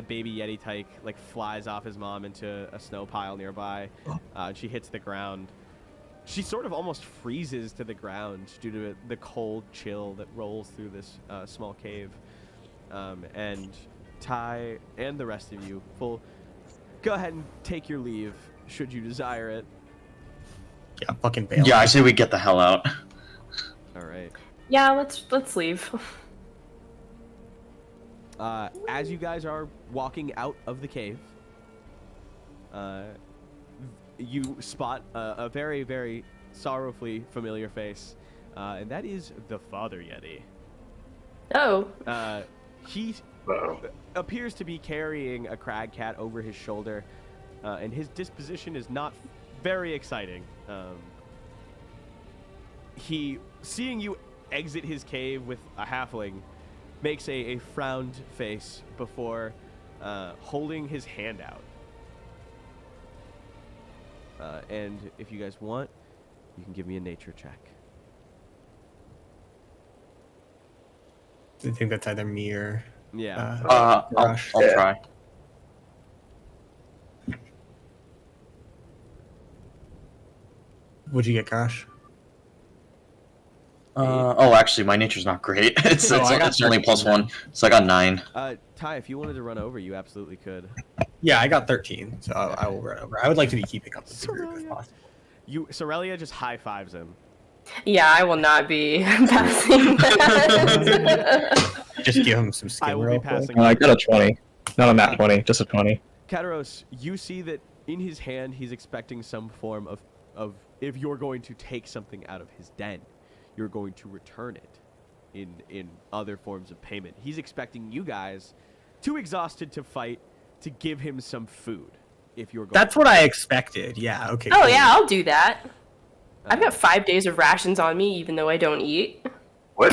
baby Yeti tyke, like, flies off his mom into a snow pile nearby. She hits the ground. She sort of almost freezes to the ground due to the cold chill that rolls through this small cave. And Ty and the rest of you will go ahead and take your leave, should you desire it. Yeah, fucking bail. Yeah, I say we get the hell out. All right. Yeah, let's leave. As you guys are walking out of the cave, you spot a very, very sorrowfully familiar face, and that is the Father Yeti. Oh. He appears to be carrying a crag cat over his shoulder, and his disposition is not very exciting. He, seeing you exit his cave with a halfling, makes a frowned face before holding his hand out. And if you guys want, you can give me a nature check. I think that's either me or... Yeah. I'll try. What'd you get, Garosh? Actually, my nature's not great. It's only +1, so I got 9. Ty, if you wanted to run over, you absolutely could. Yeah, I got 13, so I will run over. I would like to be keeping up with the group if possible. Cerelia just high-fives him. Yeah, I will not be passing that. Just give him some skill I will real be quick. passing. I got a 20. Not on that 20, just a 20. Kataros, you see that in his hand, he's expecting some form of if you're going to take something out of his den, you're going to return it in other forms of payment. He's expecting you guys, too exhausted to fight, to give him some food. If you're going. That's what I expected. Yeah. Okay. Oh cool. yeah, I'll do that. I've got 5 days of rations on me, even though I don't eat. What?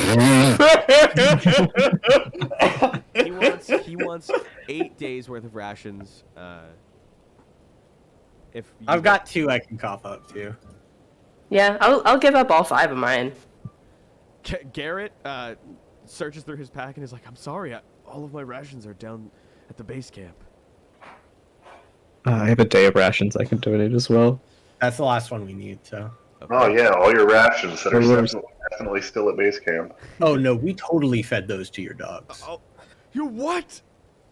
He wants 8 days worth of rations. If I've got 2 I can cough up too. Yeah, I'll give up all 5 of mine. Garrett searches through his pack and is like, "I'm sorry, all of my rations are down at the base camp." I have a day of rations I can donate as well. That's the last one we need. So. Okay. Oh yeah, all your rations that are definitely still at base camp. Oh no, we totally fed those to your dogs. Oh, you what?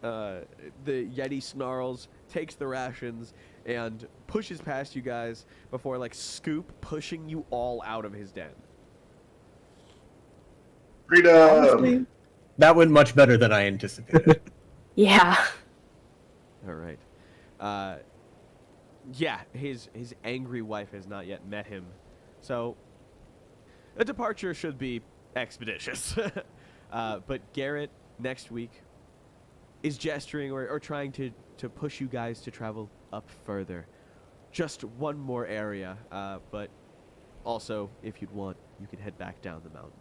The Yeti snarls, takes the rations, and pushes past you guys before, like, scoop pushing you all out of his den. Freedom! Honestly, that went much better than I anticipated. Yeah. All right. Yeah, his angry wife has not yet met him, so a departure should be expeditious. But Garrett, next week, is gesturing or trying to push you guys to travel up further. Just one more area, but also, if you'd want, you can head back down the mountain.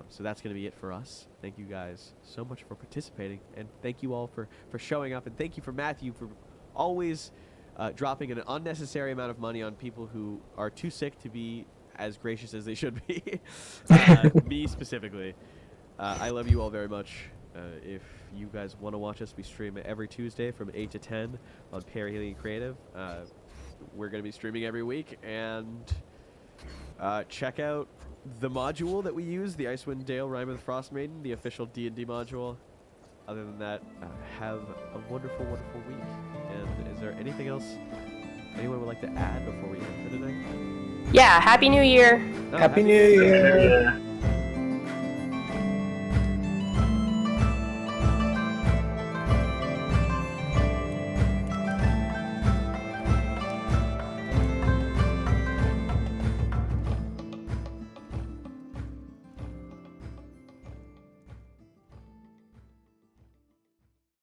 So that's going to be it for us. Thank you guys so much for participating, and thank you all for showing up, and thank you for Matthew for always dropping an unnecessary amount of money on people who are too sick to be as gracious as they should be. Me specifically. I love you all very much. If you guys want to watch us, we stream every Tuesday from 8 to 10 on Perihelion Creative. We're going to be streaming every week, and check out the module that we use, the Icewind Dale Rhyme of the Frost Maiden, the official D&D module. Other than that, have a wonderful, wonderful week. And is there anything else anyone would like to add before we end for today? Yeah, Happy New Year. Oh, Happy New Year.